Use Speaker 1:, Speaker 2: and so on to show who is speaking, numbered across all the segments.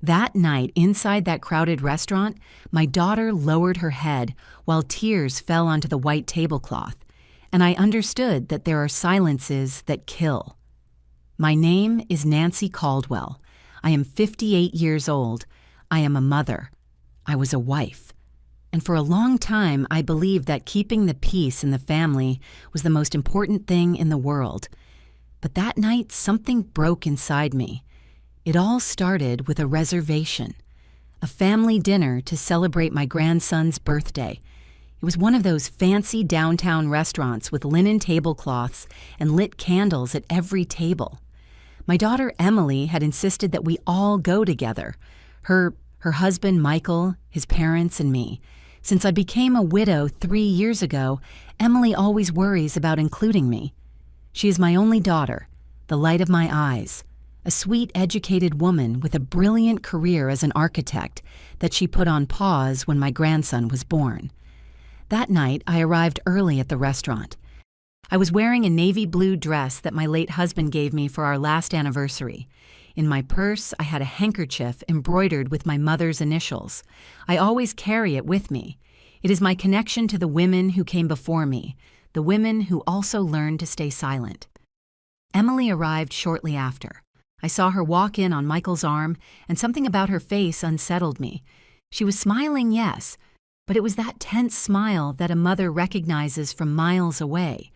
Speaker 1: That night, inside that crowded restaurant, my daughter lowered her head while tears fell onto the white tablecloth, and I understood that there are silences that kill. My name is Nancy Caldwell. I am 58 years old. I am a mother. I was a wife. And for a long time, I believed that keeping the peace in the family was the most important thing in the world. But that night, something broke inside me. It all started with a reservation, a family dinner to celebrate my grandson's birthday. It was one of those fancy downtown restaurants with linen tablecloths and lit candles at every table. My daughter Emily had insisted that we all go together, her husband Michael, his parents, and me. Since I became a widow 3 years ago, Emily always worries about including me. She is my only daughter, the light of my eyes, a sweet, educated woman with a brilliant career as an architect that she put on pause when my grandson was born. That night, I arrived early at the restaurant. I was wearing a navy blue dress that my late husband gave me for our last anniversary. In my purse, I had a handkerchief embroidered with my mother's initials. I always carry it with me. It is my connection to the women who came before me, the women who also learned to stay silent. Emily arrived shortly after. I saw her walk in on Michael's arm, and something about her face unsettled me. She was smiling, yes, but it was that tense smile that a mother recognizes from miles away.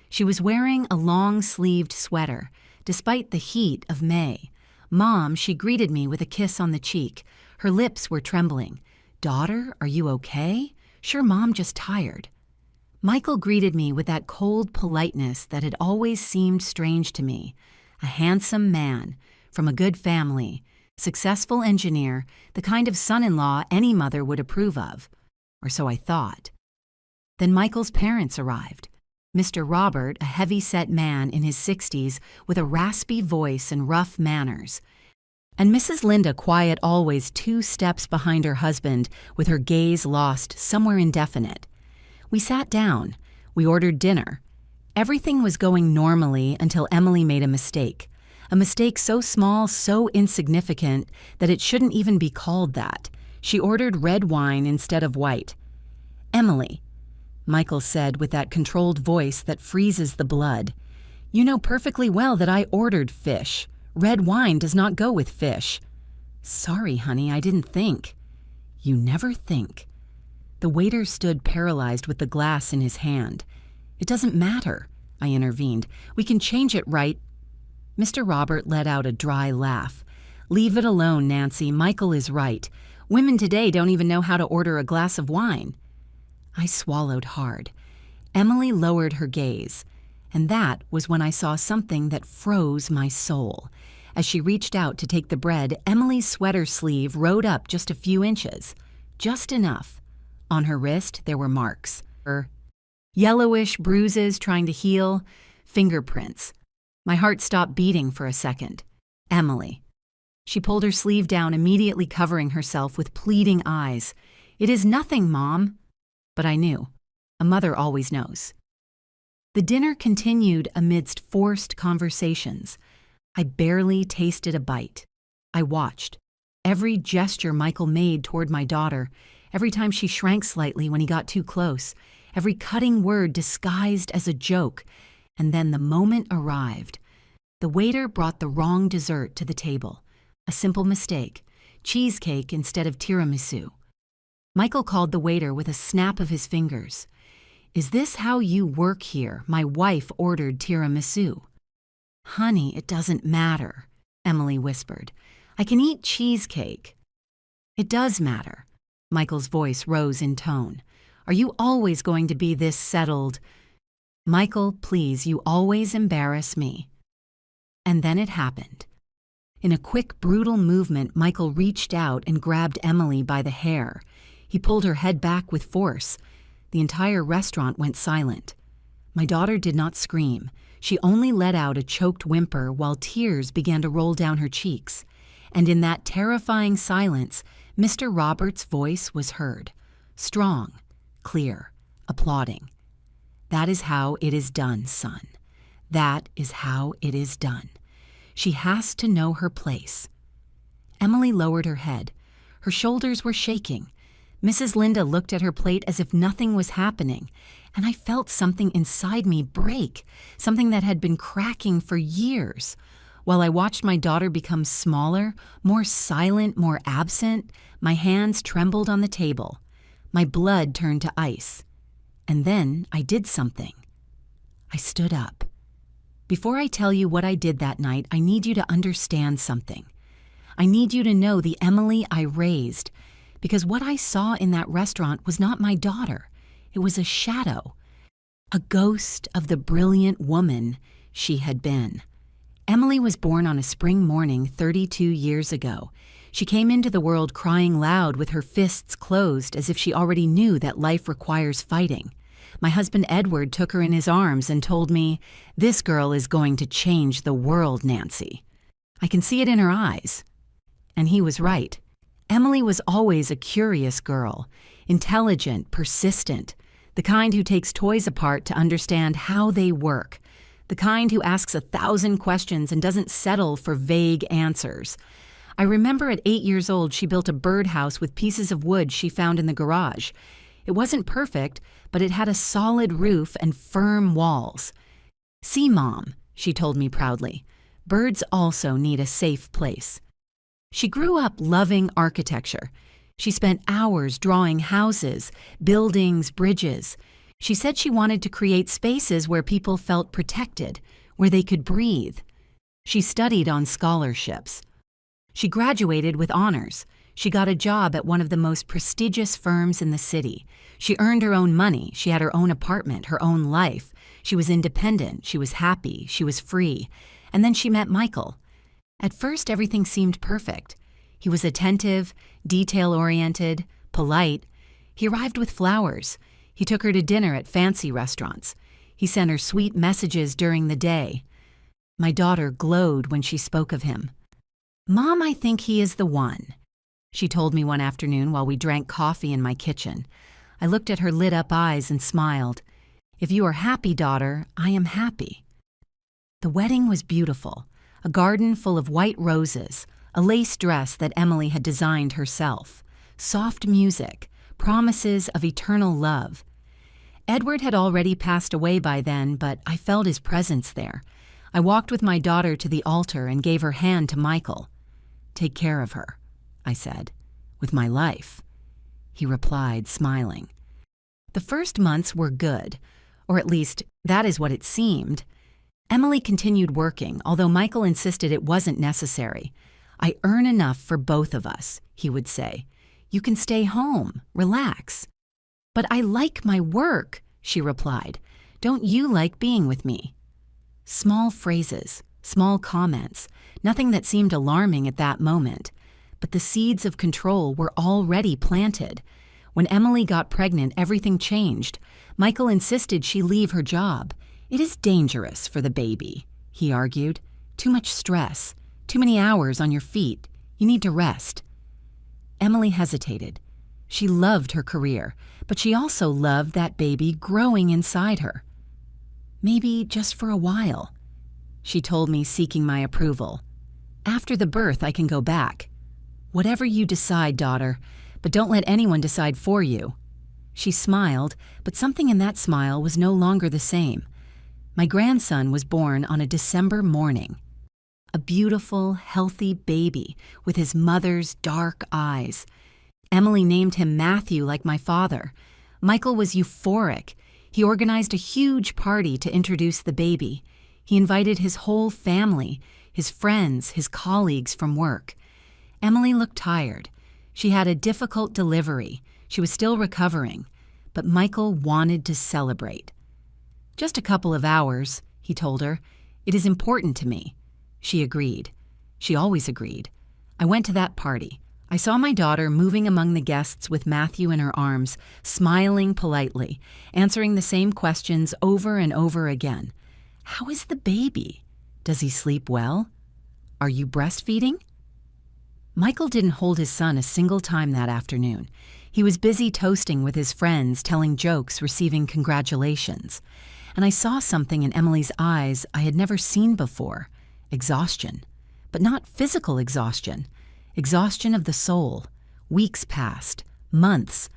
Speaker 1: She was wearing a long-sleeved sweater, despite the heat of May. "Mom," she greeted me with a kiss on the cheek. Her lips were trembling. "Daughter, are you okay?" "Sure, Mom, just tired." Michael greeted me with that cold politeness that had always seemed strange to me. A handsome man, from a good family, successful engineer, the kind of son-in-law any mother would approve of. Or so I thought. Then Michael's parents arrived. Mr. Robert, a heavy-set man in his 60s with a raspy voice and rough manners. And Mrs. Linda, quiet always 2 steps behind her husband, with her gaze lost somewhere indefinite. We sat down. We ordered dinner. Everything was going normally until Emily made a mistake so small, so insignificant that it shouldn't even be called that. She ordered red wine instead of white. "Emily," Michael said with that controlled voice that freezes the blood, "you know perfectly well that I ordered fish. Red wine does not go with fish." "Sorry, honey, I didn't think." "You never think." The waiter stood paralyzed with the glass in his hand. "It doesn't matter," I intervened. "We can change it, right?" Mr. Robert let out a dry laugh. "Leave it alone, Nancy. Michael is right. Women today don't even know how to order a glass of wine." I swallowed hard. Emily lowered her gaze, and that was when I saw something that froze my soul. As she reached out to take the bread, Emily's sweater sleeve rode up just a few inches. Just enough. On her wrist, there were marks. Yellowish bruises trying to heal. Fingerprints. My heart stopped beating for a second. Emily. She pulled her sleeve down, immediately covering herself with pleading eyes. "It is nothing, Mom." But I knew. A mother always knows. The dinner continued amidst forced conversations. I barely tasted a bite. I watched. Every gesture Michael made toward my daughter, every time she shrank slightly when he got too close, every cutting word disguised as a joke. And then the moment arrived. The waiter brought the wrong dessert to the table. A simple mistake. Cheesecake instead of tiramisu. Michael called the waiter with a snap of his fingers. "Is this how you work here? My wife ordered tiramisu." "Honey, it doesn't matter," Emily whispered. "I can eat cheesecake." "It does matter." Michael's voice rose in tone. "Are you always going to be this settled?" "Michael, please, you always embarrass me." And then it happened. In a quick, brutal movement, Michael reached out and grabbed Emily by the hair. He pulled her head back with force. The entire restaurant went silent. My daughter did not scream. She only let out a choked whimper while tears began to roll down her cheeks. And in that terrifying silence, Mr. Roberts' voice was heard. Strong, clear, applauding. "That is how it is done, son. That is how it is done. She has to know her place." Emily lowered her head. Her shoulders were shaking. Mrs. Linda looked at her plate as if nothing was happening, and I felt something inside me break, something that had been cracking for years. While I watched my daughter become smaller, more silent, more absent, my hands trembled on the table. My blood turned to ice. And then I did something. I stood up. Before I tell you what I did that night, I need you to understand something. I need you to know the Emily I raised, because what I saw in that restaurant was not my daughter. It was a shadow, a ghost of the brilliant woman she had been. Emily was born on a spring morning 32 years ago. She came into the world crying loud with her fists closed as if she already knew that life requires fighting. My husband Edward took her in his arms and told me, "This girl is going to change the world, Nancy. I can see it in her eyes." And he was right. Emily was always a curious girl, intelligent, persistent, the kind who takes toys apart to understand how they work, the kind who asks 1,000 questions and doesn't settle for vague answers. I remember at 8 years old, she built a birdhouse with pieces of wood she found in the garage. It wasn't perfect, but it had a solid roof and firm walls. "See, Mom," she told me proudly, "birds also need a safe place." She grew up loving architecture. She spent hours drawing houses, buildings, bridges. She said she wanted to create spaces where people felt protected, where they could breathe. She studied on scholarships. She graduated with honors. She got a job at one of the most prestigious firms in the city. She earned her own money. She had her own apartment, her own life. She was independent. She was happy. She was free. And then she met Michael. At first, everything seemed perfect. He was attentive, detail-oriented, polite. He arrived with flowers. He took her to dinner at fancy restaurants. He sent her sweet messages during the day. My daughter glowed when she spoke of him. "Mom, I think he is the one," she told me one afternoon while we drank coffee in my kitchen. I looked at her lit-up eyes and smiled. "If you are happy, daughter, I am happy." The wedding was beautiful. A garden full of white roses, a lace dress that Emily had designed herself, soft music, promises of eternal love. Edward had already passed away by then, but I felt his presence there. I walked with my daughter to the altar and gave her hand to Michael. "Take care of her," I said, "with my life." He replied, smiling. The first months were good, or at least that is what it seemed. Emily continued working, although Michael insisted it wasn't necessary. "I earn enough for both of us," he would say. "You can stay home, relax." "But I like my work," she replied. "Don't you like being with me?" Small phrases, small comments, nothing that seemed alarming at that moment. But the seeds of control were already planted. When Emily got pregnant, everything changed. Michael insisted she leave her job. "It is dangerous for the baby," he argued. "Too much stress, too many hours on your feet. You need to rest." Emily hesitated. She loved her career, but she also loved that baby growing inside her. "Maybe just for a while," she told me, seeking my approval. "After the birth, I can go back." "Whatever you decide, daughter, but don't let anyone decide for you." She smiled, but something in that smile was no longer the same. My grandson was born on a December morning. A beautiful, healthy baby with his mother's dark eyes. Emily named him Matthew like my father. Michael was euphoric. He organized a huge party to introduce the baby. He invited his whole family, his friends, his colleagues from work. Emily looked tired. She had a difficult delivery. She was still recovering, but Michael wanted to celebrate. "Just a couple of hours," he told her. "It is important to me." She agreed. She always agreed. I went to that party. I saw my daughter moving among the guests with Matthew in her arms, smiling politely, answering the same questions over and over again. "How is the baby? Does he sleep well? Are you breastfeeding?" Michael didn't hold his son a single time that afternoon. He was busy toasting with his friends, telling jokes, receiving congratulations. And I saw something in Emily's eyes I had never seen before. Exhaustion. But not physical exhaustion. exhaustion of the soul. Weeks passed, months.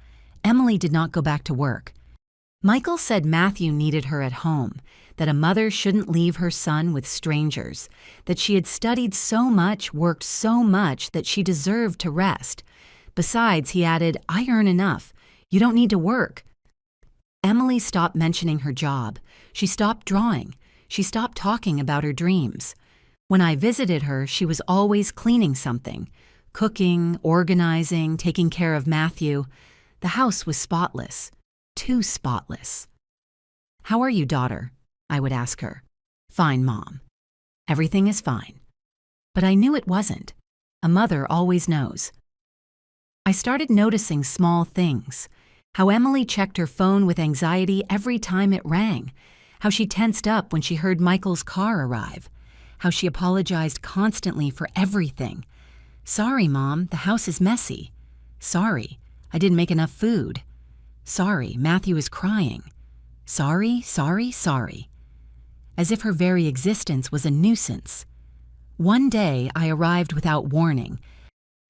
Speaker 1: Emily did not go back to work. Michael said Matthew needed her at home, that a mother shouldn't leave her son with strangers, that she had studied so much, worked so much that she deserved to rest. Besides, he added, I earn enough. You don't need to work. Emily stopped mentioning her job. She stopped drawing. She stopped talking about her dreams. When I visited her, she was always cleaning something, cooking, organizing, taking care of Matthew. The house was spotless, too spotless. How are you, daughter? I would ask her. Fine, Mom. Everything is fine. But I knew it wasn't. A mother always knows. I started noticing small things. How Emily checked her phone with anxiety every time it rang. How she tensed up when she heard Michael's car arrive. How she apologized constantly for everything. Sorry, Mom, the house is messy. Sorry, I didn't make enough food. Sorry, Matthew is crying. Sorry, sorry, sorry. As if her very existence was a nuisance. One day, I arrived without warning.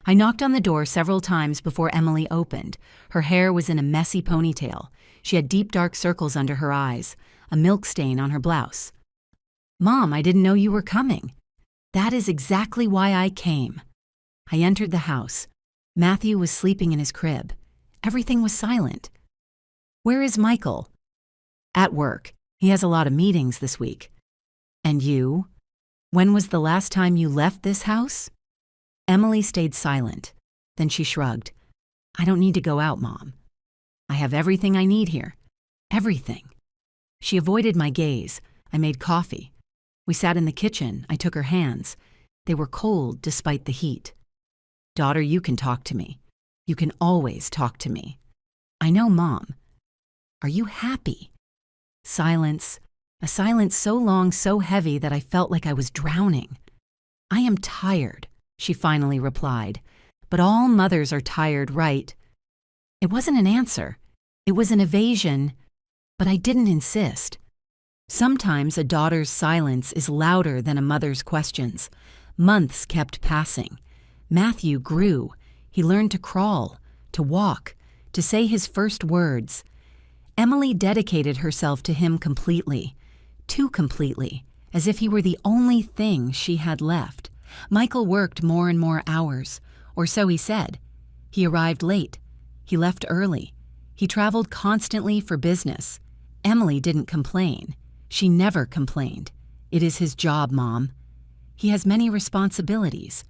Speaker 1: I knocked on the door several times before Emily opened. Her hair was in a messy ponytail. She had deep dark circles under her eyes, a milk stain on her blouse. Mom, I didn't know you were coming. That is exactly why I came. I entered the house. Matthew was sleeping in his crib. Everything was silent. Where is Michael? At work. He has a lot of meetings this week. And you? When was the last time you left this house? Emily stayed silent. Then she shrugged. I don't need to go out, Mom. I have everything I need here. Everything. She avoided my gaze. I made coffee. We sat in the kitchen. I took her hands. They were cold despite the heat. Daughter, you can talk to me. You can always talk to me. I know, Mom. Are you happy? Silence. A silence so long, so heavy that I felt like I was drowning. I am tired, she finally replied. But all mothers are tired, right? It wasn't an answer. It was an evasion, but I didn't insist. Sometimes a daughter's silence is louder than a mother's questions. Months kept passing. Matthew grew. He learned to crawl, to walk, to say his first words. Emily dedicated herself to him completely, too completely, as if he were the only thing she had left. Michael worked more and more hours, or so he said. He arrived late. He left early. He traveled constantly for business. Emily didn't complain. She never complained. It is his job, Mom. He has many responsibilities.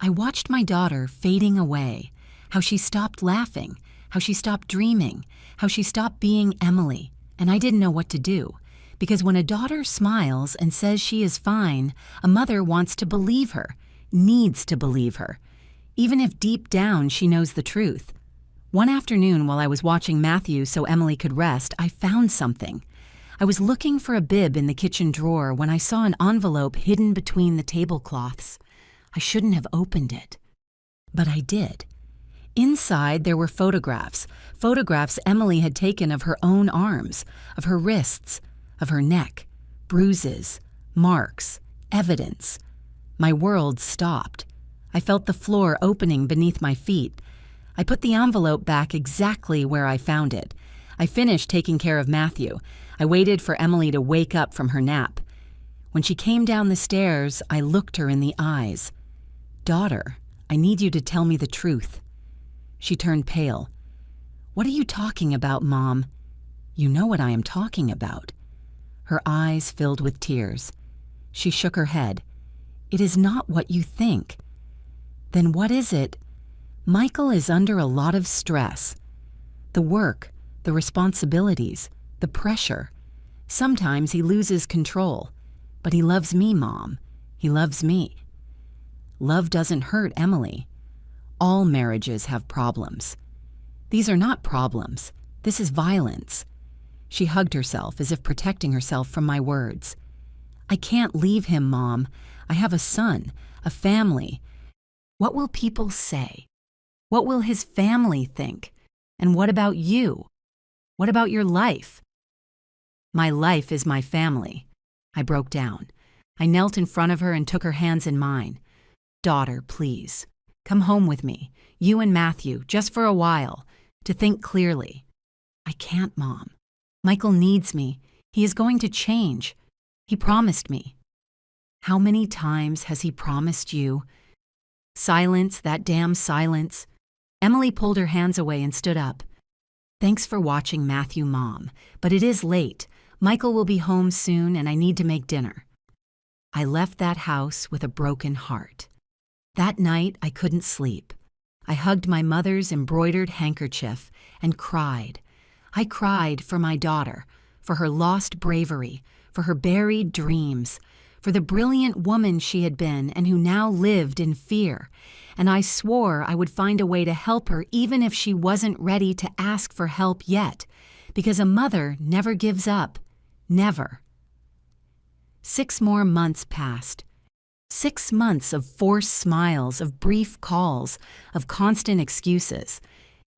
Speaker 1: I watched my daughter fading away, how she stopped laughing, how she stopped dreaming, how she stopped being Emily, and I didn't know what to do. Because when a daughter smiles and says she is fine, a mother wants to believe her, needs to believe her, even if deep down she knows the truth. One afternoon while I was watching Matthew so Emily could rest, I found something. I was looking for a bib in the kitchen drawer when I saw an envelope hidden between the tablecloths. I shouldn't have opened it, but I did. Inside there were photographs Emily had taken of her own arms, of her wrists, of her neck, bruises, marks, evidence. My world stopped. I felt the floor opening beneath my feet. I put the envelope back exactly where I found it. I finished taking care of Matthew. I waited for Emily to wake up from her nap. When she came down the stairs, I looked her in the eyes. Daughter, I need you to tell me the truth. She turned pale. What are you talking about, Mom? You know what I am talking about. Her eyes filled with tears. She shook her head. It is not what you think. Then what is it? Michael is under a lot of stress. The work, the responsibilities, the pressure. Sometimes he loses control. But he loves me, Mom. He loves me. Love doesn't hurt Emily. All marriages have problems. These are not problems. This is violence. She hugged herself as if protecting herself from my words. I can't leave him, Mom. I have a son, a family. What will people say? What will his family think? And what about you? What about your life? My life is my family. I broke down. I knelt in front of her and took her hands in mine. Daughter, please. Come home with me, you and Matthew, just for a while, to think clearly. I can't, Mom. Michael needs me. He is going to change. He promised me. How many times has he promised you? Silence, that damn silence. Emily pulled her hands away and stood up. Thanks for watching, Matthew, Mom, but it is late. Michael will be home soon and I need to make dinner. I left that house with a broken heart. That night, I couldn't sleep. I hugged my mother's embroidered handkerchief and cried. I cried for my daughter, for her lost bravery, for her buried dreams, for the brilliant woman she had been and who now lived in fear. And I swore I would find a way to help her even if she wasn't ready to ask for help yet, because a mother never gives up. Never. 6 more months passed. 6 months of forced smiles, of brief calls, of constant excuses.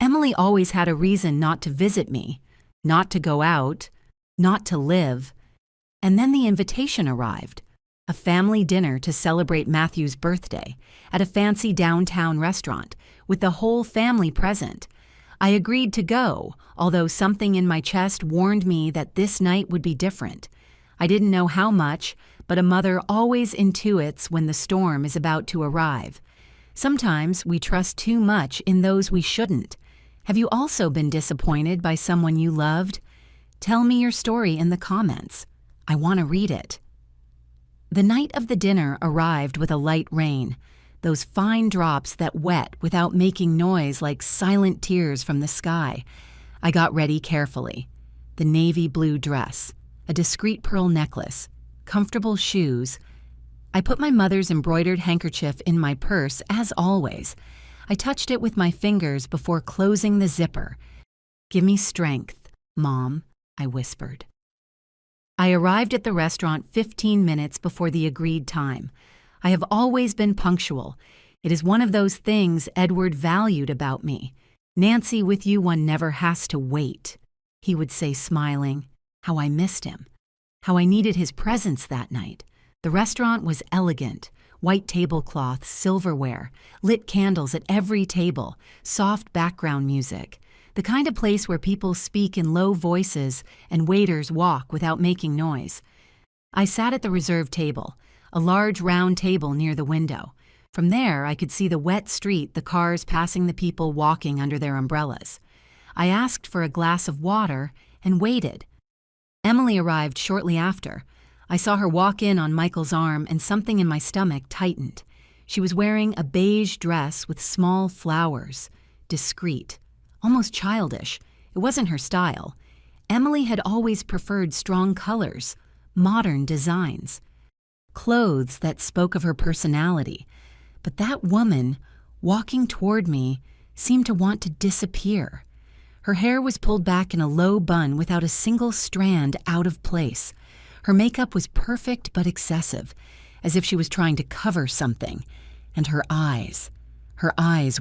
Speaker 1: Emily always had a reason not to visit me, not to go out, not to live. And then the invitation arrived. A family dinner to celebrate Matthew's birthday at a fancy downtown restaurant with the whole family present. I agreed to go, although something in my chest warned me that this night would be different. I didn't know how much, but a mother always intuits when the storm is about to arrive. Sometimes we trust too much in those we shouldn't. Have you also been disappointed by someone you loved? Tell me your story in the comments. I want to read it. The night of the dinner arrived with a light rain, those fine drops that wet without making noise like silent tears from the sky. I got ready carefully. The navy blue dress, a discreet pearl necklace, comfortable shoes. I put my mother's embroidered handkerchief in my purse, as always. I touched it with my fingers before closing the zipper. Give me strength, Mom, I whispered. I arrived at the restaurant 15 minutes before the agreed time. I have always been punctual. It is one of those things Edward valued about me. Nancy, with you one never has to wait, he would say, smiling. How I missed him. How I needed his presence that night. The restaurant was elegant. White tablecloths, silverware, lit candles at every table, soft background music. The kind of place where people speak in low voices and waiters walk without making noise. I sat at the reserved table, a large round table near the window. From there, I could see the wet street, the cars passing the people walking under their umbrellas. I asked for a glass of water and waited. Emily arrived shortly after. I saw her walk in on Michael's arm and something in my stomach tightened. She was wearing a beige dress with small flowers, discreet. Almost childish. It wasn't her style. Emily had always preferred strong colors, modern designs, clothes that spoke of her personality. But that woman, walking toward me, seemed to want to disappear. Her hair was pulled back in a low bun without a single strand out of place. Her makeup was perfect but excessive, as if she was trying to cover something. And her eyes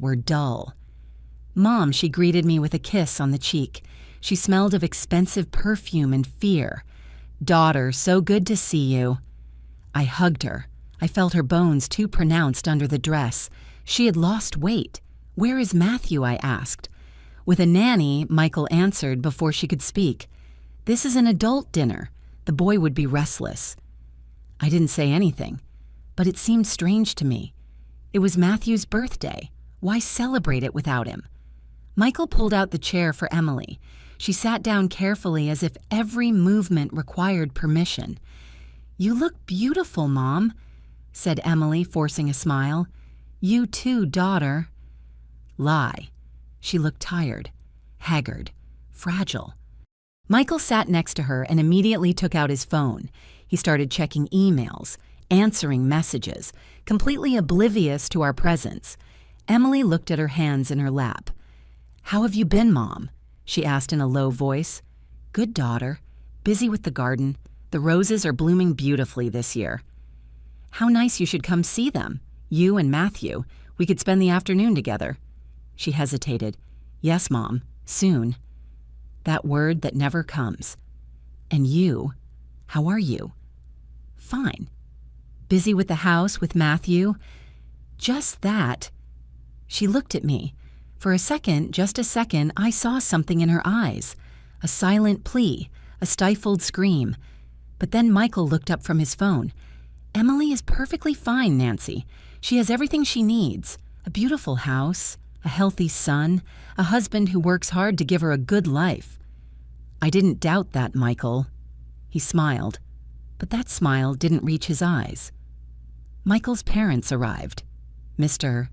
Speaker 1: were dull. Mom, she greeted me with a kiss on the cheek. She smelled of expensive perfume and fear. Daughter, so good to see you. I hugged her. I felt her bones too pronounced under the dress. She had lost weight. Where is Matthew? I asked. With a nanny, Michael answered before she could speak. This is an adult dinner. The boy would be restless. I didn't say anything, but it seemed strange to me. It was Matthew's birthday. Why celebrate it without him? Michael pulled out the chair for Emily. She sat down carefully as if every movement required permission. You look beautiful, Mom, said Emily, forcing a smile. You too, daughter. Lie. She looked tired, haggard, fragile. Michael sat next to her and immediately took out his phone. He started checking emails, answering messages, completely oblivious to our presence. Emily looked at her hands in her lap. How have you been, Mom? She asked in a low voice. Good, daughter. Busy with the garden. The roses are blooming beautifully this year. How nice you should come see them. You and Matthew. We could spend the afternoon together. She hesitated. Yes, Mom. Soon. That word that never comes. And you? How are you? Fine. Busy with the house, with Matthew? Just that. She looked at me. For a second, just a second, I saw something in her eyes. A silent plea, a stifled scream. But then Michael looked up from his phone. "Emily is perfectly fine, Nancy. She has everything she needs. A beautiful house, a healthy son, a husband who works hard to give her a good life." "I didn't doubt that, Michael." He smiled, but that smile didn't reach his eyes. Michael's parents arrived. Mr.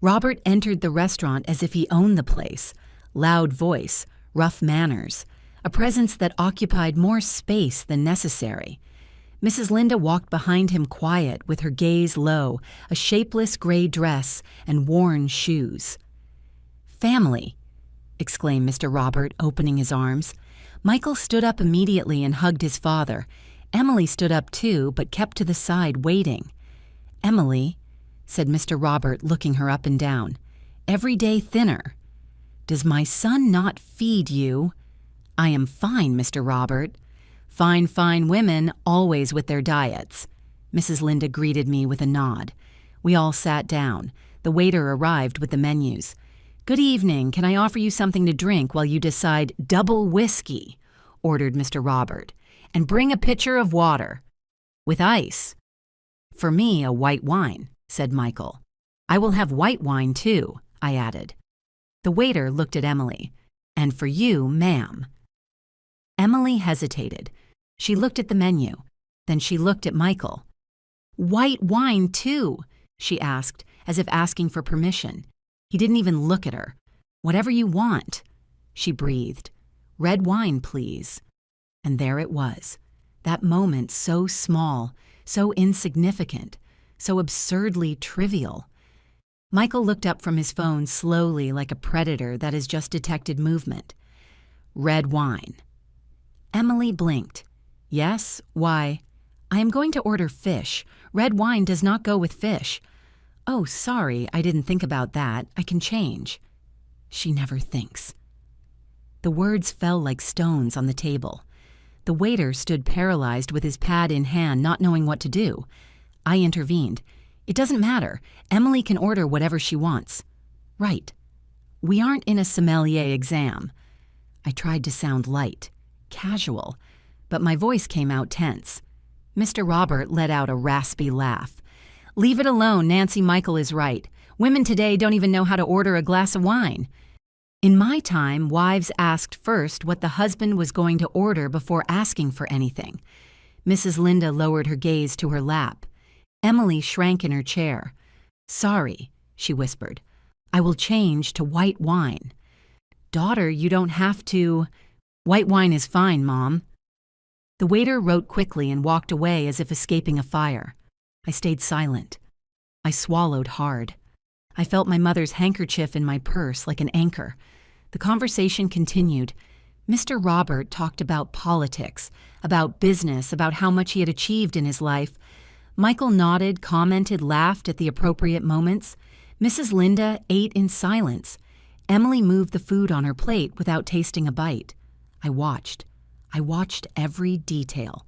Speaker 1: Robert entered the restaurant as if he owned the place. Loud voice, rough manners, a presence that occupied more space than necessary. Mrs. Linda walked behind him quiet, with her gaze low, a shapeless gray dress and worn shoes. "Family," exclaimed Mr. Robert, opening his arms. Michael stood up immediately and hugged his father. Emily stood up too, but kept to the side, waiting. "Emily," said Mr. Robert, looking her up and down, "every day thinner. Does my son not feed you?" "I am fine, Mr. Robert." Fine women, always with their diets." Mrs. Linda greeted me with a nod. We all sat down. The waiter arrived with the menus. "Good evening. Can I offer you something to drink while you decide?" "Double whiskey," ordered Mr. Robert. "And bring a pitcher of water." "With ice." "For me, a white wine," said Michael. "I will have white wine, too," I added. The waiter looked at Emily. "And for you, ma'am." Emily hesitated. She looked at the menu. Then she looked at Michael. "White wine, too?" she asked, as if asking for permission. He didn't even look at her. "Whatever you want," she breathed. "Red wine, please." And there it was. That moment so small, so insignificant, so absurdly trivial. Michael looked up from his phone slowly, like a predator that has just detected movement. "Red wine." Emily blinked. "Yes? Why?" "I am going to order fish. Red wine does not go with fish." "Oh, sorry, I didn't think about that. I can change." She never thinks. The words fell like stones on the table. The waiter stood paralyzed with his pad in hand, not knowing what to do. I intervened. "It doesn't matter. Emily can order whatever she wants." "Right. We aren't in a sommelier exam." I tried to sound light, casual, but my voice came out tense. Mr. Robert let out a raspy laugh. "Leave it alone. Nancy, Michael is right. Women today don't even know how to order a glass of wine. In my time, wives asked first what the husband was going to order before asking for anything." Mrs. Linda lowered her gaze to her lap. Emily shrank in her chair. "Sorry," she whispered. "I will change to white wine." "Daughter, you don't have to." "White wine is fine, Mom." The waiter wrote quickly and walked away as if escaping a fire. I stayed silent. I swallowed hard. I felt my mother's handkerchief in my purse like an anchor. The conversation continued. Mr. Robert talked about politics, about business, about how much he had achieved in his life. Michael nodded, commented, laughed at the appropriate moments. Mrs. Linda ate in silence. Emily moved the food on her plate without tasting a bite. I watched. I watched every detail.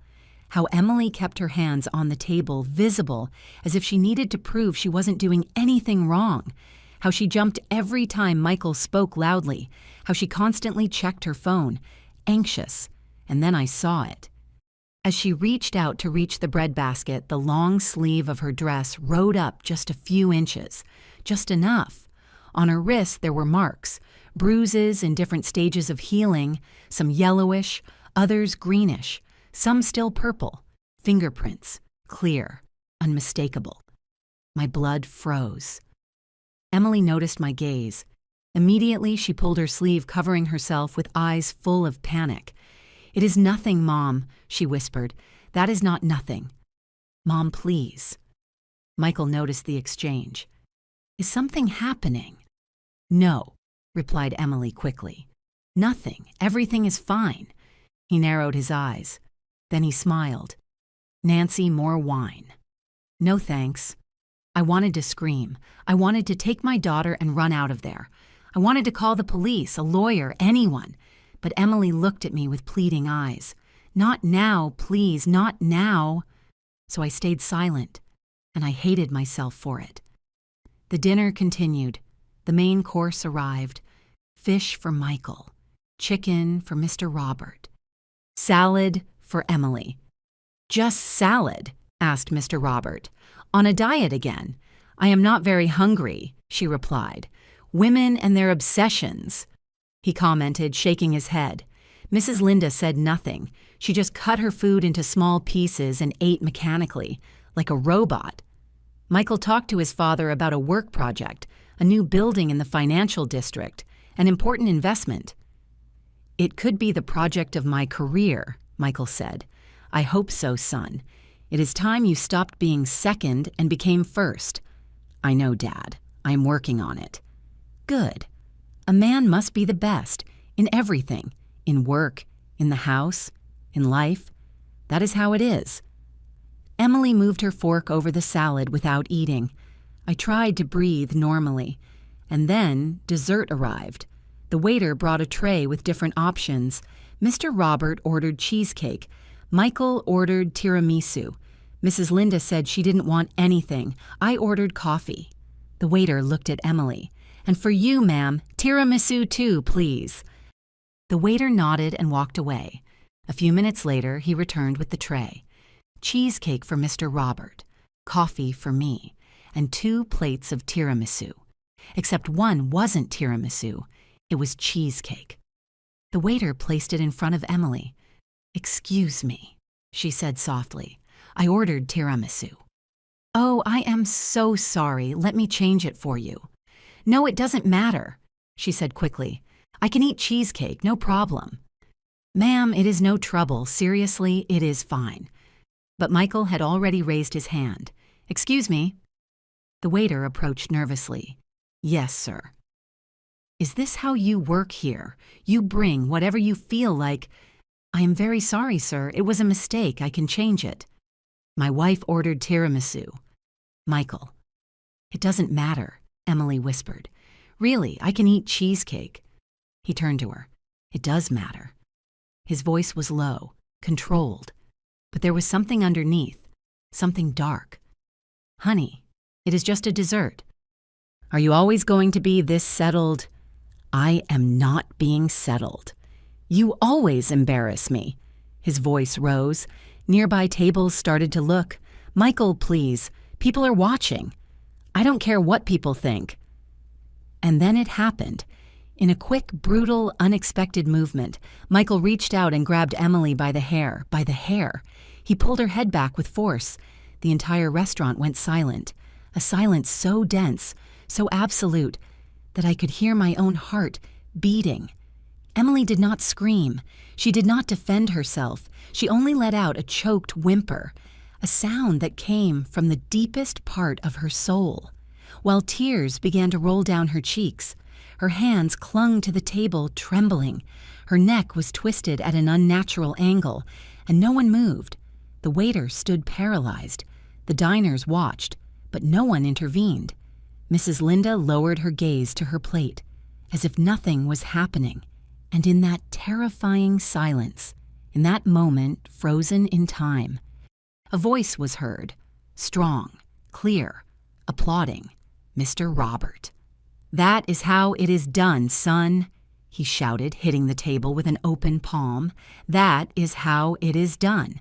Speaker 1: How Emily kept her hands on the table, visible, as if she needed to prove she wasn't doing anything wrong. How she jumped every time Michael spoke loudly. How she constantly checked her phone, anxious. And then I saw it. As she reached out to reach the breadbasket, the long sleeve of her dress rode up just a few inches. Just enough. On her wrist there were marks, bruises in different stages of healing, some yellowish, others greenish, some still purple, fingerprints, clear, unmistakable. My blood froze. Emily noticed my gaze. Immediately she pulled her sleeve, covering herself with eyes full of panic. "It is nothing, Mom," she whispered. "That is not nothing." "Mom, please." Michael noticed the exchange. "Is something happening?" "No," replied Emily quickly. "Nothing. Everything is fine." He narrowed his eyes. Then he smiled. "Nancy, more wine." "No thanks." I wanted to scream. I wanted to take my daughter and run out of there. I wanted to call the police, a lawyer, anyone. But Emily looked at me with pleading eyes. "Not now, please, not now." So I stayed silent, and I hated myself for it. The dinner continued. The main course arrived. Fish for Michael, chicken for Mr. Robert, salad for Emily. "Just salad?" asked Mr. Robert. "On a diet again?" "I am not very hungry," she replied. "Women and their obsessions," he commented, shaking his head. Mrs. Linda said nothing. She just cut her food into small pieces and ate mechanically, like a robot. Michael talked to his father about a work project, a new building in the financial district, an important investment. "It could be the project of my career," Michael said. "I hope so, son. It is time you stopped being second and became first." "I know, Dad. I am working on it." "Good. A man must be the best in everything, in work, in the house, in life. That is how it is." Emily moved her fork over the salad without eating. I tried to breathe normally. And then dessert arrived. The waiter brought a tray with different options. Mr. Robert ordered cheesecake. Michael ordered tiramisu. Mrs. Linda said she didn't want anything. I ordered coffee. The waiter looked at Emily. "And for you, ma'am, tiramisu too, please." The waiter nodded and walked away. A few minutes later, he returned with the tray. Cheesecake for Mr. Robert, coffee for me, and 2 plates of tiramisu. Except one wasn't tiramisu, it was cheesecake. The waiter placed it in front of Emily. "Excuse me," she said softly. "I ordered tiramisu." "Oh, I am so sorry. Let me change it for you." "No, it doesn't matter," she said quickly. "I can eat cheesecake, no problem." "Ma'am, it is no trouble. Seriously, it is fine." But Michael had already raised his hand. "Excuse me." The waiter approached nervously. "Yes, sir." "Is this how you work here? You bring whatever you feel like—" "I am very sorry, sir. It was a mistake. I can change it." "My wife ordered tiramisu." "Michael." "It doesn't matter," Emily whispered. "Really, I can eat cheesecake." He turned to her. "It does matter." His voice was low, controlled, but there was something underneath, something dark. "Honey, it is just a dessert." "Are you always going to be this settled?" "I am not being settled." "You always embarrass me." His voice rose. Nearby tables started to look. "Michael, please. People are watching." "I don't care what people think." And then it happened. In a quick, brutal, unexpected movement, Michael reached out and grabbed Emily by the hair. He pulled her head back with force. The entire restaurant went silent, a silence so dense, so absolute, that I could hear my own heart beating. Emily did not scream. She did not defend herself. She only let out a choked whimper, a sound that came from the deepest part of her soul. While tears began to roll down her cheeks, her hands clung to the table, trembling. Her neck was twisted at an unnatural angle, and no one moved. The waiter stood paralyzed. The diners watched, but no one intervened. Mrs. Linda lowered her gaze to her plate, as if nothing was happening. And in that terrifying silence, in that moment frozen in time, a voice was heard, strong, clear, applauding. Mr. Robert. "That is how it is done, son," he shouted, hitting the table with an open palm. "That is how it is done.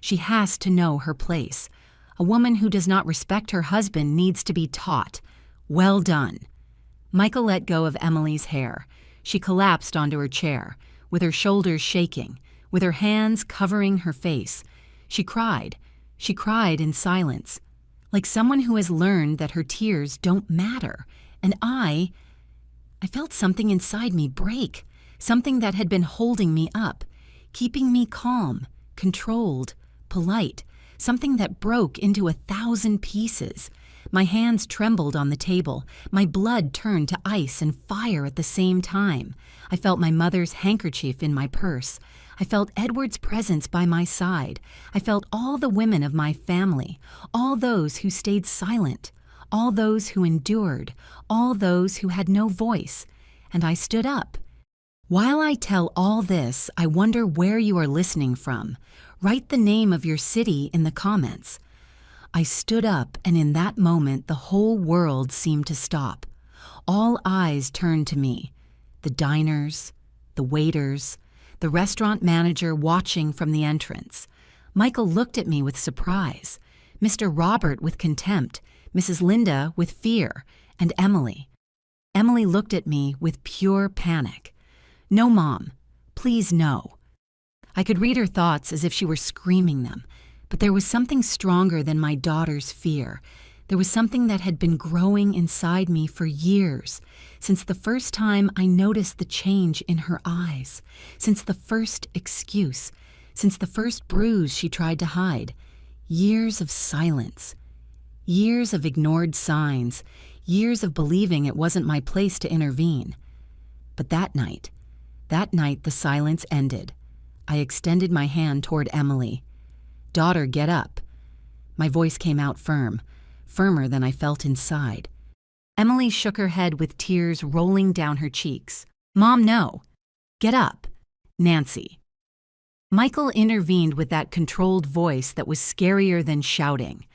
Speaker 1: She has to know her place. A woman who does not respect her husband needs to be taught. Well done." Michael let go of Emily's hair. She collapsed onto her chair, with her shoulders shaking, with her hands covering her face. She cried in silence, like someone who has learned that her tears don't matter. And I felt something inside me break, something that had been holding me up, keeping me calm, controlled, polite, something that broke into 1,000 pieces. My hands trembled on the table. My blood turned to ice and fire at the same time. I felt my mother's handkerchief in my purse. I felt Edward's presence by my side. I felt all the women of my family, all those who stayed silent, all those who endured, all those who had no voice. And I stood up. While I tell all this, I wonder where you are listening from. Write the name of your city in the comments. I stood up, and in that moment, the whole world seemed to stop. All eyes turned to me. The diners, the waiters, the restaurant manager watching from the entrance. Michael looked at me with surprise, Mr. Robert with contempt, Mrs. Linda with fear, and Emily. Emily looked at me with pure panic. "No, Mom. Please, no." I could read her thoughts as if she were screaming them, but there was something stronger than my daughter's fear. There was something that had been growing inside me for years, since the first time I noticed the change in her eyes, since the first excuse, since the first bruise she tried to hide. Years of silence, years of ignored signs, years of believing it wasn't my place to intervene. But that night the silence ended. I extended my hand toward Emily. "Daughter, get up." My voice came out firm, firmer than I felt inside. Emily shook her head with tears rolling down her cheeks. "Mom, no. Get up. Nancy." Michael intervened with that controlled voice that was scarier than shouting.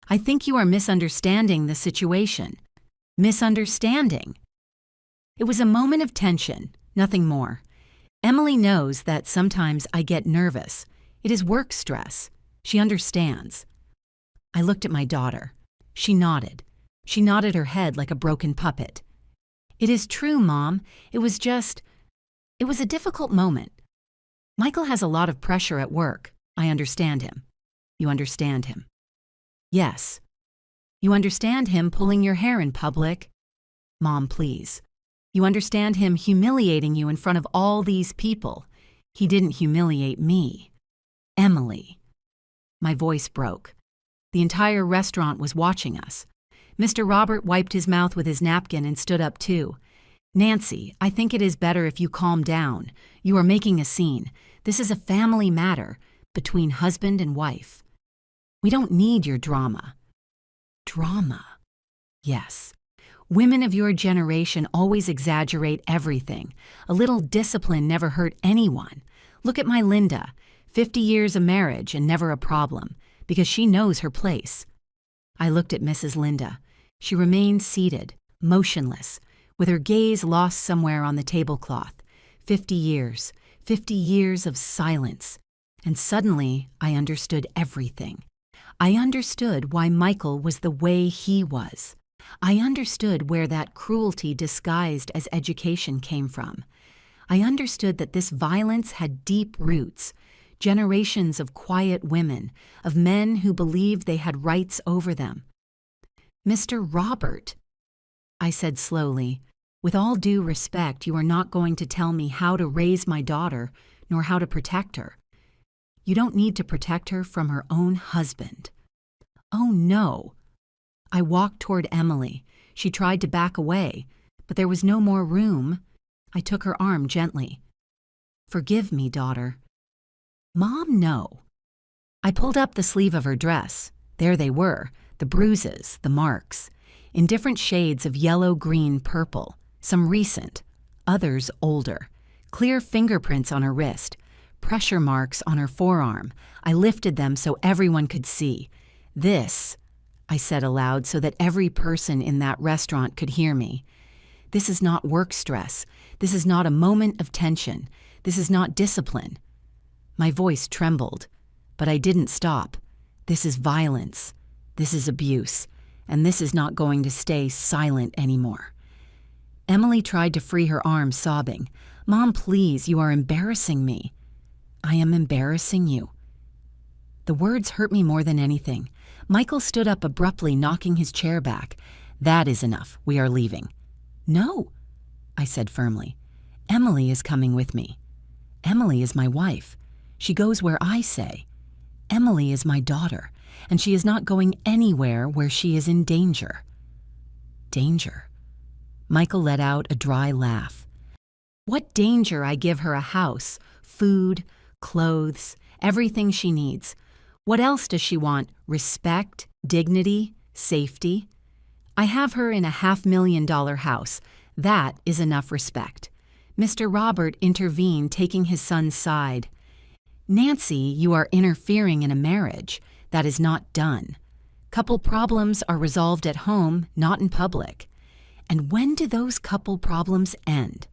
Speaker 1: "I think you are misunderstanding the situation." Misunderstanding. It was a moment of tension, nothing more. Emily knows that sometimes I get nervous. It is work stress. She understands. I looked at my daughter. She nodded. She nodded her head like a broken puppet. "It is true, Mom. It was a difficult moment. Michael has a lot of pressure at work. I understand him." "You understand him?" "Yes." "You understand him pulling your hair in public?" "Mom, please." "You understand him humiliating you in front of all these people?" "He didn't humiliate me." "Emily." My voice broke. The entire restaurant was watching us. Mr. Robert wiped his mouth with his napkin and stood up too. "Nancy, I think it is better if you calm down. You are making a scene. This is a family matter between husband and wife. We don't need your drama." Drama. Yes. Women of your generation always exaggerate everything. A little discipline never hurt anyone. Look at my Linda, 50 years of marriage and never a problem, because she knows her place. I looked at Mrs. Linda. She remained seated, motionless, with her gaze lost somewhere on the tablecloth. 50 years of silence. And suddenly I understood everything. I understood why Michael was the way he was. I understood where that cruelty disguised as education came from. I understood that this violence had deep roots, generations of quiet women, of men who believed they had rights over them. "Mr. Robert," I said slowly, "with all due respect, you are not going to tell me how to raise my daughter, nor how to protect her. You don't need to protect her from her own husband." "Oh, no." I walked toward Emily. She tried to back away, but there was no more room. I took her arm gently. "Forgive me, daughter." "Mom, no." I pulled up the sleeve of her dress. There they were, the bruises, the marks, in different shades of yellow, green, purple, some recent, others older, clear fingerprints on her wrist, pressure marks on her forearm. I lifted them so everyone could see. "This," I said aloud so that every person in that restaurant could hear me. "This is not work stress. This is not a moment of tension. This is not discipline." My voice trembled, but I didn't stop. This is violence. This is abuse. And this is not going to stay silent anymore. Emily tried to free her arm, sobbing. "Mom, please, you are embarrassing me." "I am embarrassing you." The words hurt me more than anything. Michael stood up abruptly, knocking his chair back. "That is enough. We are leaving." "No," I said firmly. "Emily is coming with me. Emily is my wife. She goes where I say. Emily is my daughter, and she is not going anywhere where she is in danger." Danger? Michael let out a dry laugh. "What danger I give her a house, food, clothes, everything she needs. What else does she want? Respect, dignity, safety? I have her in a $500,000 house. That is enough respect." Mr. Robert intervened, taking his son's side. "Nancy, you are interfering in a marriage. That is not done. Couple problems are resolved at home, not in public. And when do those couple problems end?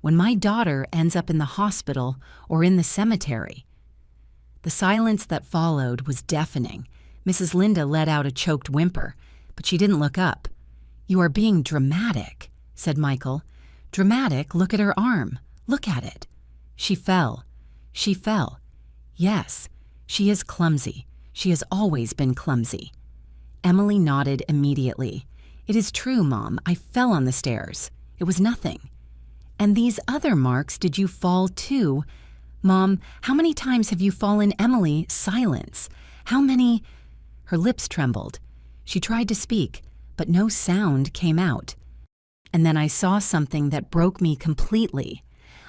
Speaker 1: When my daughter ends up in the hospital or in the cemetery. The silence that followed was deafening. Mrs. Linda let out a choked whimper, but she didn't look up. "You are being dramatic," said Michael. "Dramatic? Look at her arm. Look at it." She fell. She fell. Yes, she is clumsy. She has always been clumsy. Emily nodded immediately. "It is true, Mom. I fell on the stairs. It was nothing." "And these other marks, did you fall too? Mom, how many times have you fallen?" "Emily, silence. How many—" Her lips trembled. She tried to speak, but no sound came out. And then I saw something that broke me completely.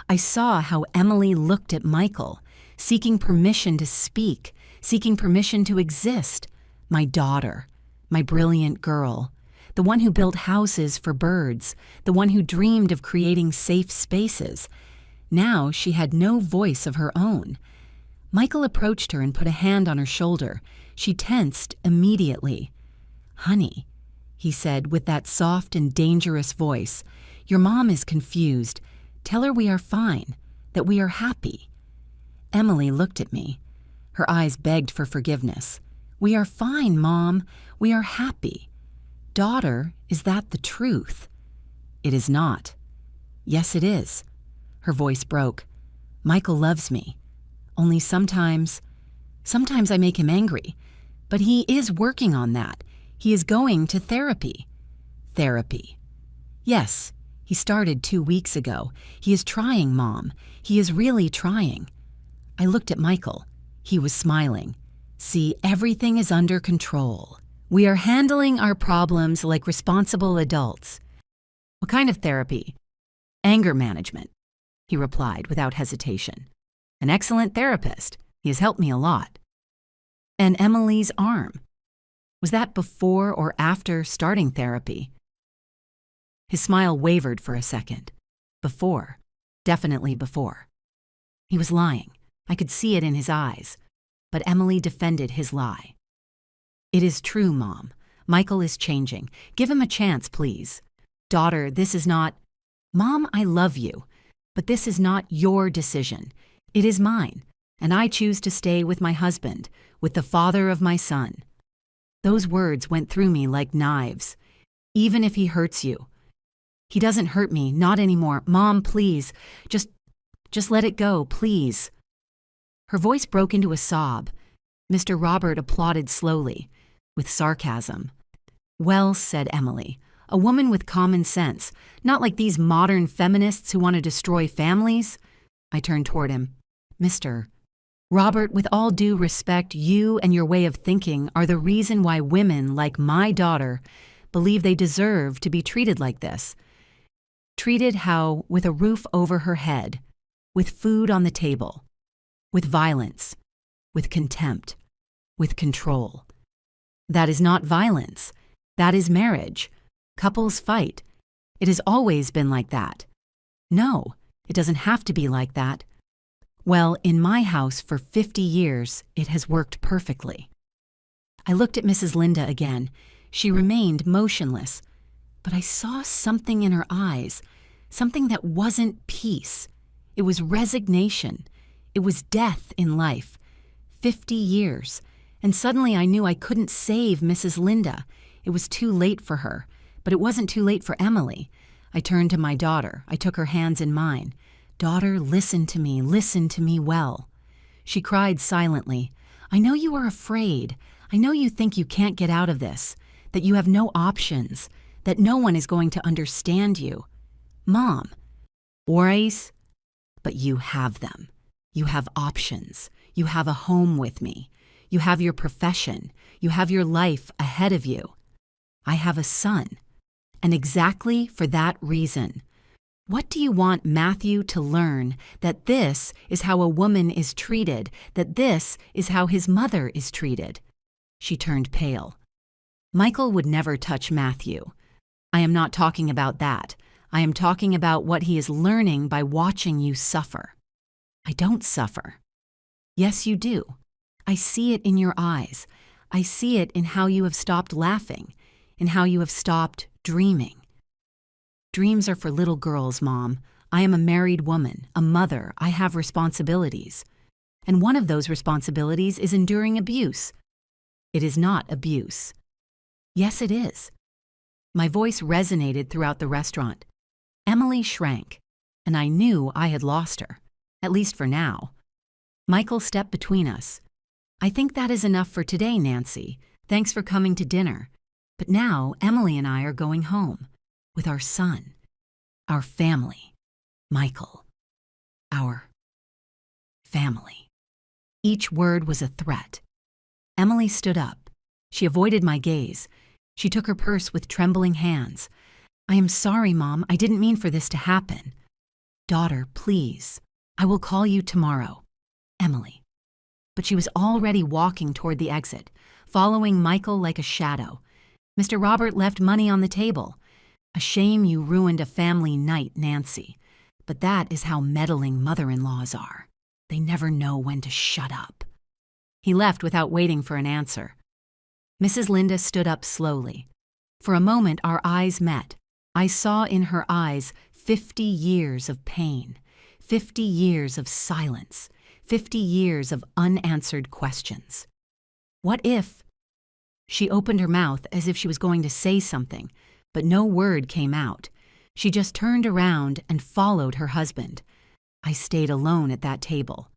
Speaker 1: I saw how Emily looked at Michael, seeking permission to speak, seeking permission to exist. My daughter, my brilliant girl, the one who built houses for birds, the one who dreamed of creating safe spaces. Now she had no voice of her own. Michael approached her and put a hand on her shoulder. She tensed immediately. "Honey," he said with that soft and dangerous voice, "your mom is confused. Tell her we are fine, that we are happy." Emily looked at me. Her eyes begged for forgiveness. "We are fine, Mom. We are happy." "Daughter, is that the truth?" "It is not." "Yes, it is." Her voice broke. "Michael loves me. Only sometimes I make him angry. But he is working on that. He is going to therapy." "Therapy." "Yes, he started 2 weeks ago. He is trying, Mom. He is really trying." I looked at Michael. He was smiling. "See, everything is under control. We are handling our problems like responsible adults." "What kind of therapy?" "Anger management," he replied without hesitation. "An excellent therapist. He has helped me a lot." "And Emily's arm? Was that before or after starting therapy?" His smile wavered for a second. "Before. Definitely before." He was lying. I could see it in his eyes. But Emily defended his lie. "It is true, Mom. Michael is changing. Give him a chance, please. Daughter, this is not—" "Mom, I love you. But this is not your decision. It is mine. And I choose to stay with my husband, with the father of my son." Those words went through me like knives. "Even if he hurts you." "He doesn't hurt me, not anymore. Mom, please. Just let it go, please." Her voice broke into a sob. Mr. Robert applauded slowly, with sarcasm. "Well said, Emily. A woman with common sense, not like these modern feminists who want to destroy families." I turned toward him. "Mr. Robert, with all due respect, you and your way of thinking are the reason why women like my daughter believe they deserve to be treated like this. Treated how? With a roof over her head, with food on the table, with violence, with contempt, with control. That is not violence. That is marriage. Couples fight. It has always been like that. No, it doesn't have to be like that. Well, in my house for 50 years, it has worked perfectly." I looked at Mrs. Linda again. She remained motionless, but I saw something in her eyes, something that wasn't peace. It was resignation. It was death in life. 50 years. And suddenly I knew I couldn't save Mrs. Linda. It was too late for her, but it wasn't too late for Emily. I turned to my daughter. I took her hands in mine. "Daughter, listen to me well." She cried silently. "I know you are afraid. I know you think you can't get out of this, that you have no options, that no one is going to understand you. Mom, worries, but you have them. You have options. You have a home with me. You have your profession. You have your life ahead of you. I have a son. And exactly for that reason, what do you want Matthew to learn? That this is how a woman is treated, that this is how his mother is treated." She turned pale. "Michael would never touch Matthew. I am not talking about that. I am talking about what he is learning by watching you suffer." "I don't suffer." "Yes, you do. I see it in your eyes. I see it in how you have stopped laughing, in how you have stopped dreaming. Dreams are for little girls, Mom. I am a married woman, a mother. I have responsibilities. And one of those responsibilities is enduring abuse. It is not abuse. Yes, it is. My voice resonated throughout the restaurant. Emily shrank, and I knew I had lost her, at least for now. Michael stepped between us. I think that is enough for today, Nancy. Thanks for coming to dinner. But now Emily and I are going home with our son, our family, Michael, our family. Each word was a threat. Emily stood up. She avoided my gaze. She took her purse with trembling hands. I am sorry, Mom. I didn't mean for this to happen. Daughter, please. I will call you tomorrow. Emily. But she was already walking toward the exit, following Michael like a shadow. Mr. Robert left money on the table. A shame you ruined a family night, Nancy. But that is how meddling mother-in-laws are. They never know when to shut up. He left without waiting for an answer. Mrs. Linda stood up slowly. For a moment, our eyes met. I saw in her eyes 50 years of pain, 50 years of silence, 50 years of unanswered questions. What if? She opened her mouth as if she was going to say something, but no word came out. She just turned around and followed her husband. I stayed alone at that table,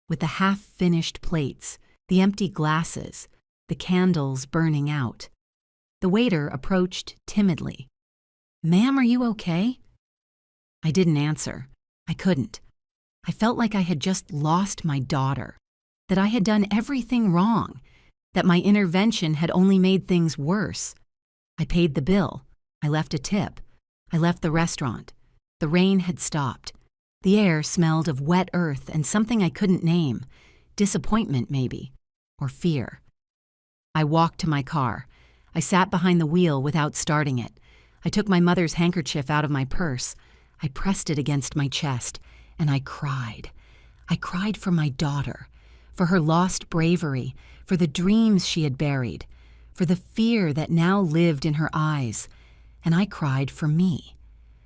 Speaker 1: with the half-finished plates, the empty glasses, the candles burning out. The waiter approached timidly. Ma'am, are you okay? I didn't answer. I couldn't. I felt like I had just lost my daughter, that I had done everything wrong, that my intervention had only made things worse. I paid the bill. I left a tip. I left the restaurant. The rain had stopped. The air smelled of wet earth and something I couldn't name. Disappointment, maybe, or fear. I walked to my car. I sat behind the wheel without starting it. I took my mother's handkerchief out of my purse. I pressed it against my chest, and I cried. I cried for my daughter, for her lost bravery, for the dreams she had buried, for the fear that now lived in her eyes. And I cried for me,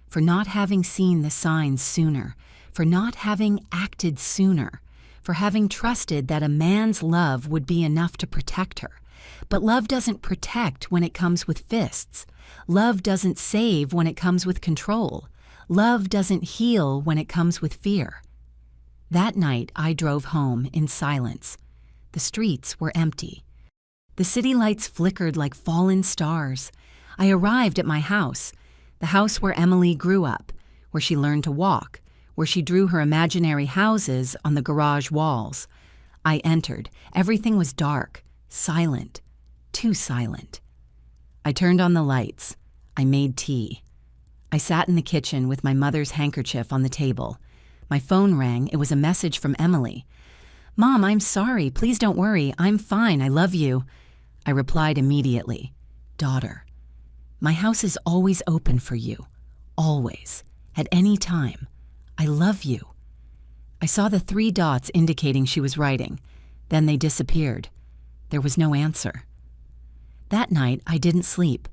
Speaker 1: for not having seen the signs sooner, for not having acted sooner, for having trusted that a man's love would be enough to protect her. But love doesn't protect when it comes with fists. Love doesn't save when it comes with control. Love doesn't heal when it comes with fear. That night, I drove home in silence. The streets were empty. The city lights flickered like fallen stars. I arrived at my house, the house where Emily grew up, where she learned to walk, where she drew her imaginary houses on the garage walls. I entered. Everything was dark, silent, too silent. I turned on the lights. I made tea. I sat in the kitchen with my mother's handkerchief on the table. My phone rang. It was a message from Emily. Mom, I'm sorry. Please don't worry. I'm fine. I love you. I replied immediately. Daughter, my house is always open for you. Always. At any time. I love you. I saw the 3 dots indicating she was writing. Then they disappeared. There was no answer. That night, I didn't sleep.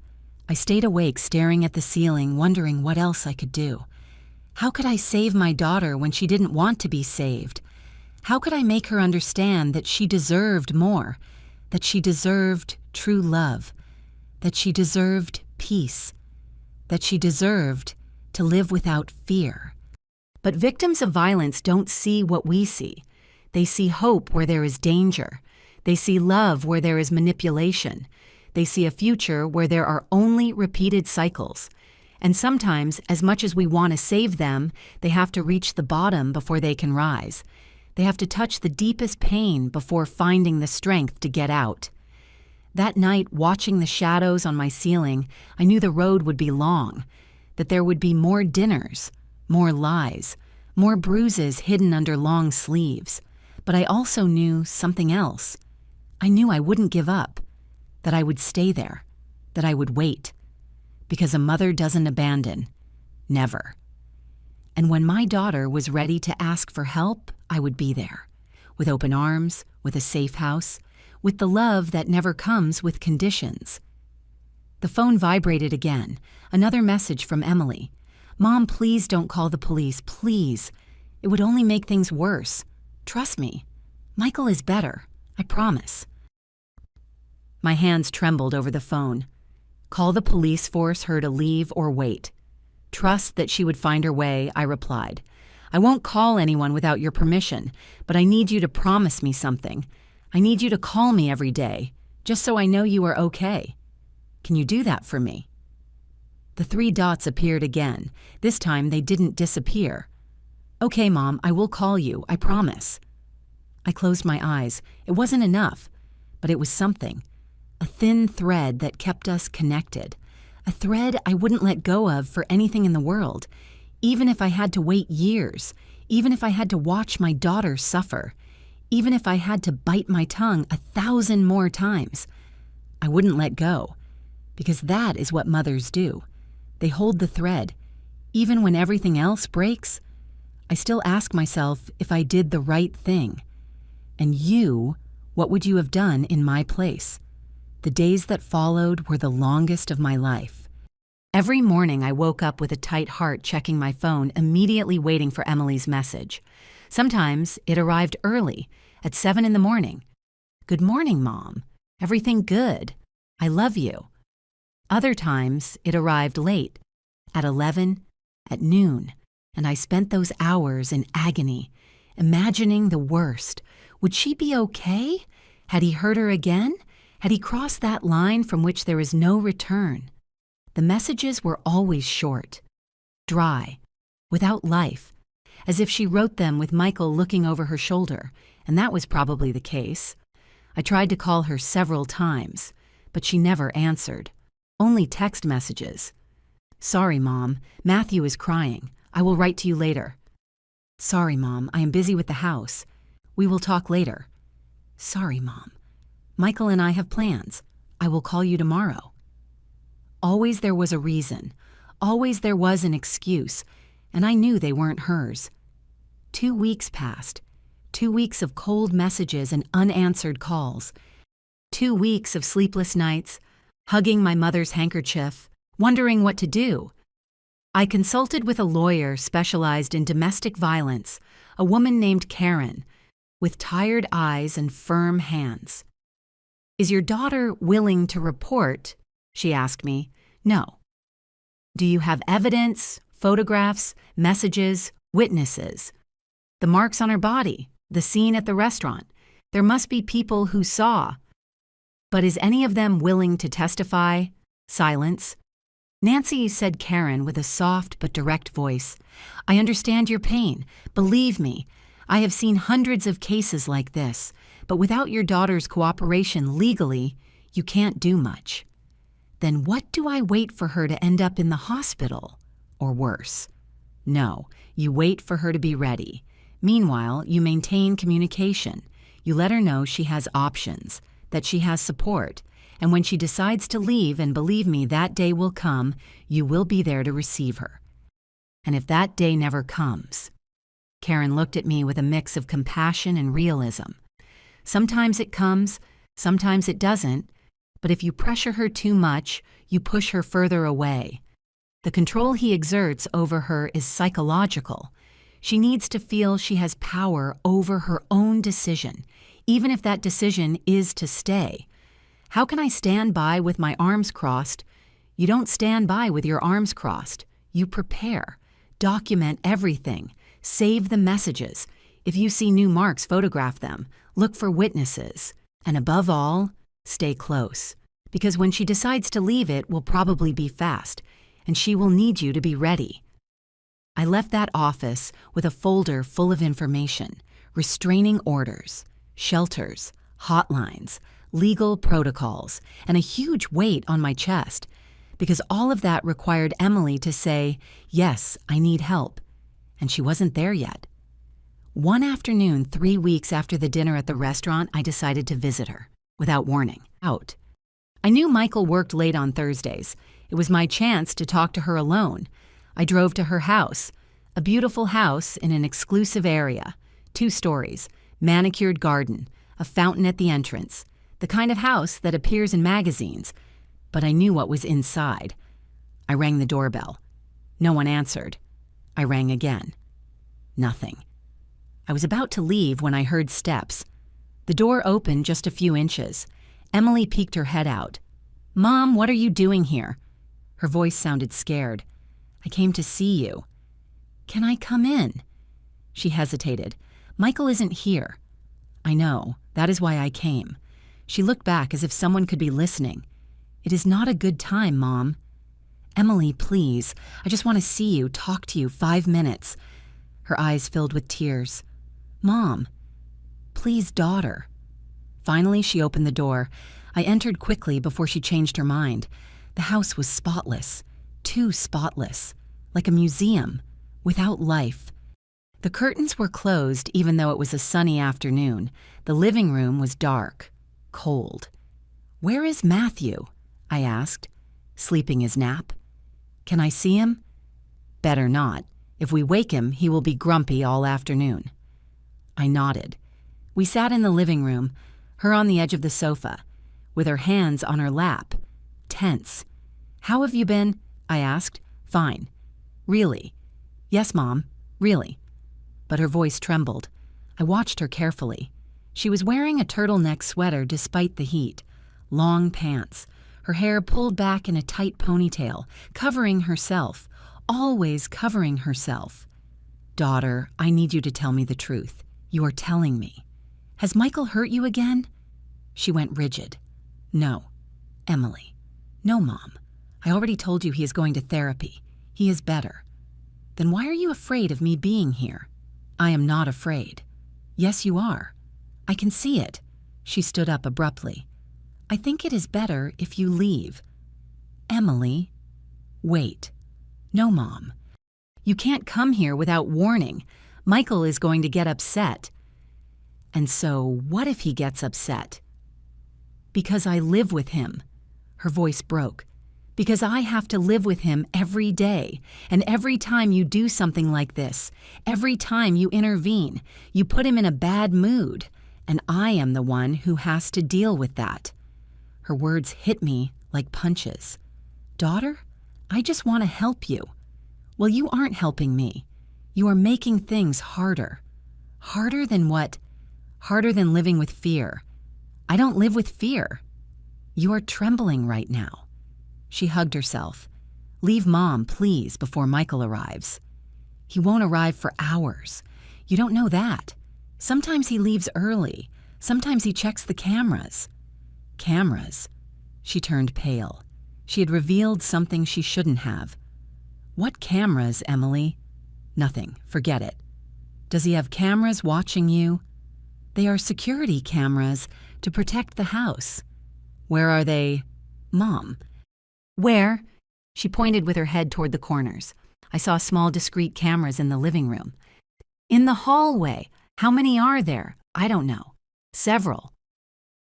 Speaker 1: I stayed awake staring at the ceiling, wondering what else I could do. How could I save my daughter when she didn't want to be saved? How could I make her understand that she deserved more, that she deserved true love, that she deserved peace, that she deserved to live without fear? But victims of violence don't see what we see. They see hope where there is danger. They see love where there is manipulation. They see a future where there are only repeated cycles. And sometimes, as much as we want to save them, they have to reach the bottom before they can rise. They have to touch the deepest pain before finding the strength to get out. That night, watching the shadows on my ceiling, I knew the road would be long, that there would be more dinners, more lies, more bruises hidden under long sleeves. But I also knew something else. I knew I wouldn't give up, that I would stay there, that I would wait. Because a mother doesn't abandon. Never. And when my daughter was ready to ask for help, I would be there, with open arms, with a safe house, with the love that never comes with conditions. The phone vibrated again, another message from Emily. Mom, please don't call the police, please. It would only make things worse. Trust me. Michael is better, I promise. My hands trembled over the phone. Call the police, force her to leave, or wait. Trust that she would find her way, I replied. I won't call anyone without your permission, but I need you to promise me something. I need you to call me every day, just so I know you are okay. Can you do that for me? The 3 dots appeared again. This time they didn't disappear. Okay, Mom, I will call you, I promise. I closed my eyes. It wasn't enough, but it was something. A thin thread that kept us connected. A thread I wouldn't let go of for anything in the world, even if I had to wait years, even if I had to watch my daughter suffer, even if I had to bite my tongue 1,000 more times. I wouldn't let go, because that is what mothers do. They hold the thread. Even when everything else breaks, I still ask myself if I did the right thing. And you, what would you have done in my place? The days that followed were the longest of my life. Every morning I woke up with a tight heart, checking my phone, immediately waiting for Emily's message. Sometimes it arrived early, at 7 in the morning. Good morning, Mom. Everything good? I love you. Other times it arrived late, at 11, at noon, and I spent those hours in agony, imagining the worst. Would she be okay? Had he hurt her again? Had he crossed that line from which there is no return? The messages were always short, dry, without life, as if she wrote them with Michael looking over her shoulder, and that was probably the case. I tried to call her several times, but she never answered. Only text messages. Sorry, Mom. Matthew is crying. I will write to you later. Sorry, Mom. I am busy with the house. We will talk later. Sorry, Mom. Michael and I have plans. I will call you tomorrow. Always there was a reason. Always there was an excuse, and I knew they weren't hers. 2 weeks passed. 2 weeks of cold messages and unanswered calls. 2 weeks of sleepless nights, hugging my mother's handkerchief, wondering what to do. I consulted with a lawyer specialized in domestic violence, a woman named Karen, with tired eyes and firm hands. Is your daughter willing to report? She asked me. No. Do you have evidence, photographs, messages, witnesses? The marks on her body, the scene at the restaurant. There must be people who saw. But is any of them willing to testify? Silence. Nancy, said Karen with a soft but direct voice. I understand your pain. Believe me, I have seen hundreds of cases like this, but without your daughter's cooperation legally, you can't do much. Then what do I wait for her to end up in the hospital? Or worse? No, you wait for her to be ready. Meanwhile, you maintain communication. You let her know she has options, that she has support, and when she decides to leave, and believe me, that day will come, you will be there to receive her. And if that day never comes? Karen looked at me with a mix of compassion and realism. Sometimes it comes, sometimes it doesn't, but if you pressure her too much, you push her further away. The control he exerts over her is psychological. She needs to feel she has power over her own decision, even if that decision is to stay. How can I stand by with my arms crossed? You don't stand by with your arms crossed. You prepare. Document everything. Save the messages. If you see new marks, photograph them. Look for witnesses. And above all, stay close. Because when she decides to leave, it will probably be fast, and she will need you to be ready. I left that office with a folder full of information, restraining orders, shelters, hotlines, legal protocols, and a huge weight on my chest, because all of that required Emily to say, yes, I need help, and she wasn't there yet. One afternoon, 3 weeks after the dinner at the restaurant, I decided to visit her, without warning, out. I knew Michael worked late on Thursdays. It was my chance to talk to her alone. I drove to her house, a beautiful house in an exclusive area, 2 stories, manicured garden, a fountain at the entrance, the kind of house that appears in magazines. But I knew what was inside. I rang the doorbell. No one answered. I rang again. Nothing. I was about to leave when I heard steps. The door opened just a few inches. Emily peeked her head out. "Mom, what are you doing here?" Her voice sounded scared. "I came to see you." "Can I come in?" She hesitated. "Michael isn't here." "I know. That is why I came." She looked back as if someone could be listening. "It is not a good time, Mom." "Emily, please. I just want to see you, talk to you 5 minutes." Her eyes filled with tears. "Mom." "Please, daughter." Finally, she opened the door. I entered quickly before she changed her mind. The house was spotless. Too spotless. Like a museum. Without life. The curtains were closed even though it was a sunny afternoon. The living room was dark. Cold. "Where is Matthew?" I asked. "Sleeping his nap." "Can I see him?" "Better not. If we wake him, he will be grumpy all afternoon." I nodded. We sat in the living room, her on the edge of the sofa, with her hands on her lap, tense. "How have you been?" I asked. "Fine." "Really?" "Yes, Mom, really." But her voice trembled. I watched her carefully. She was wearing a turtleneck sweater despite the heat, long pants, her hair pulled back in a tight ponytail, covering herself, always covering herself. "Daughter, I need you to tell me the truth. You are telling me. Has Michael hurt you again?" She went rigid. "No." "Emily." "No, Mom. I already told you he is going to therapy. He is better." "Then why are you afraid of me being here?" "I am not afraid." "Yes, you are. I can see it." She stood up abruptly. "I think it is better if you leave." "Emily." "Wait." "No, Mom. You can't come here without warning. Michael is going to get upset." "And so, what if he gets upset?" "Because I live with him." Her voice broke. "Because I have to live with him every day. And every time you do something like this, every time you intervene, you put him in a bad mood. And I am the one who has to deal with that." Her words hit me like punches. "Daughter, I just want to help you." "Well, you aren't helping me. You are making things harder." "Harder than what?" "Harder than living with fear." "I don't live with fear." "You are trembling right now." She hugged herself. "Leave Mom, please, before Michael arrives." "He won't arrive for hours. You don't know that. Sometimes he leaves early. Sometimes he checks the cameras." "Cameras?" She turned pale. She had revealed something she shouldn't have. "What cameras, Emily?" "Nothing. Forget it." "Does he have cameras watching you?" "They are security cameras to protect the house." "Where are they?" "Mom." "Where?" She pointed with her head toward the corners. I saw small discrete cameras in the living room. "In the hallway. How many are there?" "I don't know." "Several."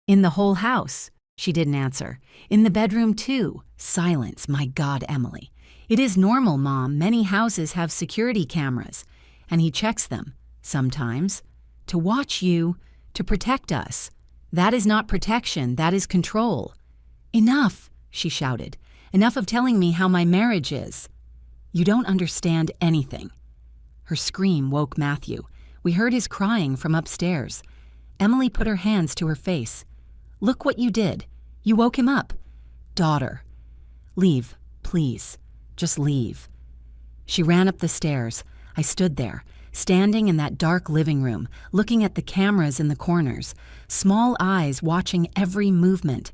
Speaker 1: "In the whole house?" She didn't answer. "In the bedroom too." Silence. My God, Emily. "It is normal, Mom. Many houses have security cameras. And he checks them. Sometimes. To watch you. To protect us. That is not protection. That is control." "Enough," she shouted. "Enough of telling me how my marriage is." "You don't understand anything." Her scream woke Matthew. We heard his crying from upstairs. Emily put her hands to her face. "Look what you did. You woke him up." "Daughter." "Leave, please. Just leave." She ran up the stairs. I stood there, standing in that dark living room, looking at the cameras in the corners, small eyes watching every movement.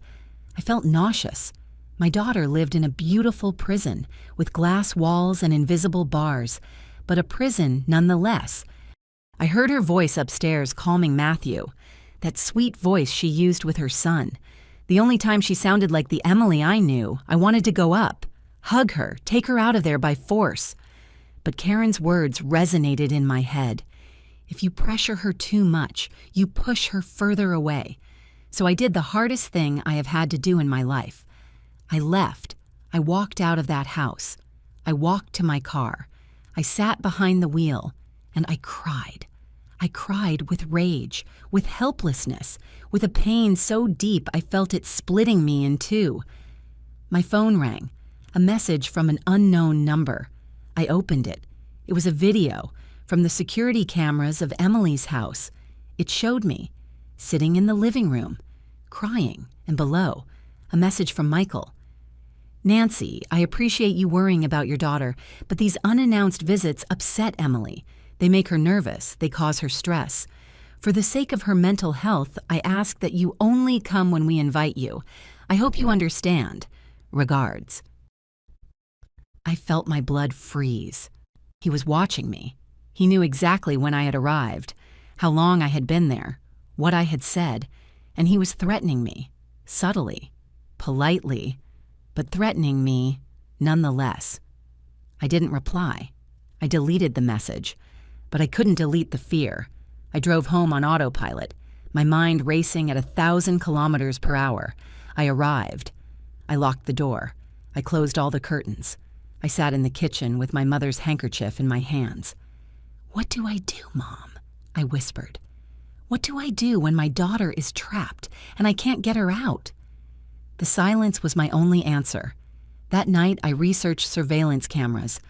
Speaker 1: I felt nauseous. My daughter lived in a beautiful prison, with glass walls and invisible bars, but a prison nonetheless. I heard her voice upstairs calming Matthew, that sweet voice she used with her son. The only time she sounded like the Emily I knew, I wanted to go up, hug her, take her out of there by force. But Karen's words resonated in my head. If you pressure her too much, you push her further away. So I did the hardest thing I have had to do in my life. I left. I walked out of that house. I walked to my car. I sat behind the wheel, and I cried. I cried with rage, with helplessness, with a pain so deep I felt it splitting me in two. My phone rang, a message from an unknown number. I opened it. It was a video from the security cameras of Emily's house. It showed me, sitting in the living room, crying, and below, a message from Michael. "Nancy, I appreciate you worrying about your daughter, but these unannounced visits upset Emily. They make her nervous. They cause her stress. For the sake of her mental health, I ask that you only come when we invite you. I hope you understand. Regards." I felt my blood freeze. He was watching me. He knew exactly when I had arrived, how long I had been there, what I had said, and he was threatening me, subtly, politely, but threatening me nonetheless. I didn't reply. I deleted the message, but I couldn't delete the fear. I drove home on autopilot, my mind racing at 1,000 kilometers per hour. I arrived. I locked the door. I closed all the curtains. I sat in the kitchen with my mother's handkerchief in my hands. "What do I do, Mom?" I whispered. "What do I do when my daughter is trapped and I can't get her out?" The silence was my only answer. That night, I researched surveillance cameras,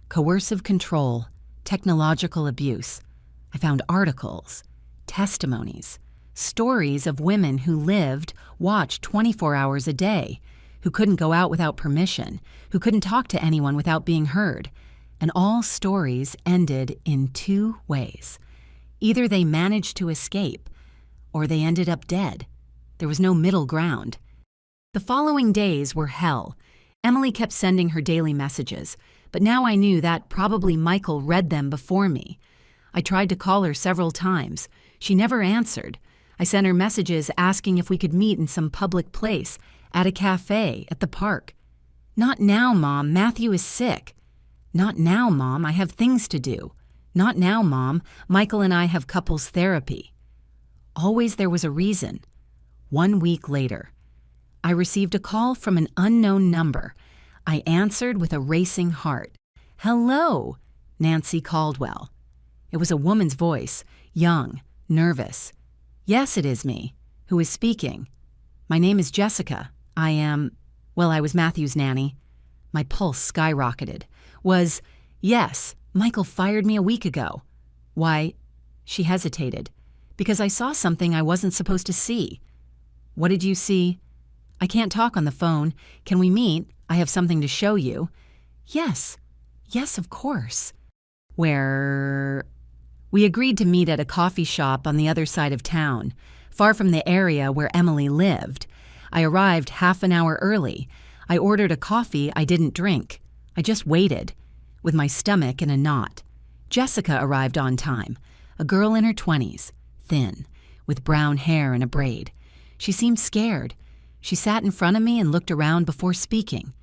Speaker 1: coercive control, technological abuse. I found articles, testimonies, stories of women who lived, watched 24 hours a day, who couldn't go out without permission, who couldn't talk to anyone without being heard. And all stories ended in two ways. Either they managed to escape, or they ended up dead. There was no middle ground. The following days were hell. Emily kept sending her daily messages, but now I knew that probably Michael read them before me. I tried to call her several times. She never answered. I sent her messages asking if we could meet in some public place, at a cafe, at the park. "Not now, Mom. Matthew is sick." "Not now, Mom. I have things to do." "Not now, Mom. Michael and I have couples therapy." Always there was a reason. 1 week later, I received a call from an unknown number. I answered with a racing heart. "Hello, Nancy Caldwell." It was a woman's voice, young, nervous. "Yes, it is me. Who is speaking?" "My name is Jessica. I was Matthew's nanny." My pulse skyrocketed. Yes, Michael fired me a week ago." "Why?" She hesitated. "Because I saw something I wasn't supposed to see." "What did you see?" "I can't talk on the phone. Can we meet? I have something to show you." Yes, of course." "Where?" We agreed to meet at a coffee shop on the other side of town, far from the area where Emily lived. I arrived half an hour early. I ordered a coffee I didn't drink. I just waited, with my stomach in a knot. Jessica arrived on time, a girl in her 20s, thin, with brown hair and a braid. She seemed scared. She sat in front of me and looked around before speaking.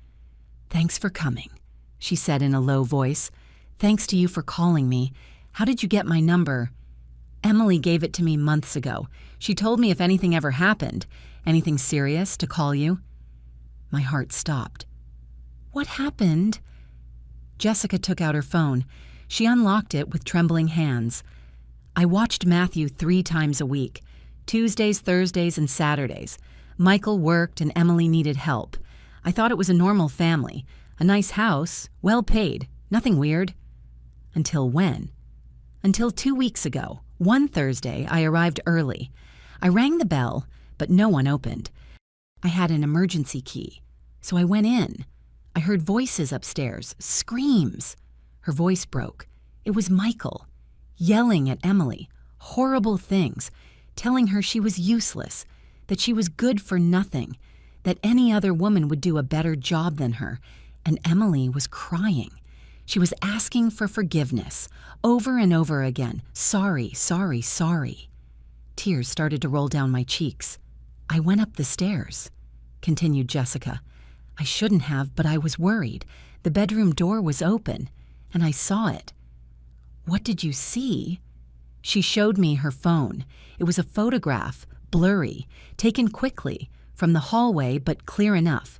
Speaker 1: "Thanks for coming," she said in a low voice. "Thanks to you for calling me. How did you get my number?" "Emily gave it to me months ago. She told me if anything ever happened, anything serious, to call you." My heart stopped. "What happened?" Jessica took out her phone. She unlocked it with trembling hands. "I watched Matthew 3 times a week, Tuesdays, Thursdays, and Saturdays. Michael worked and Emily needed help. I thought it was a normal family, a nice house, well paid, nothing weird." "Until when?" "Until 2 weeks ago. One Thursday, I arrived early. I rang the bell, but no one opened. I had an emergency key, so I went in. I heard voices upstairs, screams." Her voice broke. It was Michael, yelling at Emily, horrible things, telling her she was useless, that she was good for nothing, that any other woman would do a better job than her, and Emily was crying. She was asking for forgiveness, over and over again. Sorry, sorry, sorry. Tears started to roll down my cheeks. "I went up the stairs," continued Jessica. "I shouldn't have, but I was worried. The bedroom door was open, and I saw it." "What did you see?" She showed me her phone. It was a photograph, blurry, taken quickly, from the hallway, but clear enough.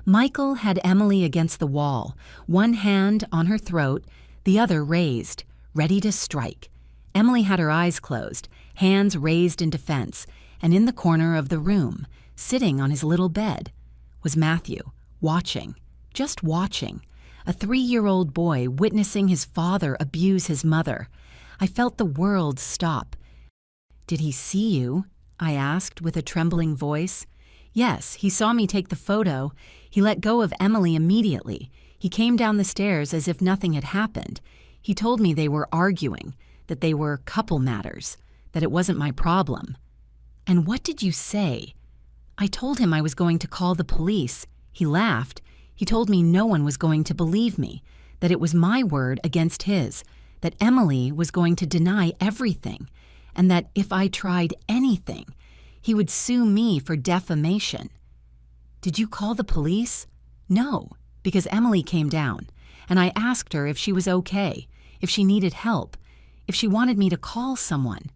Speaker 1: Michael had Emily against the wall, one hand on her throat, the other raised, ready to strike. Emily had her eyes closed, hands raised in defense, and in the corner of the room, sitting on his little bed, was Matthew, watching, just watching, A 3-year-old boy witnessing his father abuse his mother. I felt the world stop. "Did he see you?" I asked with a trembling voice. "Yes, he saw me take the photo. He let go of Emily immediately. He came down the stairs as if nothing had happened. He told me they were arguing, that they were couple matters, that it wasn't my problem." "And what did you say?" "I told him I was going to call the police." He laughed. He told me no one was going to believe me, that it was my word against his, that Emily was going to deny everything, and that if I tried anything, he would sue me for defamation. "Did you call the police?" "No, because Emily came down, and I asked her if she was okay, if she needed help, if she wanted me to call someone."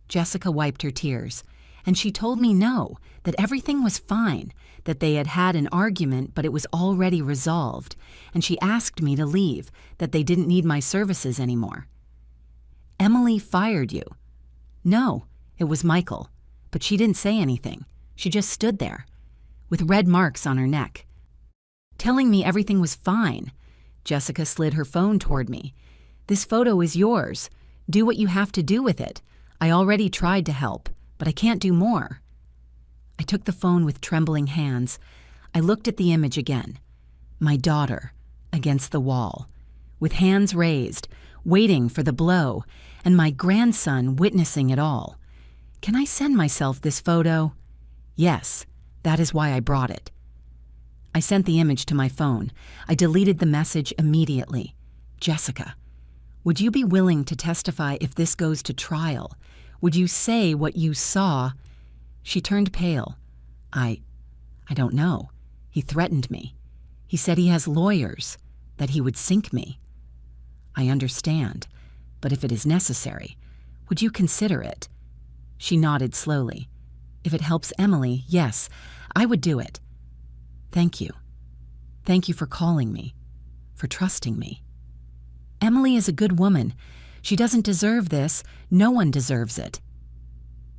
Speaker 1: Jessica wiped her tears, and she told me no, that everything was fine, that they had had an argument but it was already resolved, and she asked me to leave, that they didn't need my services anymore. "Emily fired you?" "No, it was Michael, but she didn't say anything. She just stood there, with red marks on her neck, telling me everything was fine." Jessica slid her phone toward me. "This photo is yours. Do what you have to do with it. I already tried to help, but I can't do more." I took the phone with trembling hands. I looked at the image again. My daughter, against the wall, with hands raised, waiting for the blow, and my grandson witnessing it all. Can I send myself this photo? Yes, that is why I brought it. I sent the image to my phone. I deleted the message immediately. "Jessica, would you be willing to testify if this goes to trial? Would you say what you saw?" She turned pale. I don't know. He threatened me. He said he has lawyers, that he would sink me." "I understand, but if it is necessary, would you consider it?" She nodded slowly. "If it helps Emily, yes, I would do it." "Thank you. Thank you for calling me, for trusting me. Emily is a good woman. She doesn't deserve this. No one deserves it."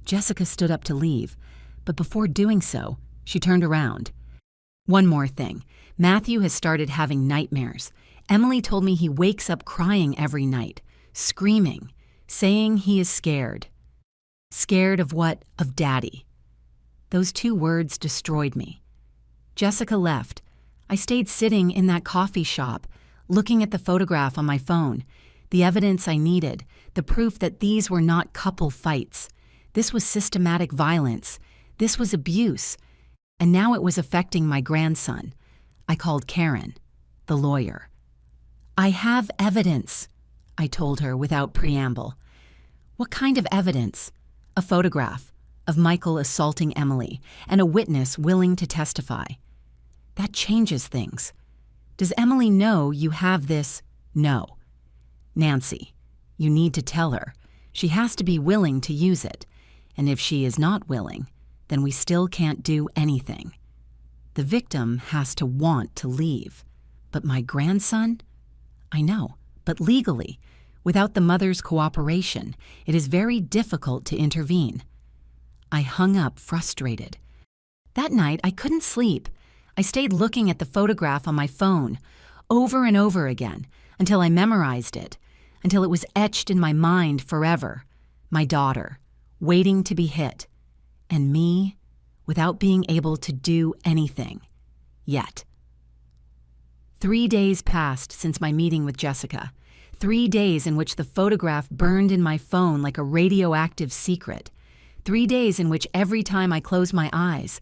Speaker 1: Jessica stood up to leave, but before doing so, she turned around. "One more thing. Matthew has started having nightmares. Emily told me he wakes up crying every night, screaming, saying he is scared." "Scared of what? Of Daddy." Those 2 words destroyed me. Jessica left. I stayed sitting in that coffee shop, looking at the photograph on my phone, the evidence I needed, the proof that these were not couple fights. This was systematic violence. This was abuse. And now it was affecting my grandson. I called Karen, the lawyer. "I have evidence," I told her without preamble. "What kind of evidence?" "A photograph of Michael assaulting Emily and a witness willing to testify." "That changes things. Does Emily know you have this?" "No." "Nancy, you need to tell her. She has to be willing to use it. And if she is not willing, then we still can't do anything. The victim has to want to leave. But my grandson? I know, but legally, without the mother's cooperation, it is very difficult to intervene." I hung up frustrated. That night, I couldn't sleep. I stayed looking at the photograph on my phone, over and over again, until I memorized it, until it was etched in my mind forever. My daughter, waiting to be hit, and me, without being able to do anything. Yet. 3 days passed since my meeting with Jessica. 3 days in which the photograph burned in my phone like a radioactive secret. 3 days in which every time I closed my eyes,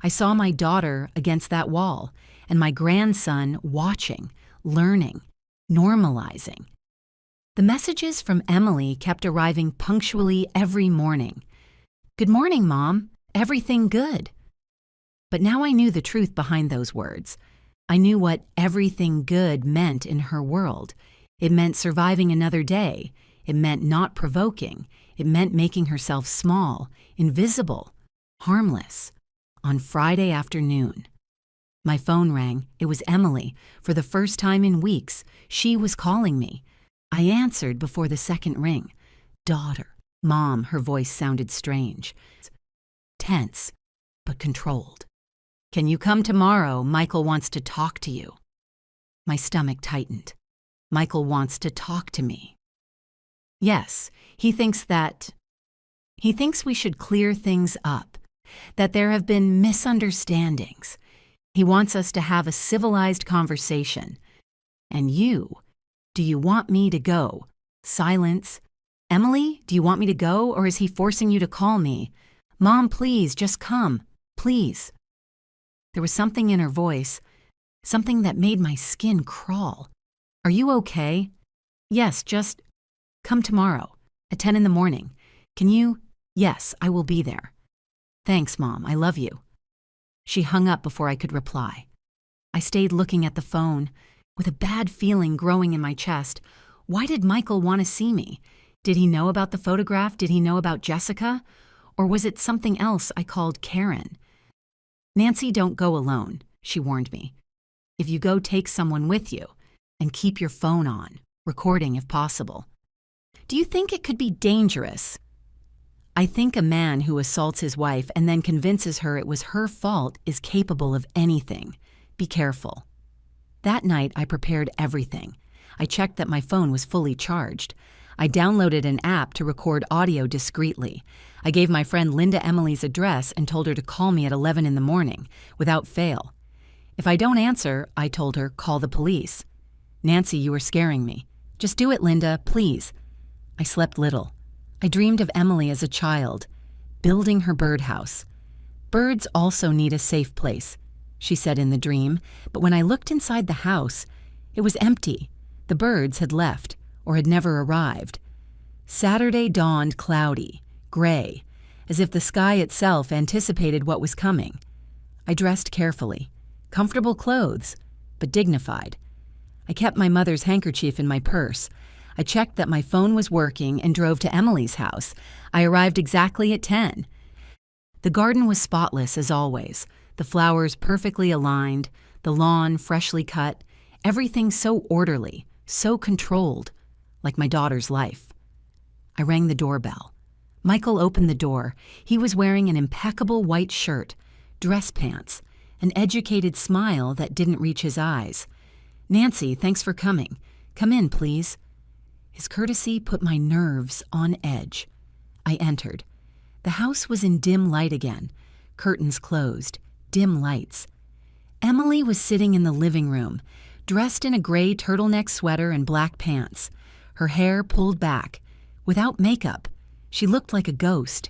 Speaker 1: I saw my daughter against that wall, and my grandson watching, learning, normalizing. The messages from Emily kept arriving punctually every morning. "Good morning, Mom. Everything good?" But now I knew the truth behind those words. I knew what everything good meant in her world. It meant surviving another day. It meant not provoking. It meant making herself small, invisible, harmless. On Friday afternoon, my phone rang. It was Emily. For the first time in weeks, she was calling me. I answered before the second ring. "Daughter." "Mom," her voice sounded strange. Tense, but controlled. "Can you come tomorrow? Michael wants to talk to you." My stomach tightened. Michael wants to talk to me. Yes, he thinks we should clear things up, that there have been misunderstandings. He wants us to have a civilized conversation. And do you want me to go? Silence. Emily, do you want me to go, or is he forcing you to call me? Mom, please, just come, please. There was something in her voice, something that made my skin crawl. Are you okay? Yes, just come tomorrow at 10 in the morning. Can you? Yes, I will be there. Thanks, Mom, I love you. She hung up before I could reply. I stayed looking at the phone, with a bad feeling growing in my chest. Why did Michael want to see me? Did he know about the photograph? Did he know about Jessica? Or was it something else I called Karen? Nancy, don't go alone, she warned me. If you go, take someone with you, and keep your phone on, recording if possible. Do you think it could be dangerous? I think a man who assaults his wife and then convinces her it was her fault is capable of anything. Be careful. That night, I prepared everything. I checked that my phone was fully charged. I downloaded an app to record audio discreetly. I gave my friend Linda Emily's address and told her to call me at 11 in the morning, without fail. If I don't answer, I told her, call the police. Nancy, you are scaring me. Just do it, Linda, please. I slept little. I dreamed of Emily as a child, building her birdhouse. Birds also need a safe place, she said in the dream, but when I looked inside the house, it was empty. The birds had left, or had never arrived. Saturday dawned cloudy, gray, as if the sky itself anticipated what was coming. I dressed carefully, comfortable clothes, but dignified. I kept my mother's handkerchief in my purse. I checked that my phone was working and drove to Emily's house. I arrived exactly at 10. The garden was spotless as always, the flowers perfectly aligned, the lawn freshly cut, everything so orderly, so controlled, like my daughter's life. I rang the doorbell. Michael opened the door. He was wearing an impeccable white shirt, dress pants, an educated smile that didn't reach his eyes. Nancy, thanks for coming. Come in, please. His courtesy put my nerves on edge. I entered. The house was in dim light again, curtains closed, dim lights. Emily was sitting in the living room, dressed in a gray turtleneck sweater and black pants, her hair pulled back. Without makeup, she looked like a ghost.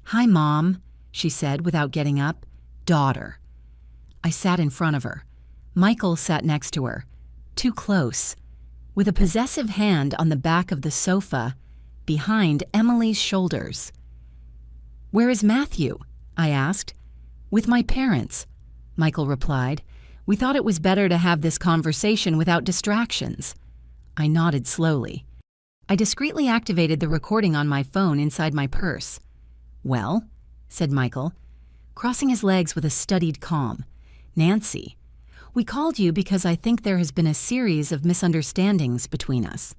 Speaker 1: Hi, Mom, she said without getting up. Daughter. I sat in front of her. Michael sat next to her, too close, with a possessive hand on the back of the sofa, behind Emily's shoulders. Where is Matthew? I asked. With my parents, Michael replied. We thought it was better to have this conversation without distractions. I nodded slowly. I discreetly activated the recording on my phone inside my purse. Well, said Michael, crossing his legs with a studied calm. Nancy, we called you because I think there has been a series of misunderstandings between us.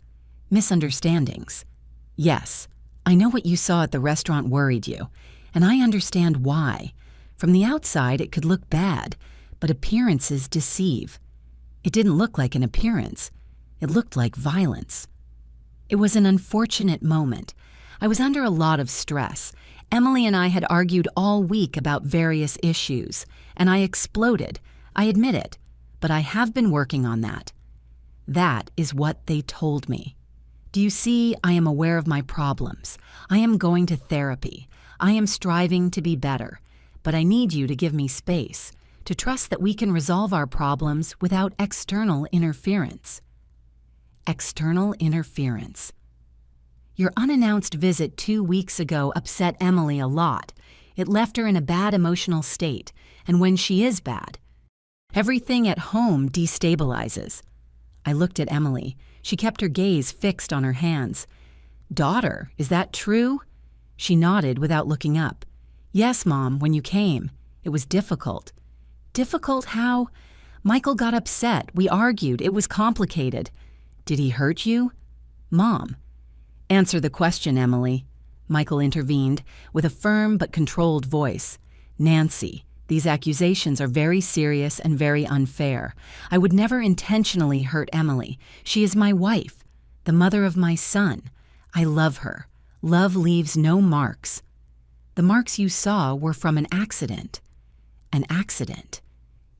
Speaker 1: Misunderstandings. Yes, I know what you saw at the restaurant worried you, and I understand why. From the outside, it could look bad, but appearances deceive. It didn't look like an appearance. It looked like violence. It was an unfortunate moment. I was under a lot of stress. Emily and I had argued all week about various issues, and I exploded. I admit it, but I have been working on that. That is what they told me. Do you see, I am aware of my problems. I am going to therapy. I am striving to be better, but I need you to give me space, to trust that we can resolve our problems without external interference. External interference. Your unannounced visit 2 weeks ago upset Emily a lot. It left her in a bad emotional state, and when she is bad, everything at home destabilizes. I looked at Emily. She kept her gaze fixed on her hands. Daughter, is that true? She nodded without looking up. Yes, Mom, when you came. It was difficult. Difficult how? Michael got upset. We argued. It was complicated. Did he hurt you? Mom. Answer the question, Emily. Michael intervened with a firm but controlled voice. Nancy, These accusations are very serious and very unfair. I would never intentionally hurt Emily. She is my wife, the mother of my son. I love her. Love leaves no marks. The marks you saw were from an accident. An accident.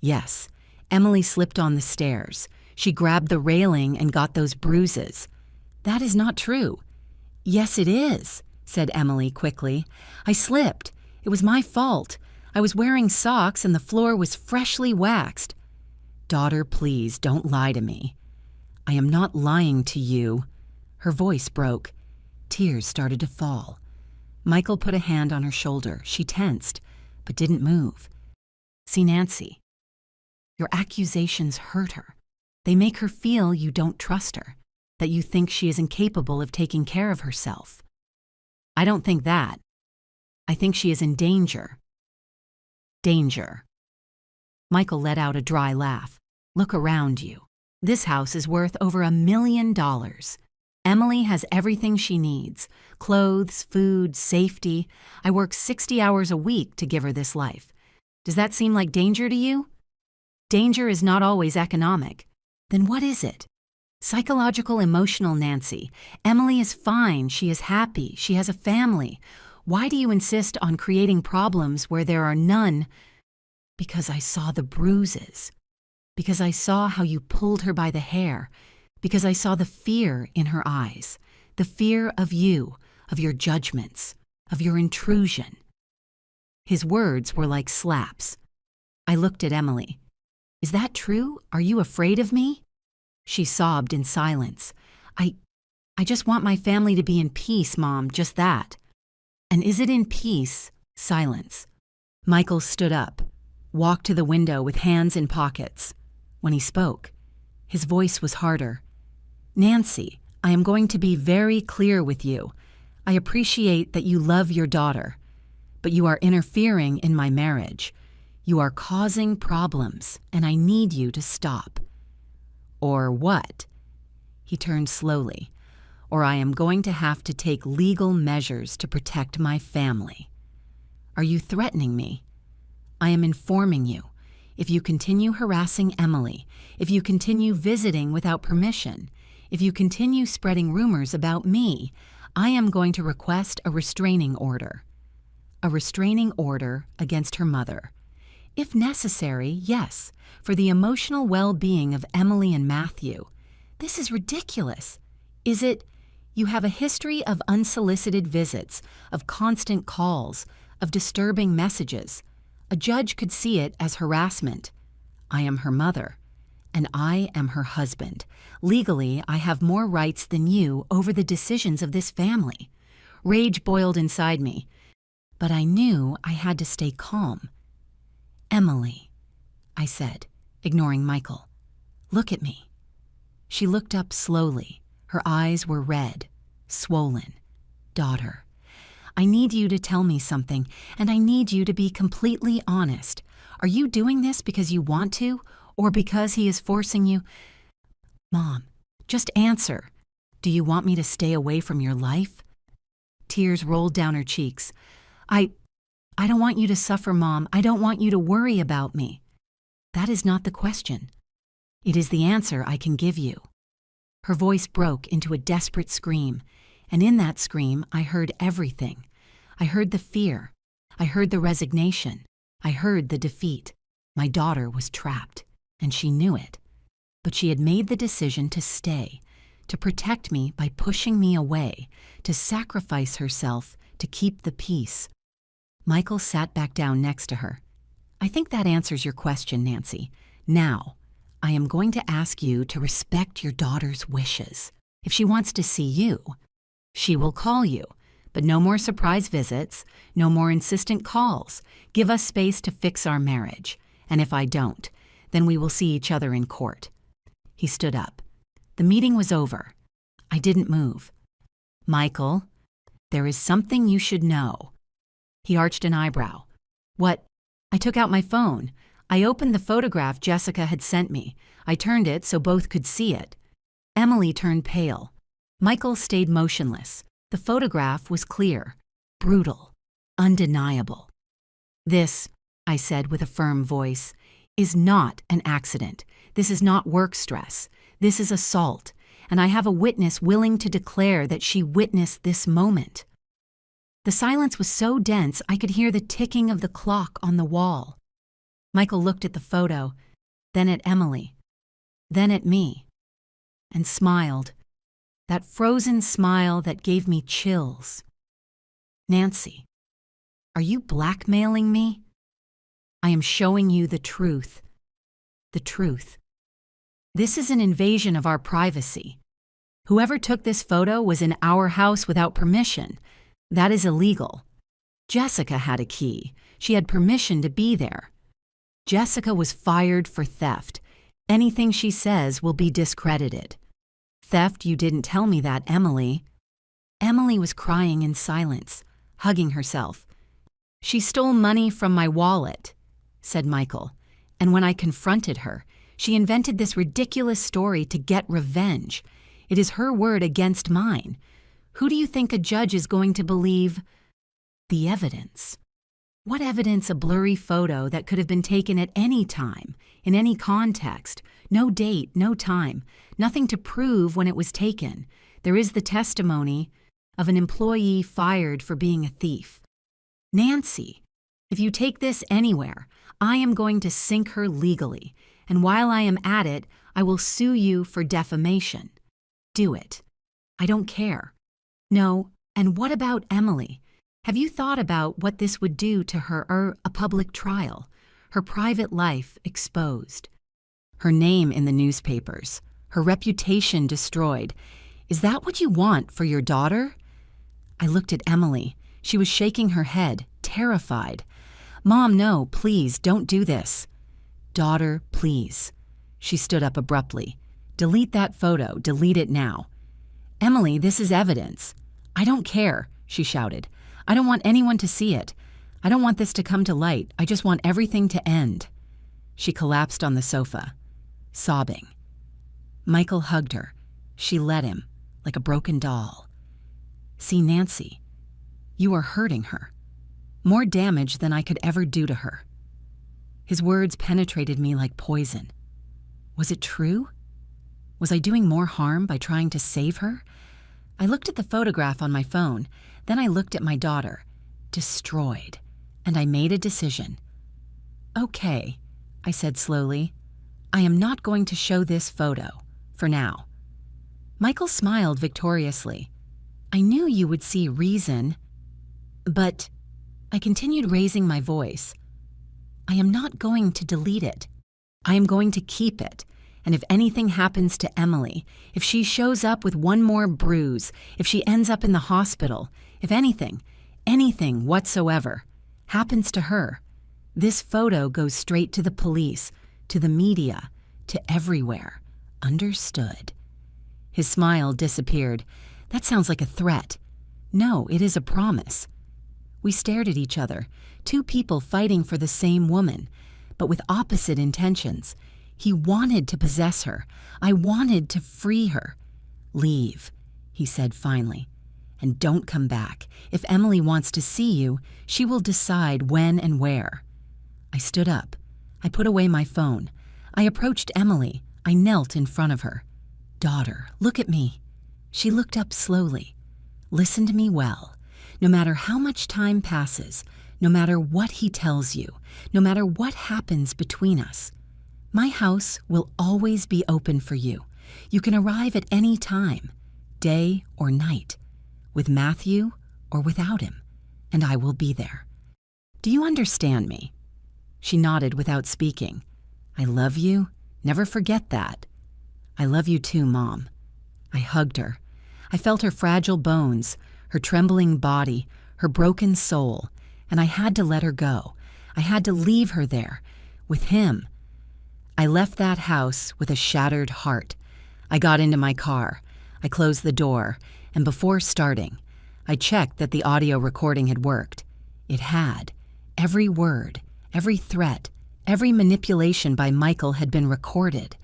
Speaker 1: Yes, Emily slipped on the stairs. She grabbed the railing and got those bruises. That is not true. Yes, it is, said Emily quickly. I slipped. It was my fault. I was wearing socks and the floor was freshly waxed. Daughter, please, don't lie to me. I am not lying to you. Her voice broke. Tears started to fall. Michael put a hand on her shoulder. She tensed, but didn't move. See, Nancy, your accusations hurt her. They make her feel you don't trust her, that you think she is incapable of taking care of herself. I don't think that. I think she is in danger. Danger. Michael let out a dry laugh. Look around you. This house is worth over $1 million. Emily has everything she needs: clothes, food, safety. I work 60 hours a week to give her this life. Does that seem like danger to you? Danger is not always economic. Then what is it? Psychological, emotional, Nancy. Emily is fine. She is happy. She has a family. Why do you insist on creating problems where there are none? Because I saw the bruises. Because I saw how you pulled her by the hair. Because I saw the fear in her eyes. The fear of you, of your judgments, of your intrusion. His words were like slaps. I looked at Emily. Is that true? Are you afraid of me? She sobbed in silence. I just want my family to be in peace, Mom, just that. And is it in peace? Silence. Michael stood up, walked to the window with hands in pockets. When he spoke, his voice was harder. Nancy, I am going to be very clear with you. I appreciate that you love your daughter, but you are interfering in my marriage. You are causing problems, and I need you to stop. Or what? He turned slowly. Or I am going to have to take legal measures to protect my family. Are you threatening me? I am informing you. If you continue harassing Emily, if you continue visiting without permission, if you continue spreading rumors about me, I am going to request a restraining order. A restraining order against her mother. If necessary, yes, for the emotional well-being of Emily and Matthew. This is ridiculous. Is it? You have a history of unsolicited visits, of constant calls, of disturbing messages. A judge could see it as harassment. I am her mother, and I am her husband. Legally, I have more rights than you over the decisions of this family. Rage boiled inside me, but I knew I had to stay calm. Emily, I said, ignoring Michael. Look at me. She looked up slowly. Her eyes were red, swollen. Daughter, I need you to tell me something, and I need you to be completely honest. Are you doing this because you want to, or because he is forcing you? Mom, just answer. Do you want me to stay away from your life? Tears rolled down her cheeks. I don't want you to suffer, Mom. I don't want you to worry about me. That is not the question. It is the answer I can give you. Her voice broke into a desperate scream, and in that scream I heard everything. I heard the fear. I heard the resignation. I heard the defeat. My daughter was trapped, and she knew it. But she had made the decision to stay, to protect me by pushing me away, to sacrifice herself to keep the peace. Michael sat back down next to her. I think that answers your question, Nancy. Now, I am going to ask you to respect your daughter's wishes. If she wants to see you, she will call you. But no more surprise visits, no more insistent calls. Give us space to fix our marriage. And if I don't, then we will see each other in court. He stood up. The meeting was over. I didn't move. Michael, there is something you should know. He arched an eyebrow. What? I took out my phone. I opened the photograph Jessica had sent me. I turned it so both could see it. Emily turned pale. Michael stayed motionless. The photograph was clear, brutal, undeniable. This, I said with a firm voice, is not an accident. This is not work stress. This is assault, and I have a witness willing to declare that she witnessed this moment. The silence was so dense I could hear the ticking of the clock on the wall. Michael looked at the photo, then at Emily, then at me, and smiled, that frozen smile that gave me chills. Nancy, are you blackmailing me? I am showing you the truth. The truth. This is an invasion of our privacy. Whoever took this photo was in our house without permission. That is illegal. Jessica had a key. She had permission to be there. Jessica was fired for theft. Anything she says will be discredited. Theft, you didn't tell me that, Emily. Emily was crying in silence, hugging herself. She stole money from my wallet, said Michael, and when I confronted her, she invented this ridiculous story to get revenge. It is her word against mine. Who do you think a judge is going to believe? The evidence. What evidence a blurry photo that could have been taken at any time, in any context, no date, no time, nothing to prove when it was taken. There is the testimony of an employee fired for being a thief. Nancy, if you take this anywhere, I am going to sink her legally, and while I am at it, I will sue you for defamation. Do it. I don't care. No, and what about Emily? Have you thought about what this would do to her a public trial, her private life exposed, her name in the newspapers, her reputation destroyed? Is that what you want for your daughter? I looked at Emily. She was shaking her head, terrified. Mom, no, please, don't do this. Daughter, please. She stood up abruptly. Delete that photo. Delete it now. Emily, this is evidence. I don't care, she shouted. I don't want anyone to see it. I don't want this to come to light. I just want everything to end. She collapsed on the sofa, sobbing. Michael hugged her. She let him, like a broken doll. See, Nancy, you are hurting her. More damage than I could ever do to her. His words penetrated me like poison. Was it true? Was I doing more harm by trying to save her? I looked at the photograph on my phone, then I looked at my daughter, destroyed, and I made a decision. Okay, I said slowly, I am not going to show this photo, for now. Michael smiled victoriously. I knew you would see reason, but I continued raising my voice. I am not going to delete it. I am going to keep it. And if anything happens to Emily, if she shows up with one more bruise, if she ends up in the hospital, if anything whatsoever happens to her, this photo goes straight to the police, to the media, to everywhere. Understood? His smile disappeared. That sounds like a threat. No, it is a promise. We stared at each other, two people fighting for the same woman, but with opposite intentions. He wanted to possess her. I wanted to free her. Leave, he said finally, and don't come back. If Emily wants to see you, she will decide when and where. I stood up. I put away my phone. I approached Emily. I knelt in front of her. Daughter, look at me. She looked up slowly. Listen to me well. No matter how much time passes, no matter what he tells you, no matter what happens between us, my house will always be open for you. You can arrive at any time, day or night, with Matthew or without him, and I will be there. Do you understand me? She nodded without speaking. I love you. Never forget that. I love you too, Mom. I hugged her. I felt her fragile bones, her trembling body, her broken soul, and I had to let her go. I had to leave her there, with him. I left that house with a shattered heart. I got into my car. I closed the door, and before starting, I checked that the audio recording had worked. It had. Every word, every threat, every manipulation by Michael had been recorded.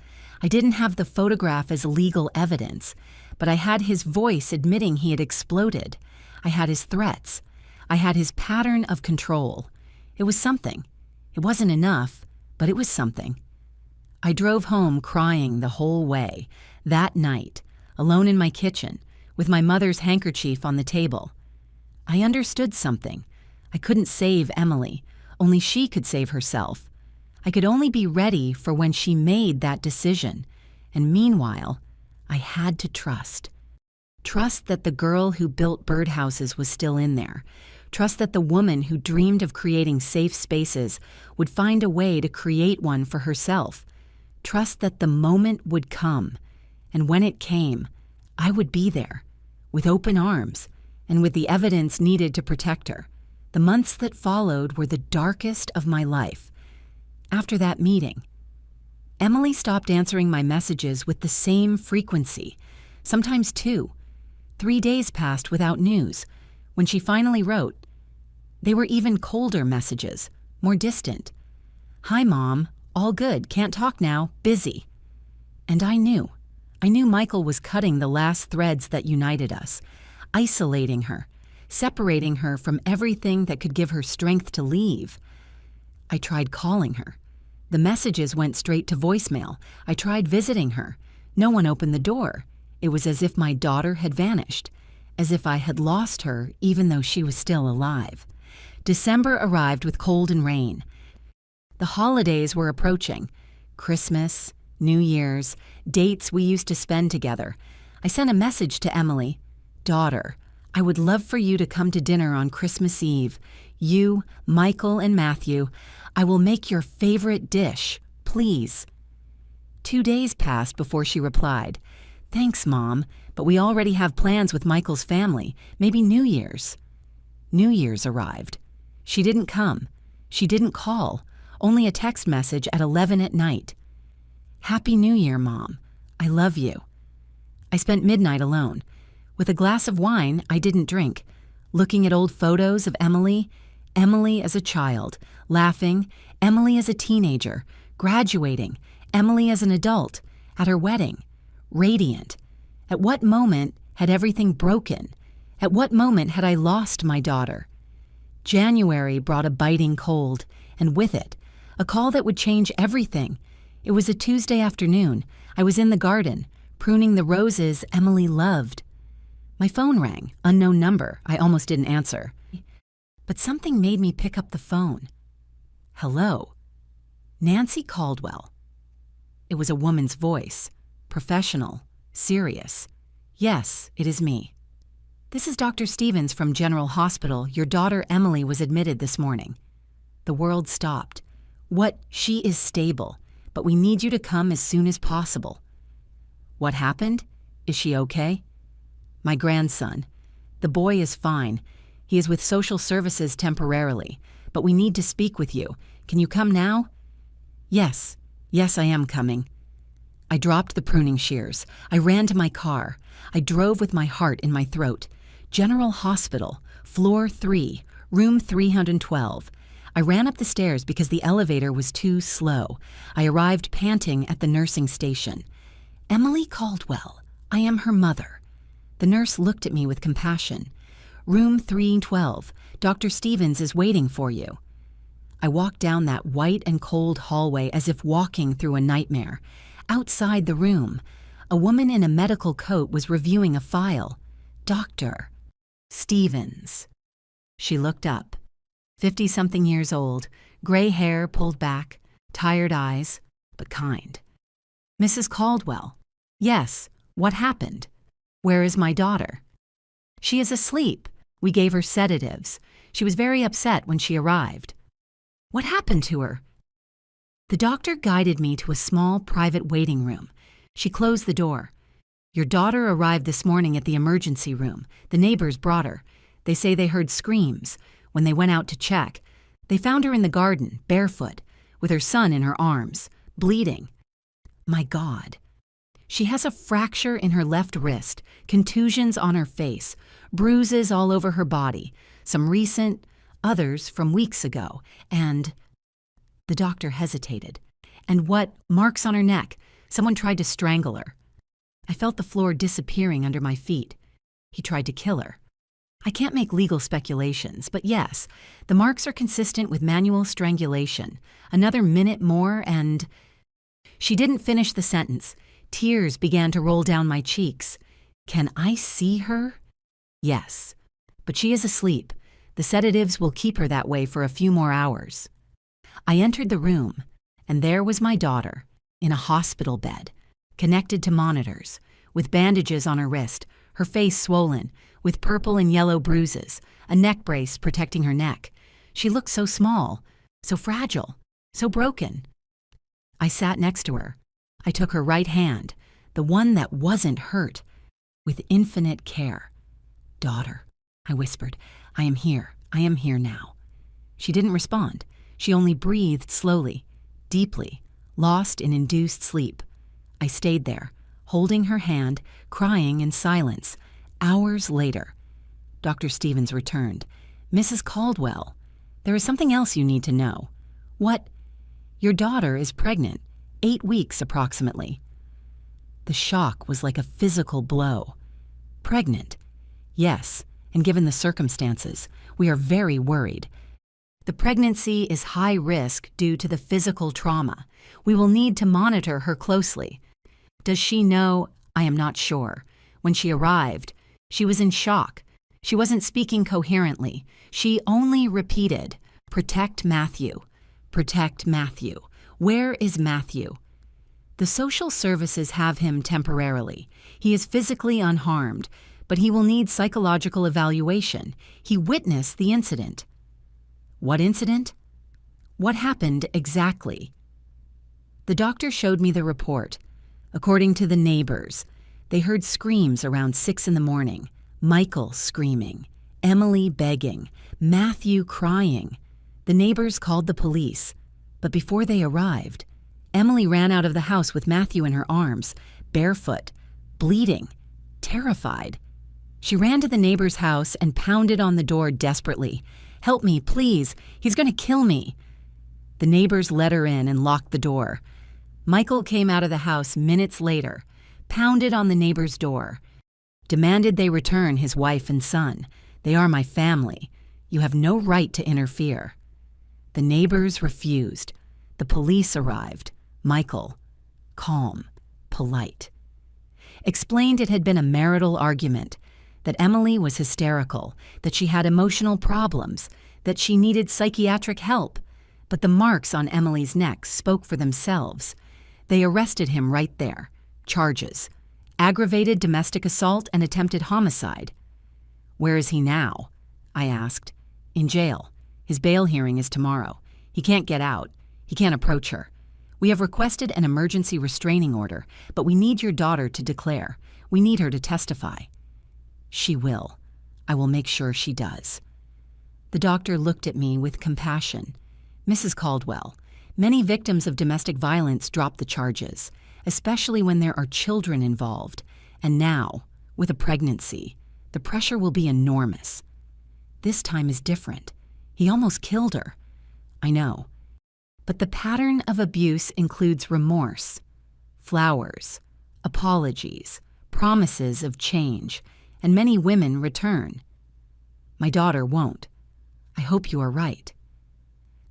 Speaker 1: I didn't have the photograph as legal evidence, but I had his voice admitting he had exploded. I had his threats. I had his pattern of control. It was something. It wasn't enough, but it was something. I drove home crying the whole way, that night, alone in my kitchen, with my mother's handkerchief on the table. I understood something. I couldn't save Emily. Only she could save herself. I could only be ready for when she made that decision. And meanwhile, I had to trust. Trust that the girl who built birdhouses was still in there. Trust that the woman who dreamed of creating safe spaces would find a way to create one for herself. Trust that the moment would come, and when it came, I would be there, with open arms, and with the evidence needed to protect her. The months that followed were the darkest of my life. After that meeting, Emily stopped answering my messages with the same frequency, sometimes 2. 3 days passed without news. When she finally wrote, they were even colder messages, more distant. "Hi, Mom. All good. Can't talk now. Busy." And I knew Michael was cutting the last threads that united us, isolating her, separating her from everything that could give her strength to leave. I tried calling her. The messages went straight to voicemail. I tried visiting her. No one opened the door. It was as if my daughter had vanished, as if I had lost her even though she was still alive. December arrived with cold and rain. The holidays were approaching. Christmas, New Year's, dates we used to spend together. I sent a message to Emily. "Daughter, I would love for you to come to dinner on Christmas Eve. You, Michael, and Matthew. I will make your favorite dish, please." 2 days passed before she replied. "Thanks, Mom, but we already have plans with Michael's family. Maybe New Year's." New Year's arrived. She didn't come. She didn't call. Only a text message at 11 at night. "Happy New Year, Mom. I love you." I spent midnight alone. With a glass of wine I didn't drink, looking at old photos of Emily as a child, laughing, Emily as a teenager, graduating, Emily as an adult, at her wedding, radiant. At what moment had everything broken? At what moment had I lost my daughter? January brought a biting cold, and with it, a call that would change everything. It was a Tuesday afternoon. I was in the garden, pruning the roses Emily loved. My phone rang, unknown number. I almost didn't answer. But something made me pick up the phone. "Hello." Nancy Caldwell. It was a woman's voice, professional, serious. "Yes, it is me. This is Dr. Stevens from General Hospital. Your daughter Emily was admitted this morning." The world stopped. "What? She is stable, but we need you to come as soon as possible." "What happened? Is she okay?" "My grandson. The boy is fine. He is with social services temporarily, but we need to speak with you. Can you come now?" Yes, I am coming." I dropped the pruning shears. I ran to my car. I drove with my heart in my throat. General Hospital, floor 3, room 312. I ran up the stairs because the elevator was too slow. I arrived panting at the nursing station. "Emily Caldwell. I am her mother." The nurse looked at me with compassion. "Room 312. Dr. Stevens is waiting for you." I walked down that white and cold hallway as if walking through a nightmare. Outside the room, a woman in a medical coat was reviewing a file. "Dr. Stevens." She looked up. 50-something years old, gray hair pulled back, tired eyes, but kind. "Mrs. Caldwell." "Yes, what happened? Where is my daughter?" "She is asleep. We gave her sedatives. She was very upset when she arrived." "What happened to her?" The doctor guided me to a small private waiting room. She closed the door. "Your daughter arrived this morning at the emergency room. The neighbors brought her. They say they heard screams. When they went out to check, they found her in the garden, barefoot, with her son in her arms, bleeding. My God. She has a fracture in her left wrist, contusions on her face, bruises all over her body, some recent, others from weeks ago, and..." The doctor hesitated. "And what? Marks on her neck. Someone tried to strangle her." I felt the floor disappearing under my feet. He tried to kill her. I can't make legal speculations, but yes, the marks are consistent with manual strangulation. Another minute more and... She didn't finish the sentence. Tears began to roll down my cheeks. Can I see her? Yes. But she is asleep. The sedatives will keep her that way for a few more hours. I entered the room, and there was my daughter, in a hospital bed, connected to monitors, with bandages on her wrist, her face swollen, with purple and yellow bruises, a neck brace protecting her neck. She looked so small, so fragile, so broken. I sat next to her. I took her right hand, the one that wasn't hurt, with infinite care. "Daughter," I whispered, I am here now." She didn't respond. She only breathed slowly, deeply, lost in induced sleep. I stayed there, holding her hand, crying in silence. Hours later, Dr. Stevens returned. "Mrs. Caldwell, there is something else you need to know." "What?" "Your daughter is pregnant, 8 weeks approximately." The shock was like a physical blow. "Pregnant?" "Yes, and given the circumstances, we are very worried. The pregnancy is high risk due to the physical trauma. We will need to monitor her closely." "Does she know?" "I am not sure. When she arrived, she was in shock. She wasn't speaking coherently. She only repeated, 'Protect Matthew. Protect Matthew. Where is Matthew?' The social services have him temporarily. He is physically unharmed, but he will need psychological evaluation. He witnessed the incident." "What incident?" "What happened exactly?" The doctor showed me the report. According to the neighbors, they heard screams around 6 in the morning. Michael screaming, Emily begging, Matthew crying. The neighbors called the police, but before they arrived, Emily ran out of the house with Matthew in her arms, barefoot, bleeding, terrified. She ran to the neighbor's house and pounded on the door desperately. "Help me, please. He's going to kill me." The neighbors let her in and locked the door. Michael came out of the house minutes later, pounded on the neighbor's door, demanded they return his wife and son. "They are my family. You have no right to interfere." The neighbors refused. The police arrived. Michael, calm, polite, explained it had been a marital argument, that Emily was hysterical, that she had emotional problems, that she needed psychiatric help. But the marks on Emily's neck spoke for themselves. They arrested him right there. Charges: aggravated domestic assault and attempted homicide. "Where is he now?" I asked. "In jail. His bail hearing is tomorrow. He can't get out. He can't approach her. We have requested an emergency restraining order, but we need your daughter to declare. We need her to testify." "She will. I will make sure she does." The doctor looked at me with compassion. "Mrs. Caldwell, many victims of domestic violence drop the charges, especially when there are children involved. And now, with a pregnancy, the pressure will be enormous. This time is different. He almost killed her." "I know. But the pattern of abuse includes remorse, flowers, apologies, promises of change, and many women return. My daughter won't. I hope you are right."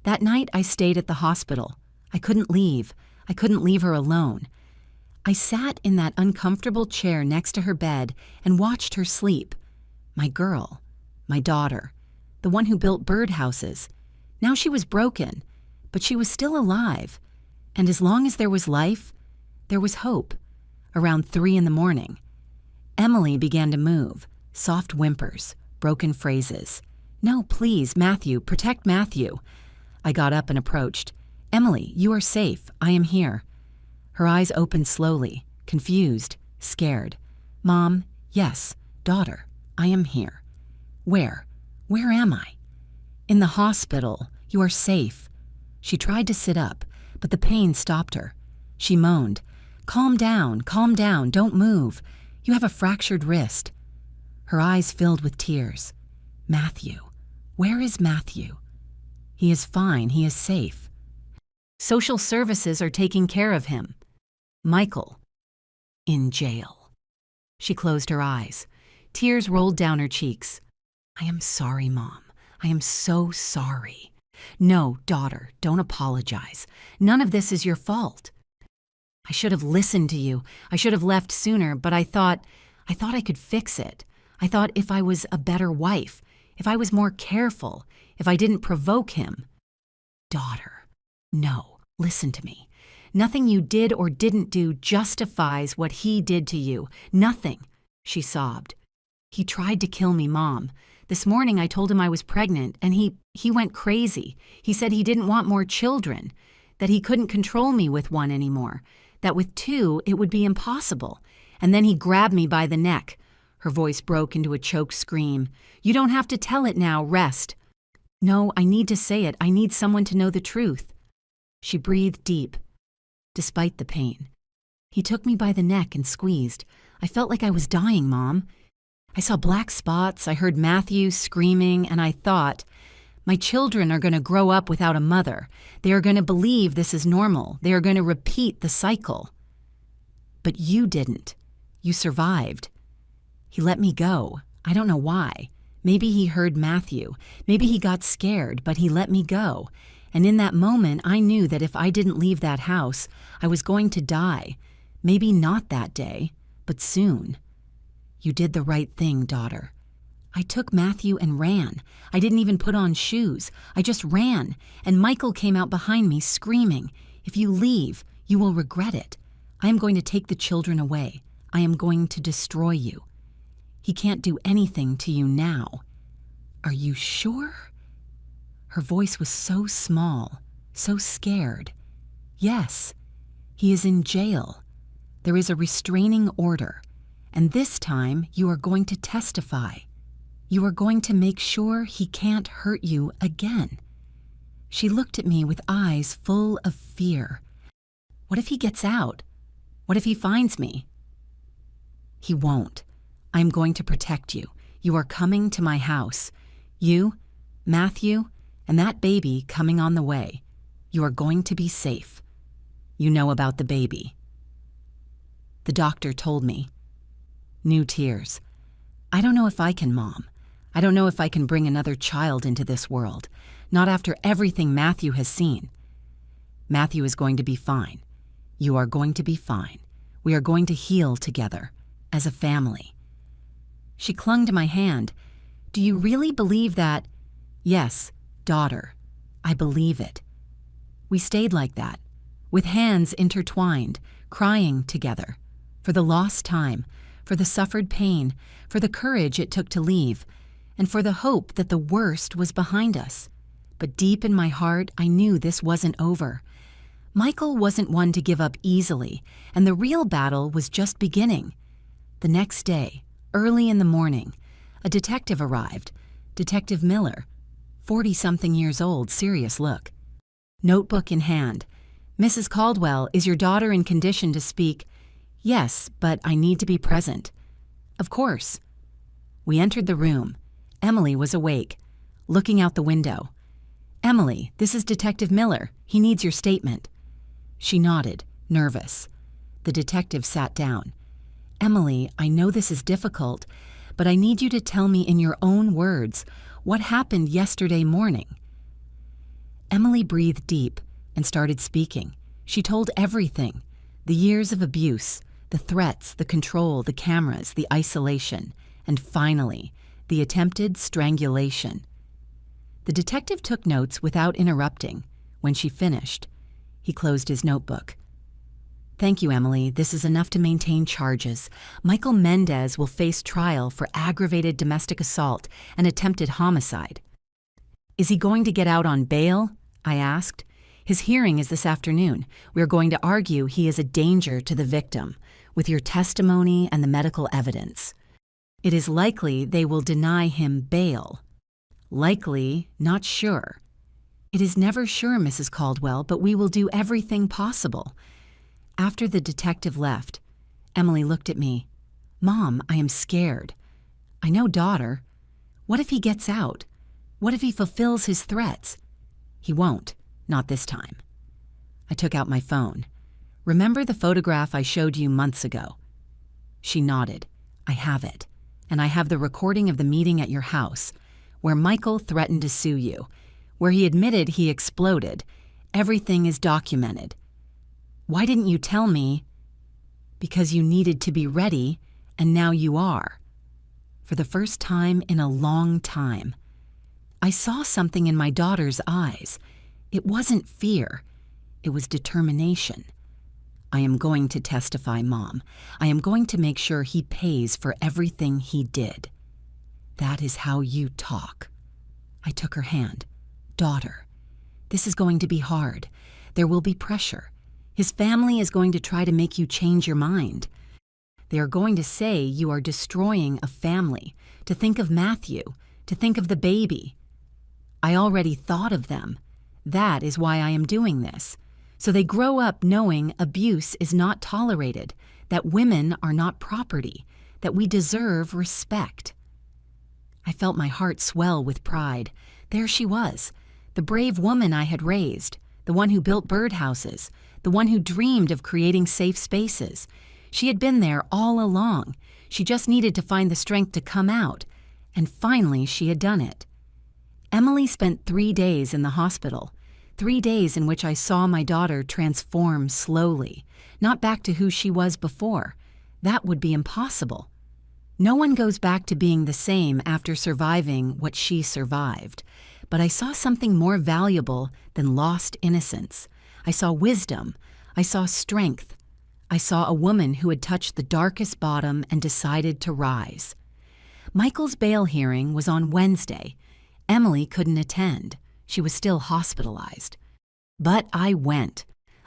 Speaker 1: That night I stayed at the hospital. I couldn't leave. I couldn't leave her alone. I sat in that uncomfortable chair next to her bed and watched her sleep. My girl, my daughter, the one who built birdhouses. Now she was broken, but she was still alive. And as long as there was life, there was hope. Around 3 in the morning, Emily began to move, soft whimpers, broken phrases. "No, please, Matthew, protect Matthew." I got up and approached. "Emily, you are safe. I am here." Her eyes opened slowly, confused, scared. "Mom, yes, daughter, I am here." "Where? Where am I?" "In the hospital. You are safe." She tried to sit up, but the pain stopped her. She moaned, calm down, don't move. You have a fractured wrist." Her eyes filled with tears. "Matthew, where is Matthew?" "He is fine, he is safe. Social services are taking care of him." "Michael, in jail." She closed her eyes. Tears rolled down her cheeks. I am sorry, Mom. I am so sorry. No, daughter, don't apologize. None of this is your fault. I should have listened to you. I should have left sooner, but I thought I could fix it. I thought if I was a better wife, if I was more careful, if I didn't provoke him. Daughter, no, listen to me. Nothing you did or didn't do justifies what he did to you. Nothing, she sobbed. He tried to kill me, Mom. This morning I told him I was pregnant, and he went crazy. He said he didn't want more children, that he couldn't control me with one anymore, that with two it would be impossible. And then he grabbed me by the neck. Her voice broke into a choked scream. You don't have to tell it now, rest. No, I need to say it. I need someone to know the truth. She breathed deep, despite the pain. He took me by the neck and squeezed. I felt like I was dying, Mom. I saw black spots, I heard Matthew screaming, and I thought, my children are going to grow up without a mother. They are going to believe this is normal. They are going to repeat the cycle. But you didn't. You survived. He let me go. I don't know why. Maybe he heard Matthew. Maybe he got scared, but he let me go. And in that moment, I knew that if I didn't leave that house, I was going to die. Maybe not that day, but soon. You did the right thing, daughter. I took Matthew and ran. I didn't even put on shoes. I just ran, and Michael came out behind me screaming, if you leave, you will regret it. I am going to take the children away. I am going to destroy you. He can't do anything to you now. Are you sure? Her voice was so small, so scared. Yes, he is in jail. There is a restraining order, and this time you are going to testify. You are going to make sure he can't hurt you again. She looked at me with eyes full of fear. What if he gets out? What if he finds me? He won't. I am going to protect you. You are coming to my house. You, Matthew, and that baby coming on the way. You are going to be safe. You know about the baby. The doctor told me. New tears. I don't know if I can, Mom. I don't know if I can bring another child into this world. Not after everything Matthew has seen. Matthew is going to be fine. You are going to be fine. We are going to heal together, as a family. She clung to my hand. Do you really believe that? Yes, daughter. I believe it. We stayed like that, with hands intertwined, crying together, for the lost time, for the suffered pain, for the courage it took to leave, and for the hope that the worst was behind us. But deep in my heart, I knew this wasn't over. Michael wasn't one to give up easily, and the real battle was just beginning. The next day, early in the morning, a detective arrived, Detective Miller, 40-something years old, serious look. Notebook in hand. Mrs. Caldwell, is your daughter in condition to speak? Yes, but I need to be present. Of course. We entered the room. Emily was awake, looking out the window. Emily, this is Detective Miller. He needs your statement. She nodded, nervous. The detective sat down. Emily, I know this is difficult, but I need you to tell me in your own words what happened yesterday morning. Emily breathed deep and started speaking. She told everything. The years of abuse, the threats, the control, the cameras, the isolation, and finally, the attempted strangulation. The detective took notes without interrupting. When she finished, he closed his notebook. Thank you, Emily. This is enough to maintain charges. Michael Mendez will face trial for aggravated domestic assault and attempted homicide. Is he going to get out on bail? I asked. His hearing is this afternoon. We are going to argue he is a danger to the victim, with your testimony and the medical evidence. It is likely they will deny him bail. Likely, not sure. It is never sure, Mrs. Caldwell, but we will do everything possible. After the detective left, Emily looked at me. Mom, I am scared. I know, daughter. What if he gets out? What if he fulfills his threats? He won't, not this time. I took out my phone. Remember the photograph I showed you months ago? She nodded. I have it. And I have the recording of the meeting at your house. where Michael threatened to sue you, where he admitted he exploded. Everything is documented. Why didn't you tell me? Because you needed to be ready, and now you are. For the first time in a long time, I saw something in my daughter's eyes. It wasn't fear. It was determination. I am going to testify, Mom. I am going to make sure he pays for everything he did. That is how you talk. I took her hand. Daughter, this is going to be hard. There will be pressure. His family is going to try to make you change your mind. They are going to say you are destroying a family, to think of Matthew, to think of the baby. I already thought of them. That is why I am doing this. So they grow up knowing abuse is not tolerated, that women are not property, that we deserve respect. I felt my heart swell with pride. There she was, the brave woman I had raised, the one who built birdhouses, the one who dreamed of creating safe spaces. She had been there all along. She just needed to find the strength to come out, and finally she had done it. Emily spent 3 days in the hospital, 3 days in which I saw my daughter transform slowly, not back to who she was before. That would be impossible. No one goes back to being the same after surviving what she survived. But I saw something more valuable than lost innocence. I saw wisdom. I saw strength. I saw a woman who had touched the darkest bottom and decided to rise. Michael's bail hearing was on Wednesday. Emily couldn't attend. She was still hospitalized. But I went.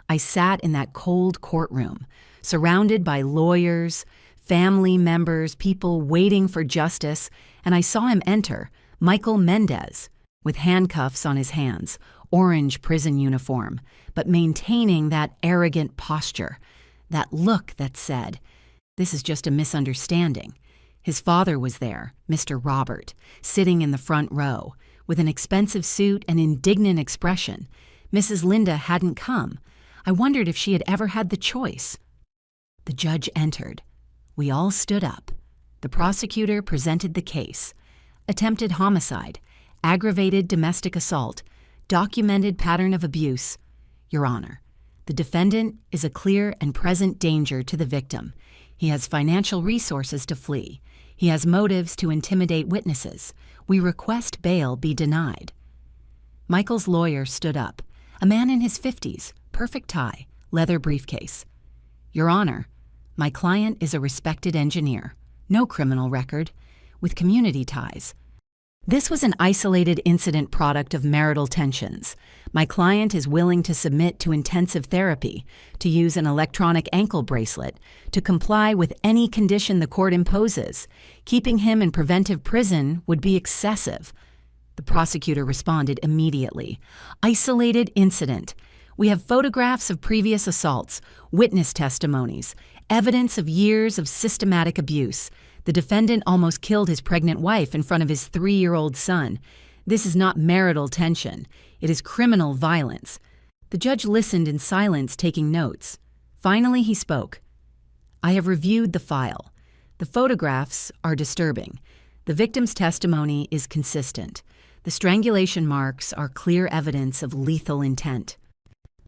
Speaker 1: I sat in that cold courtroom, surrounded by lawyers, family members, people waiting for justice, and I saw him enter, Michael Mendez, with handcuffs on his hands, orange prison uniform, but maintaining that arrogant posture, that look that said, "This is just a misunderstanding." His father was there, Mr. Robert, sitting in the front row, with an expensive suit and indignant expression. Mrs. Linda hadn't come. I wondered if she had ever had the choice. The judge entered. We all stood up. The prosecutor presented the case. Attempted homicide, aggravated domestic assault, documented pattern of abuse. Your Honor, the defendant is a clear and present danger to the victim. He has financial resources to flee. He has motives to intimidate witnesses. We request bail be denied. Michael's lawyer stood up, a man in his 50s, perfect tie, leather briefcase. Your Honor, my client is a respected engineer, no criminal record, with community ties. This was an isolated incident product of marital tensions. My client is willing to submit to intensive therapy, to use an electronic ankle bracelet, to comply with any condition the court imposes. Keeping him in preventive prison would be excessive. The prosecutor responded immediately. Isolated incident. We have photographs of previous assaults, witness testimonies, evidence of years of systematic abuse. The defendant almost killed his pregnant wife in front of his 3-year-old son. This is not marital tension. It is criminal violence. The judge listened in silence, taking notes. Finally, he spoke. I have reviewed the file. The photographs are disturbing. The victim's testimony is consistent. The strangulation marks are clear evidence of lethal intent.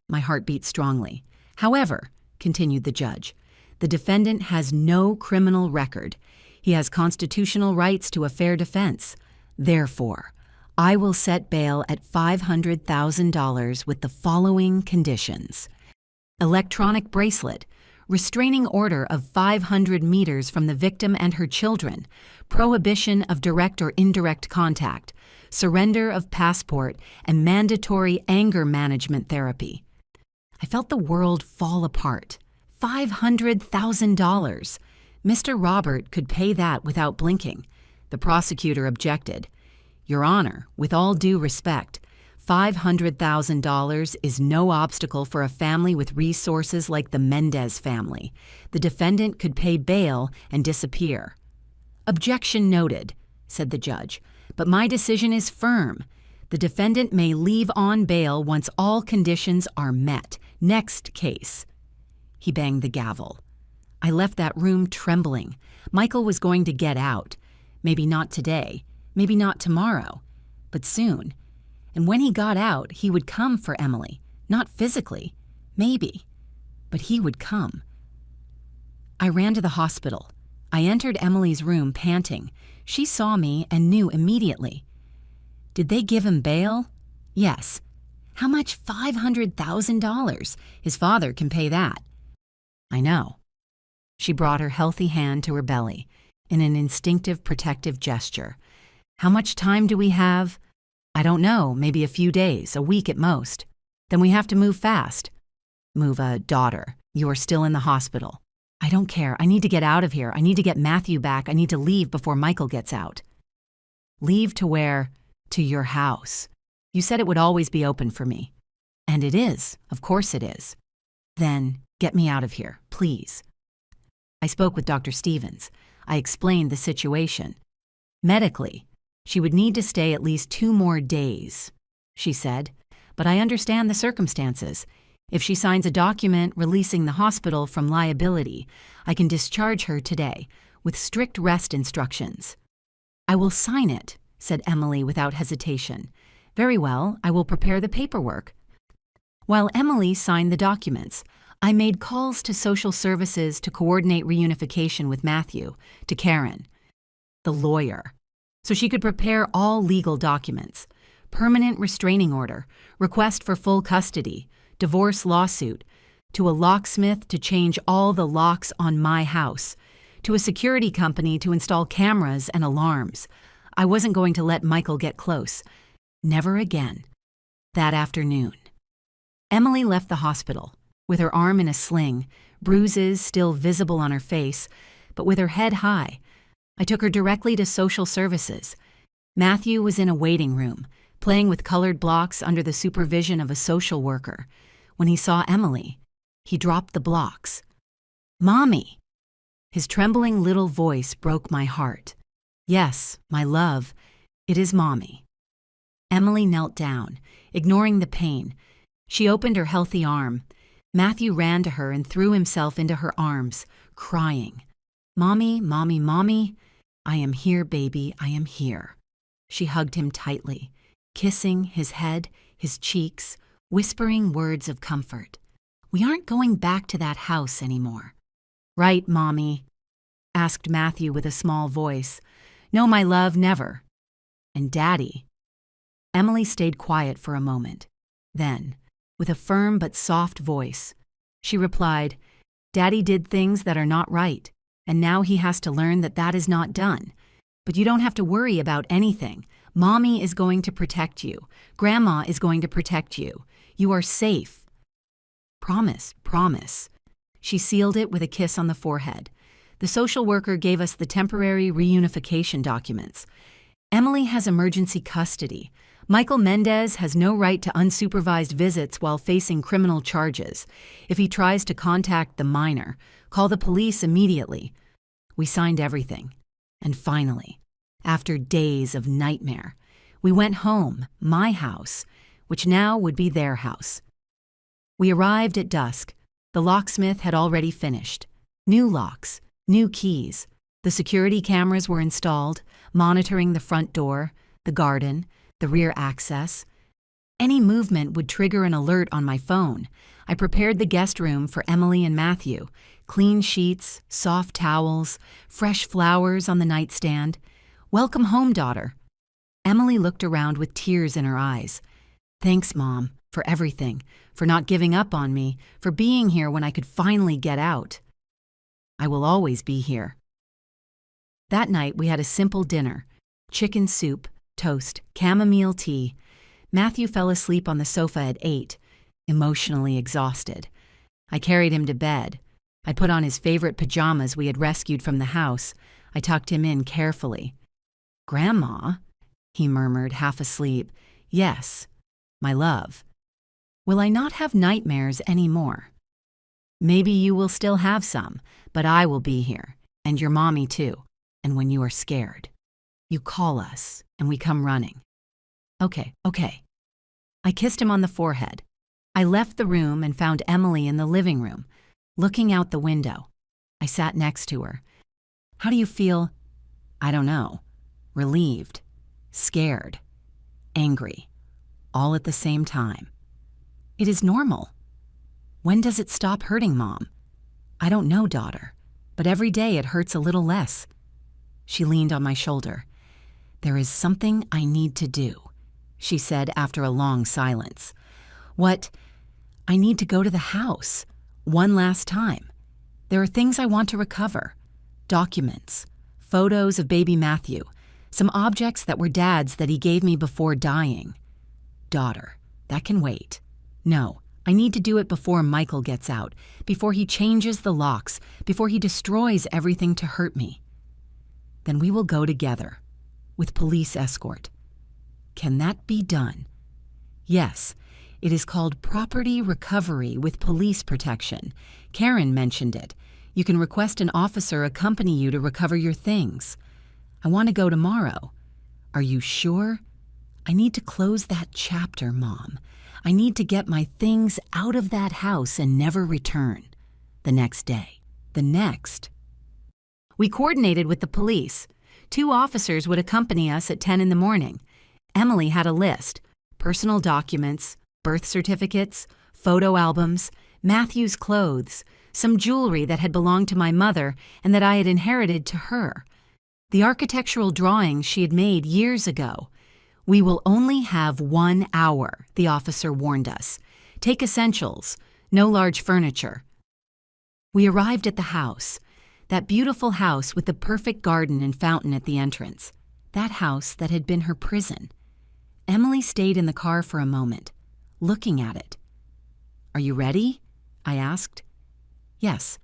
Speaker 1: My heart beat strongly. However, continued the judge, the defendant has no criminal record. He has constitutional rights to a fair defense. Therefore, I will set bail at $500,000 with the following conditions. Electronic bracelet, restraining order of 500 meters from the victim and her children, prohibition of direct or indirect contact, surrender of passport, and mandatory anger management therapy. I felt the world fall apart. $500,000. Mr. Robert could pay that without blinking. The prosecutor objected. Your Honor, with all due respect, $500,000 is no obstacle for a family with resources like the Mendez family. The defendant could pay bail and disappear. Objection noted, said the judge, but my decision is firm. The defendant may leave on bail once all conditions are met. Next case. He banged the gavel. I left that room trembling. Michael was going to get out. Maybe not today. Maybe not tomorrow, but soon. And when he got out, he would come for Emily. Not physically, maybe, but he would come. I ran to the hospital. I entered Emily's room panting. She saw me and knew immediately. Did they give him bail? Yes. How much? $500,000. His father can pay that. I know. She brought her healthy hand to her belly in an instinctive protective gesture. How much time do we have? I don't know, maybe a few days, a week at most. Then we have to move fast. Move a daughter. You are still in the hospital. I don't care. I need to get out of here. I need to get Matthew back. I need to leave before Michael gets out. Leave to where? To your house. You said it would always be open for me. And it is. Of course it is. Then get me out of here, please. I spoke with Dr. Stevens. I explained the situation. Medically, she would need to stay at least 2 more days, she said. But I understand the circumstances. If she signs a document releasing the hospital from liability, I can discharge her today, with strict rest instructions. I will sign it, said Emily without hesitation. Very well, I will prepare the paperwork. While Emily signed the documents, I made calls to social services to coordinate reunification with Matthew, to Karen, the lawyer, so she could prepare all legal documents: permanent restraining order, request for full custody, divorce lawsuit, to a locksmith to change all the locks on my house, to a security company to install cameras and alarms. I wasn't going to let Michael get close. Never again. That afternoon, Emily left the hospital, with her arm in a sling, bruises still visible on her face, but with her head high. I took her directly to social services. Matthew was in a waiting room, playing with colored blocks under the supervision of a social worker. When he saw Emily, he dropped the blocks. "Mommy!" His trembling little voice broke my heart. "Yes, my love, it is Mommy." Emily knelt down, ignoring the pain. She opened her healthy arm. Matthew ran to her and threw himself into her arms, crying. "Mommy, Mommy, Mommy, I am here, baby, I am here." She hugged him tightly, kissing his head, his cheeks, whispering words of comfort. "We aren't going back to that house anymore." "Right, Mommy?" asked Matthew with a small voice. "No, my love, never." "And Daddy?" Emily stayed quiet for a moment. Then, with a firm but soft voice, she replied, "Daddy did things that are not right, and now he has to learn that that is not done. But you don't have to worry about anything. Mommy is going to protect you. Grandma is going to protect you. You are safe." "Promise, promise." She sealed it with a kiss on the forehead. The social worker gave us the temporary reunification documents. Emily has emergency custody. Michael Mendez has no right to unsupervised visits while facing criminal charges. If he tries to contact the minor, call the police immediately. We signed everything. And finally, after days of nightmare, we went home, my house, which now would be their house. We arrived at dusk. The locksmith had already finished. New locks, new keys. The security cameras were installed, monitoring the front door, the garden, the rear access. Any movement would trigger an alert on my phone. I prepared the guest room for Emily and Matthew. Clean sheets, soft towels, fresh flowers on the nightstand. "Welcome home, daughter." Emily looked around with tears in her eyes. "Thanks, Mom, for everything, for not giving up on me, for being here when I could finally get out." "I will always be here." That night we had a simple dinner: chicken soup, toast, chamomile tea. Matthew fell asleep on the sofa at 8, emotionally exhausted. I carried him to bed. I put on his favorite pajamas we had rescued from the house. I tucked him in carefully. "Grandma," he murmured, half asleep. "Yes, my love. Will I not have nightmares anymore?" "Maybe you will still have some, but I will be here, and your mommy too. And when you are scared, you call us, and we come running." Okay. I kissed him on the forehead. I left the room and found Emily in the living room, looking out the window. I sat next to her. "How do you feel?" "I don't know. Relieved." scared, angry, all at the same time. It is normal. When does it stop hurting, Mom? I don't know, daughter, but every day it hurts a little less. She leaned on my shoulder. There is something I need to do, she said after a long silence. What? I need to go to the house, one last time. There are things I want to recover. Documents, photos of baby Matthew, some objects that were Dad's that he gave me before dying. Daughter, that can wait. No, I need to do it before Michael gets out, before he changes the locks, before he destroys everything to hurt me. Then we will go together, with police escort. Can that be done? Yes, it is called property recovery with police protection. Karen mentioned it. You can request an officer accompany you to recover your things. I want to go tomorrow. Are you sure? I need to close that chapter, Mom. I need to get my things out of that house and never return. The next day. We coordinated with the police. 2 officers would accompany us at 10 in the morning. Emily had a list: personal documents, birth certificates, photo albums, Matthew's clothes, some jewelry that had belonged to my mother and that I had inherited to her. The architectural drawings she had made years ago. We will only have 1 hour, the officer warned us. Take essentials, no large furniture. We arrived at the house, that beautiful house with the perfect garden and fountain at the entrance. That house that had been her prison. Emily stayed in the car for a moment, looking at it. Are you ready? I asked. Yes.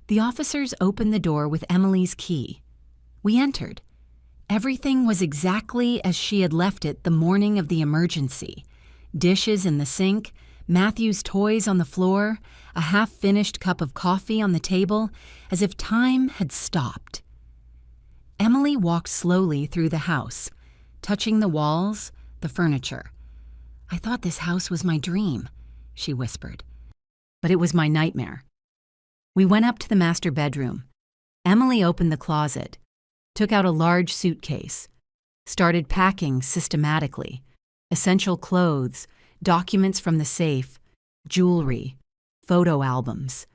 Speaker 1: The officers opened the door with Emily's key. We entered. Everything was exactly as she had left it the morning of the emergency. Dishes in the sink, Matthew's toys on the floor, a half-finished cup of coffee on the table, as if time had stopped. Emily walked slowly through the house, touching the walls, the furniture. I thought this house was my dream, she whispered. But it was my nightmare. We went up to the master bedroom. Emily opened the closet, took out a large suitcase, started packing systematically. Essential clothes, documents from the safe, jewelry, photo albums.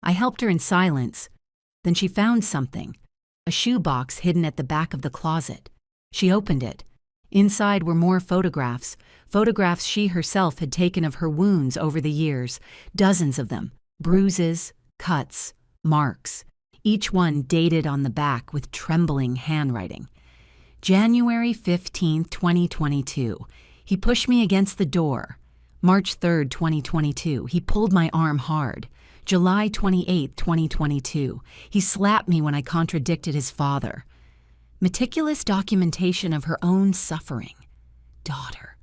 Speaker 1: I helped her in silence. Then she found something, a shoebox hidden at the back of the closet. She opened it. Inside were more photographs she herself had taken of her wounds over the years, dozens of them, bruises, cuts, marks, each one dated on the back with trembling handwriting. January 15, 2022. He pushed me against the door. March 3, 2022. He pulled my arm hard. July 28, 2022. He slapped me when I contradicted his father. Meticulous documentation of her own suffering. Daughter,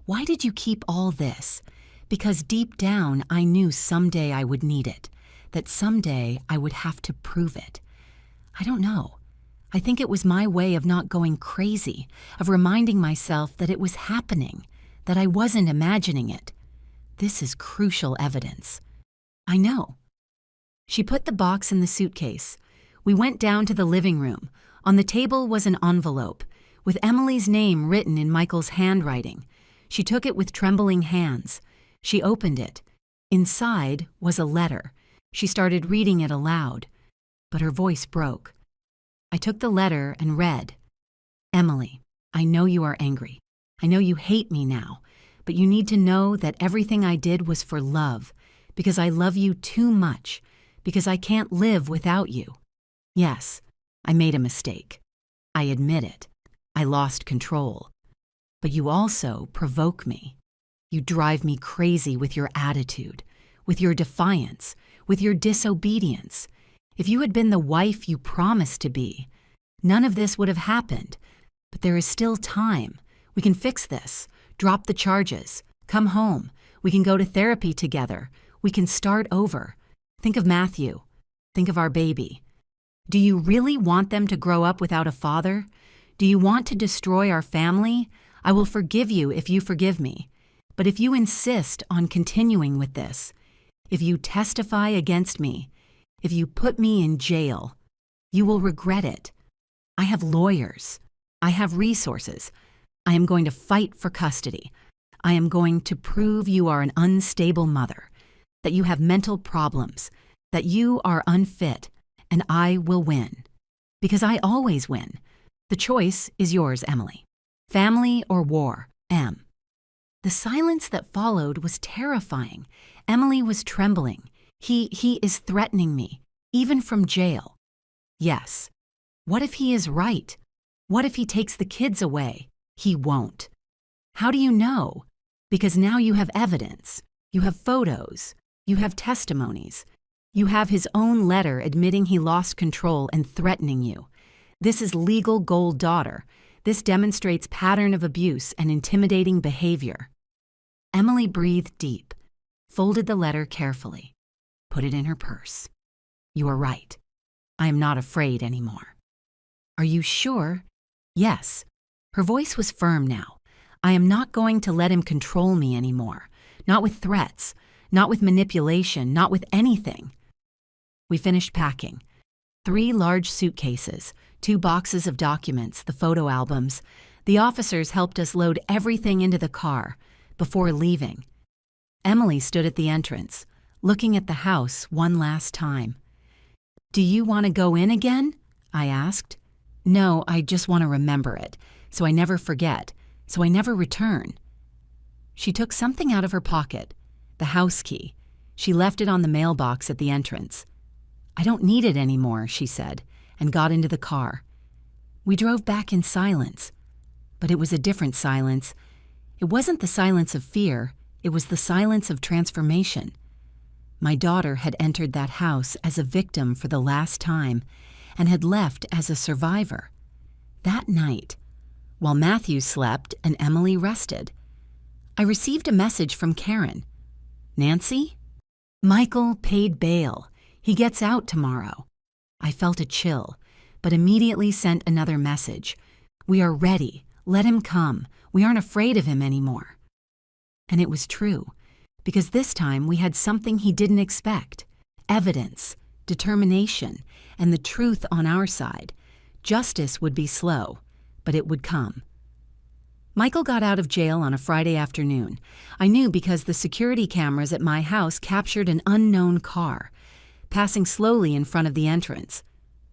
Speaker 1: why did you keep all this? Because deep down I knew someday I would need it, that someday I would have to prove it. I don't know. I think it was my way of not going crazy, of reminding myself that it was happening, that I wasn't imagining it. This is crucial evidence. I know. She put the box in the suitcase. We went down to the living room. On the table was an envelope, with Emily's name written in Michael's handwriting. She took it with trembling hands. She opened it. Inside was a letter. She started reading it aloud, but her voice broke. I took the letter and read, Emily, I know you are angry. I know you hate me now, but you need to know that everything I did was for love, because I love you too much, because I can't live without you. Yes, I made a mistake. I admit it. I lost control. But you also provoke me. You drive me crazy with your attitude, with your defiance, with your disobedience. If you had been the wife you promised to be, none of this would have happened. But there is still time. We can fix this. Drop the charges. Come home. We can go to therapy together. We can start over. Think of Matthew. Think of our baby. Do you really want them to grow up without a father? Do you want to destroy our family? I will forgive you if you forgive me. But if you insist on continuing with this, if you testify against me, if you put me in jail, you will regret it. I have lawyers. I have resources. I am going to fight for custody. I am going to prove you are an unstable mother, that you have mental problems, that you are unfit, and I will win. Because I always win. The choice is yours, Emily. Family or war, M. The silence that followed was terrifying. Emily was trembling. He is threatening me, even from jail. Yes. What if he is right? What if he takes the kids away? He won't. How do you know? Because now you have evidence. You have photos. You have testimonies. You have his own letter admitting he lost control and threatening you. This is legal gold, daughter. This demonstrates pattern of abuse and intimidating behavior. Emily breathed deep, folded the letter carefully, put it in her purse. You are right. I am not afraid anymore. Are you sure? Yes. Her voice was firm now. I am not going to let him control me anymore. Not with threats, not with manipulation, not with anything. We finished packing. 3 large suitcases, 2 boxes of documents, the photo albums. The officers helped us load everything into the car before leaving. Emily stood at the entrance, looking at the house one last time. Do you want to go in again? I asked. No, I just want to remember it, so I never forget, so I never return. She took something out of her pocket, the house key. She left it on the mailbox at the entrance. I don't need it anymore, she said, and got into the car. We drove back in silence, but it was a different silence. It wasn't the silence of fear, it was the silence of transformation. My daughter had entered that house as a victim for the last time and had left as a survivor. That night, while Matthew slept and Emily rested, I received a message from Karen. Nancy? Michael paid bail. He gets out tomorrow. I felt a chill, but immediately sent another message. We are ready. Let him come. We aren't afraid of him anymore. And it was true, because this time we had something he didn't expect. Evidence, determination, and the truth on our side. Justice would be slow, but it would come. Michael got out of jail on a Friday afternoon. I knew because the security cameras at my house captured an unknown car, passing slowly in front of the entrance.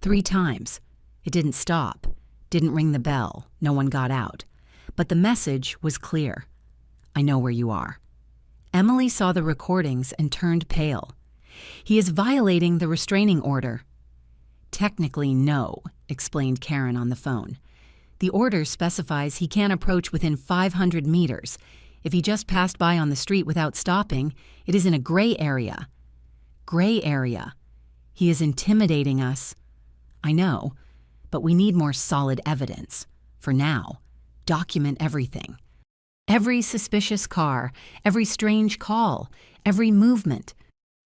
Speaker 1: 3 times. It didn't stop, didn't ring the bell, no one got out. But the message was clear. I know where you are. Emily saw the recordings and turned pale. He is violating the restraining order. Technically, no, explained Karen on the phone. The order specifies he can't approach within 500 meters. If he just passed by on the street without stopping, it is in a gray area. Gray area. He is intimidating us. I know, but we need more solid evidence. For now, document everything. Every suspicious car, every strange call, every movement.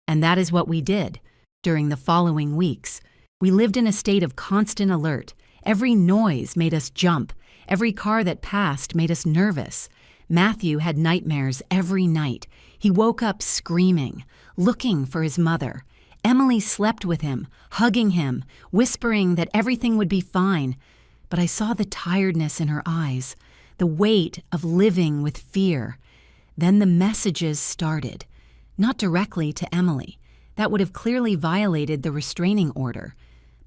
Speaker 1: And that is what we did. During the following weeks, we lived in a state of constant alert. Every noise made us jump. Every car that passed made us nervous. Matthew had nightmares every night. He woke up screaming, looking for his mother. Emily slept with him, hugging him, whispering that everything would be fine. But I saw the tiredness in her eyes, the weight of living with fear. Then the messages started. Not directly to Emily. That would have clearly violated the restraining order.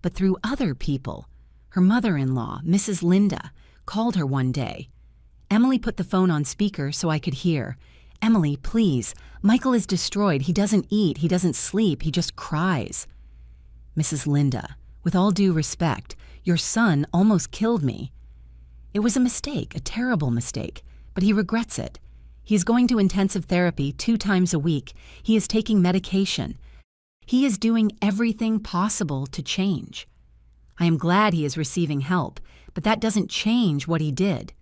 Speaker 1: But through other people. Her mother-in-law, Mrs. Linda, called her one day. Emily put the phone on speaker so I could hear. Emily, please. Michael is destroyed. He doesn't eat. He doesn't sleep. He just cries. Mrs. Linda, with all due respect, your son almost killed me. It was a mistake, a terrible mistake, but he regrets it. He is going to intensive therapy 2 times a week. He is taking medication. He is doing everything possible to change. I am glad he is receiving help, but that doesn't change what he did.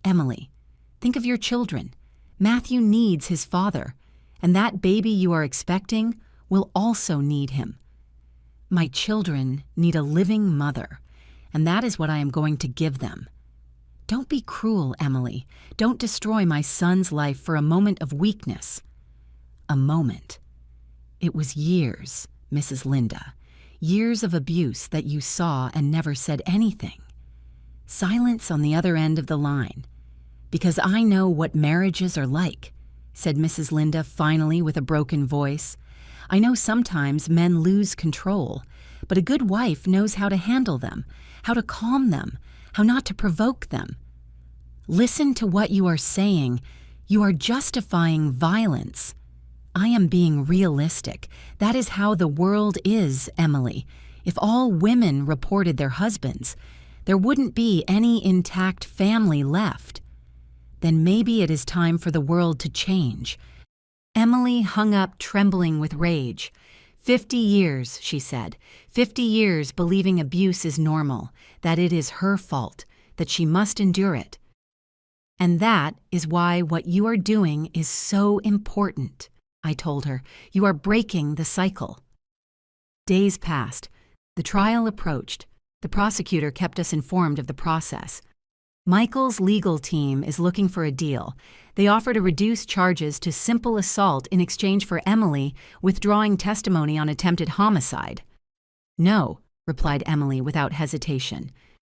Speaker 1: Emily, think of your children. Matthew needs his father, and that baby you are expecting will also need him. My children need a living mother, and that is what I am going to give them. Don't be cruel, Emily. Don't destroy my son's life for a moment of weakness. A moment. It was years, Mrs. Linda. Years of abuse that you saw and never said anything. Silence on the other end of the line. "Because I know what marriages are like," said Mrs. Linda finally with a broken voice. "I know sometimes men lose control, but a good wife knows how to handle them, how to calm them, how not to provoke them. Listen to what you are saying. You are justifying violence. I am being realistic. That is how the world is, Emily. If all women reported their husbands, there wouldn't be any intact family left. Then maybe it is time for the world to change." Emily hung up, trembling with rage. 50 years, she said. 50 years believing abuse is normal, that it is her fault, that she must endure it. "And that is why what you are doing is so important," I told her. "You are breaking the cycle." Days passed. The trial approached. The prosecutor kept us informed of the process. Michael's legal team is looking for a deal. They offer to reduce charges to simple assault in exchange for Emily withdrawing testimony on attempted homicide. "No," replied Emily without hesitation.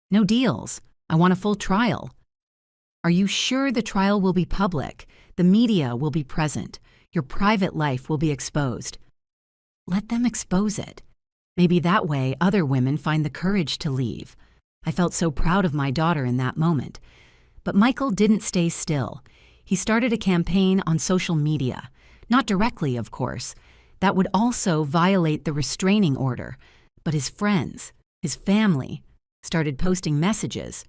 Speaker 1: "No deals. I want a full trial." "Are you sure the trial will be public? The media will be present. Your private life will be exposed." "Let them expose it. Maybe that way other women find the courage to leave." I felt so proud of my daughter in that moment. But Michael didn't stay still. He started a campaign on social media. Not directly, of course. That would also violate the restraining order. But his friends, his family, started posting messages,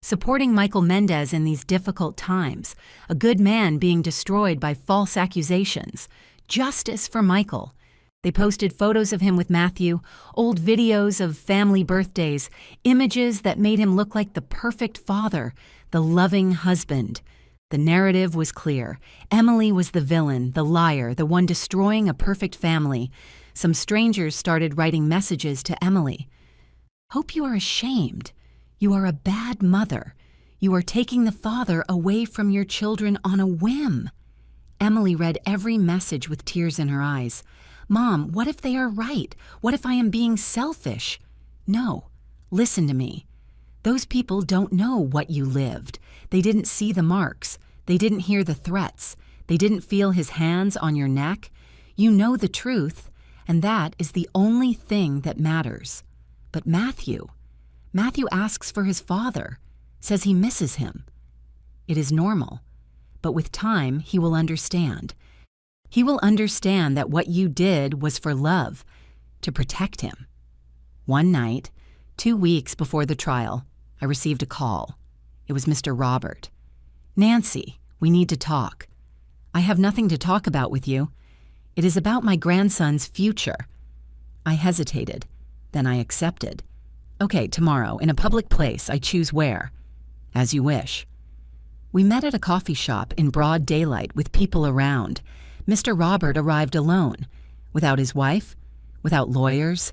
Speaker 1: supporting Michael Mendez in these difficult times, a good man being destroyed by false accusations. Justice for Michael. They posted photos of him with Matthew, old videos of family birthdays, images that made him look like the perfect father, the loving husband. The narrative was clear. Emily was the villain, the liar, the one destroying a perfect family. Some strangers started writing messages to Emily. "Hope you are ashamed. You are a bad mother. You are taking the father away from your children on a whim." Emily read every message with tears in her eyes. "Mom, what if they are right? What if I am being selfish?" "No, listen to me. Those people don't know what you lived. They didn't see the marks. They didn't hear the threats. They didn't feel his hands on your neck. You know the truth, and that is the only thing that matters. But Matthew asks for his father, says he misses him. It is normal, but with time he will understand. He will understand that what you did was for love, to protect him." One night, 2 weeks before the trial, I received a call. It was Mr. Robert. "Nancy, we need to talk." "I have nothing to talk about with you. It is about my grandson's future." I hesitated. Then I accepted. "Okay, tomorrow, in a public place. I choose where." "As you wish." We met at a coffee shop in broad daylight with people around. Mr. Robert arrived alone, without his wife, without lawyers.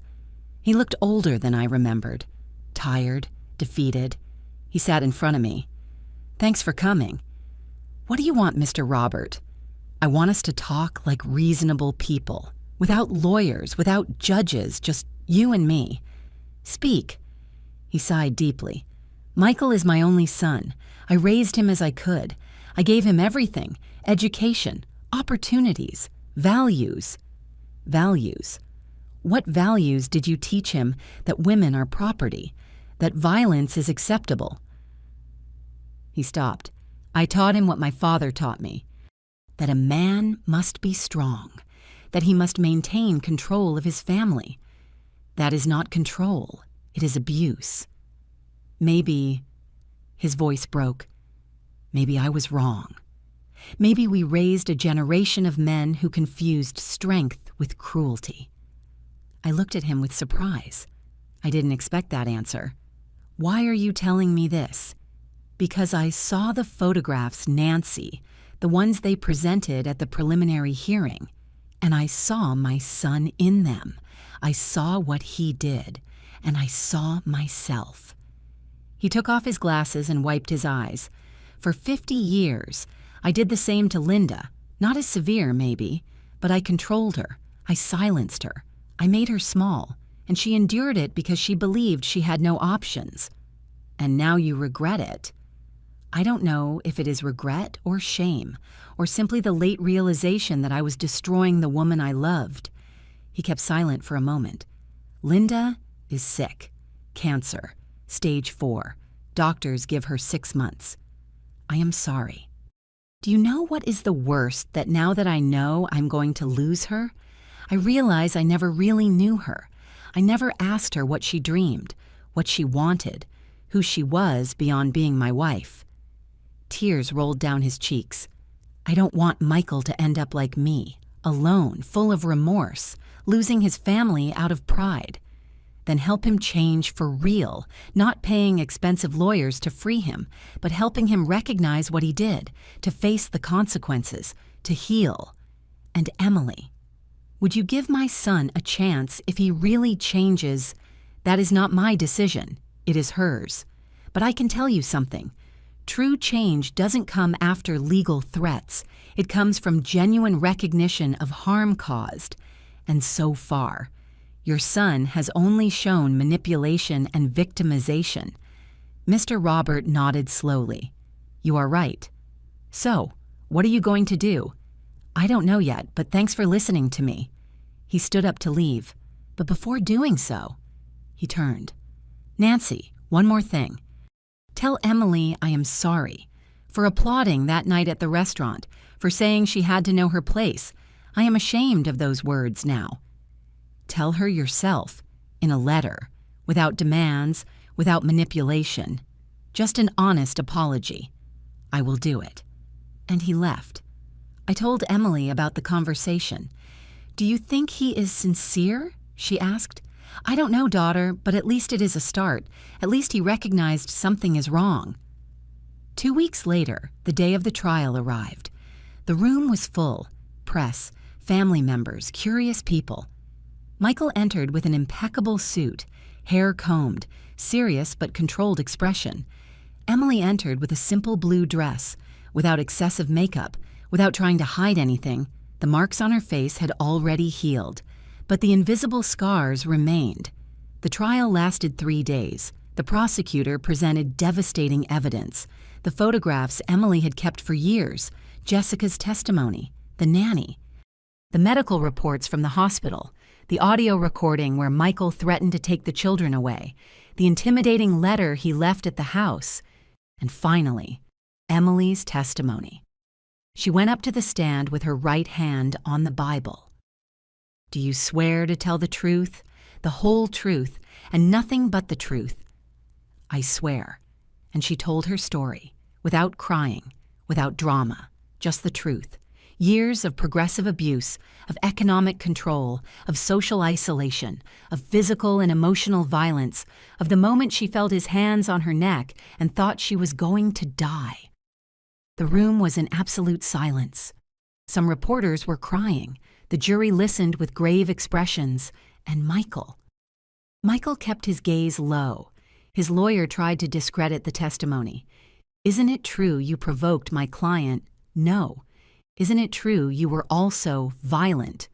Speaker 1: He looked older than I remembered, tired, defeated. He sat in front of me. "Thanks for coming." "What do you want, Mr. Robert?" "I want us to talk like reasonable people, without lawyers, without judges, just you and me." "Speak." He sighed deeply. "Michael is my only son. I raised him as I could. I gave him everything: education, opportunities, values." "Values? What values did you teach him? That women are property, that violence is acceptable?" He stopped. "I taught him what my father taught me, that a man must be strong, that he must maintain control of his family. That is not control, it is abuse. Maybe," his voice broke, "maybe I was wrong. Maybe we raised a generation of men who confused strength with cruelty." I looked at him with surprise. I didn't expect that answer. "Why are you telling me this?" "Because I saw the photographs, Nancy, the ones they presented at the preliminary hearing, and I saw my son in them. I saw what he did, and I saw myself." He took off his glasses and wiped his eyes. "For 50 years, I did the same to Linda. Not as severe, maybe, but I controlled her. I silenced her. I made her small, and she endured it because she believed she had no options." and now you regret it. I don't know if it is regret or shame, or simply the late realization that I was destroying the woman I loved. He kept silent for a moment. Linda is sick. Cancer. Stage 4. Doctors give her 6 months. I am sorry. Do you know what is the worst? That now that I know I'm going to lose her, I realize I never really knew her. I never asked her what she dreamed, what she wanted, who she was beyond being my wife. Tears rolled down his cheeks. I don't want Michael to end up like me, alone, full of remorse, losing his family out of pride. Then help him change for real, not paying expensive lawyers to free him, but helping him recognize what he did, to face the consequences, to heal. And Emily, would you give my son a chance if he really changes? That is not my decision. It is hers. But I can tell you something. True change doesn't come after legal threats. It comes from genuine recognition of harm caused. And so far, your son has only shown manipulation and victimization. Mr. Robert nodded slowly. You are right. So, what are you going to do? I don't know yet, but thanks for listening to me. He stood up to leave, but before doing so, he turned. Nancy, one more thing. Tell Emily I am sorry for applauding that night at the restaurant, for saying she had to know her place. I am ashamed of those words now. Tell her yourself, in a letter, without demands, without manipulation. Just an honest apology. I will do it. And he left. I told Emily about the conversation. Do you think he is sincere? She asked. I don't know, daughter, but at least it is a start. At least he recognized something is wrong. 2 weeks later, the day of the trial arrived. The room was full. Press, family members, curious people. Michael entered with an impeccable suit, hair combed, serious but controlled expression. Emily entered with a simple blue dress, without excessive makeup, without trying to hide anything. The marks on her face had already healed, but the invisible scars remained. The trial lasted 3 days. The prosecutor presented devastating evidence. The photographs Emily had kept for years, Jessica's testimony, the nanny, the medical reports from the hospital, the audio recording where Michael threatened to take the children away, the intimidating letter he left at the house, and finally, Emily's testimony. She went up to the stand with her right hand on the Bible. Do you swear to tell the truth, the whole truth, and nothing but the truth? I swear. And she told her story, without crying, without drama, just the truth. Years of progressive abuse, of economic control, of social isolation, of physical and emotional violence, of the moment she felt his hands on her neck and thought she was going to die. The room was in absolute silence. Some reporters were crying. The jury listened with grave expressions. And Michael kept his gaze low. His lawyer tried to discredit the testimony. Isn't it true you provoked my client? No. Isn't it true you were also violent?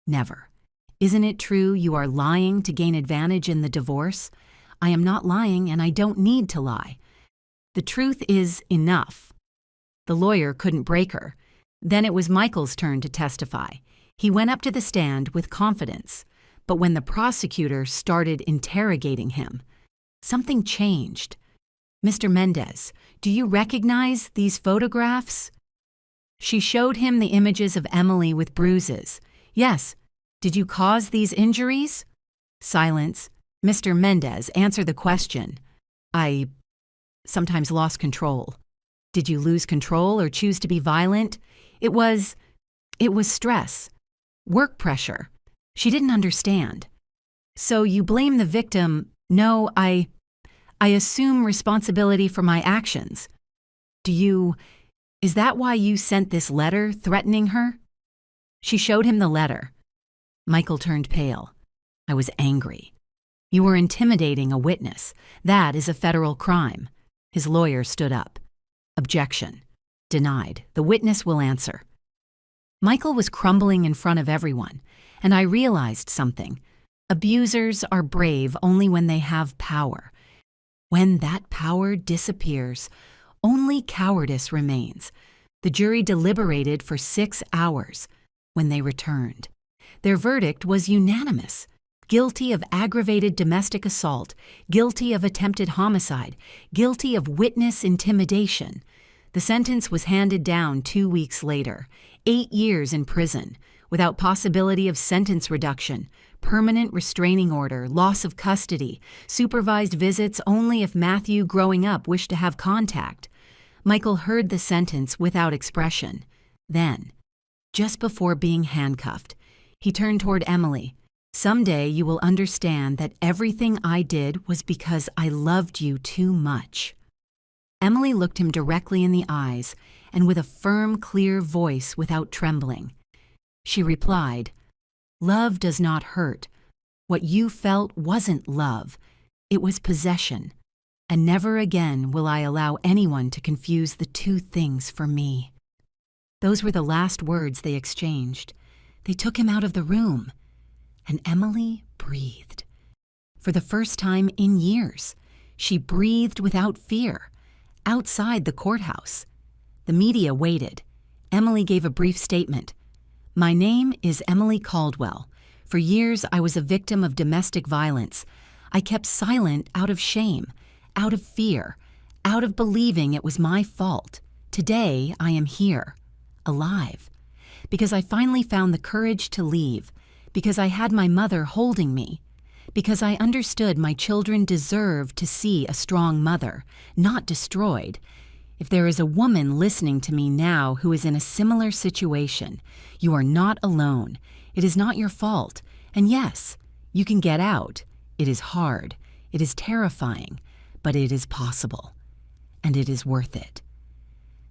Speaker 1: Never. Isn't it true you are lying to gain advantage in the divorce? I am not lying and I don't need to lie. The truth is enough. The lawyer couldn't break her. Then it was Michael's turn to testify. He went up to the stand with confidence. But when the prosecutor started interrogating him, something changed. Mr. Mendez, do you recognize these photographs? She showed him the images of Emily with bruises. Yes. Did you cause these injuries? Silence. Mr. Mendez, answer the question. I sometimes lost control. Did you lose control or choose to be violent? It was stress. Work pressure. She didn't understand. So you blame the victim. No, I assume responsibility for my actions. Is that why you sent this letter threatening her? She showed him the letter. Michael turned pale. I was angry. You were intimidating a witness. That is a federal crime. His lawyer stood up. Objection. Denied. The witness will answer. Michael was crumbling in front of everyone, and I realized something. Abusers are brave only when they have power. When that power disappears, only cowardice remains. The jury deliberated for 6 hours. When they returned, their verdict was unanimous. Guilty of aggravated domestic assault, guilty of attempted homicide, guilty of witness intimidation. The sentence was handed down 2 weeks later, 8 years in prison, without possibility of sentence reduction, permanent restraining order, loss of custody, supervised visits only if Matthew growing up wished to have contact. Michael heard the sentence without expression. Then, just before being handcuffed, he turned toward Emily. "Someday you will understand that everything I did was because I loved you too much." Emily looked him directly in the eyes, and with a firm, clear voice without trembling. She replied, "Love does not hurt. What you felt wasn't love. It was possession. And never again will I allow anyone to confuse the two things for me." Those were the last words they exchanged. They took him out of the room, and Emily breathed. For the first time in years, she breathed without fear, outside the courthouse. The media waited. Emily gave a brief statement. "My name is Emily Caldwell. For years I was a victim of domestic violence. I kept silent out of shame, out of fear, out of believing it was my fault. Today I am here, alive, because I finally found the courage to leave, because I had my mother holding me, because I understood my children deserve to see a strong mother, not destroyed. If there is a woman listening to me now who is in a similar situation, you are not alone. It is not your fault. And yes, you can get out. It is hard. It is terrifying. But it is possible. And it is worth it."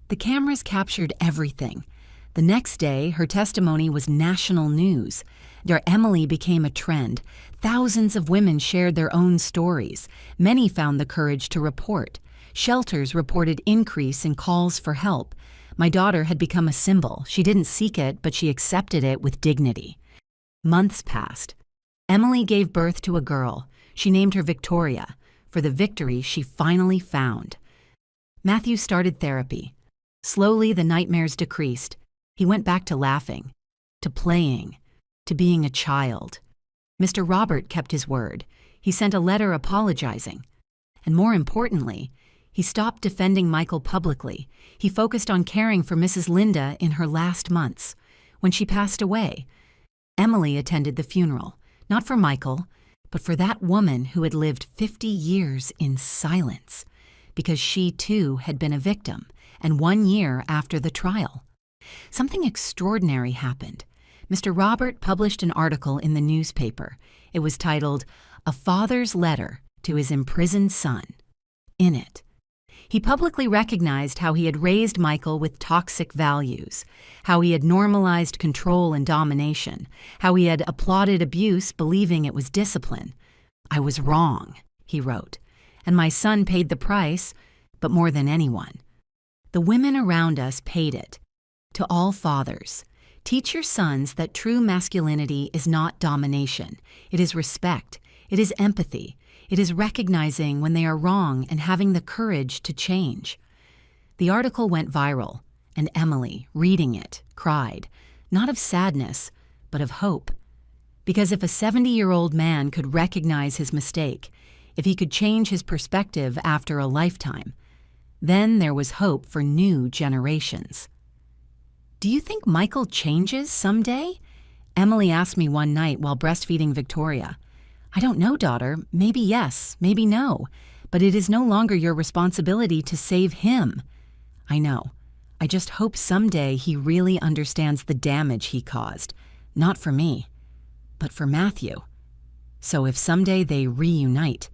Speaker 1: The cameras captured everything. The next day, her testimony was national news. Their Emily became a trend. Thousands of women shared their own stories. Many found the courage to report. Shelters reported increase in calls for help. My daughter had become a symbol. She didn't seek it, but she accepted it with dignity. Months passed. Emily gave birth to a girl. She named her Victoria, for the victory she finally found. Matthew started therapy. Slowly, the nightmares decreased. He went back to laughing, to playing, to being a child. Mr. Robert kept his word. He sent a letter apologizing. And more importantly, he stopped defending Michael publicly. He focused on caring for Mrs. Linda in her last months. When she passed away, Emily attended the funeral, not for Michael, but for that woman who had lived 50 years in silence, because she too had been a victim, and 1 year after the trial. Something extraordinary happened. Mr. Robert published an article in the newspaper. It was titled, "A Father's Letter to His Imprisoned Son." In it, he publicly recognized how he had raised Michael with toxic values, how he had normalized control and domination, how he had applauded abuse believing it was discipline. "I was wrong," he wrote, "and my son paid the price, but more than anyone. The women around us paid it. To all fathers, teach your sons that true masculinity is not domination. It is respect. It is empathy. It is recognizing when they are wrong and having the courage to change." The article went viral, and Emily, reading it, cried, not of sadness, but of hope. Because if a 70-year-old man could recognize his mistake, if he could change his perspective after a lifetime, then there was hope for new generations. "Do you think Michael changes someday?" Emily asked me one night while breastfeeding Victoria. "I don't know, daughter. Maybe yes, maybe no. But it is no longer your responsibility to save him." "I know. I just hope someday he really understands the damage he caused. Not for me, but for Matthew. So if someday they reunite,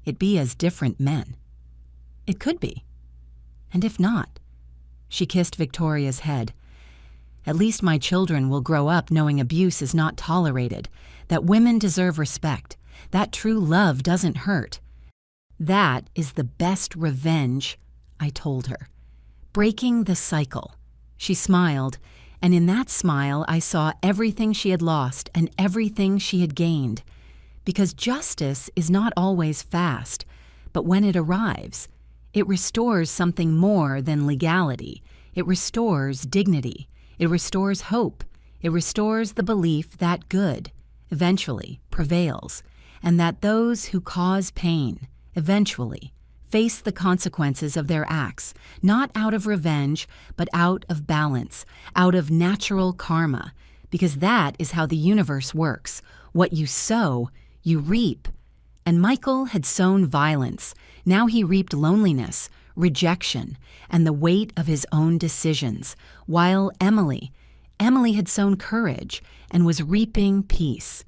Speaker 1: it be as different men." "It could be. And if not," she kissed Victoria's head, "at least my children will grow up knowing abuse is not tolerated, that women deserve respect, that true love doesn't hurt. That is the best revenge," I told her. "Breaking the cycle." She smiled, and in that smile I saw everything she had lost and everything she had gained. Because justice is not always fast, But when it arrives, it restores something more than legality. It restores dignity. It restores hope. It restores the belief that good eventually prevails, and that those who cause pain eventually face the consequences of their acts, not out of revenge, but out of balance, out of natural karma, because that is how the universe works. What you sow, you reap. And Michael had sown violence. Now he reaped loneliness, rejection, and the weight of his own decisions, while Emily had sown courage and was reaping peace.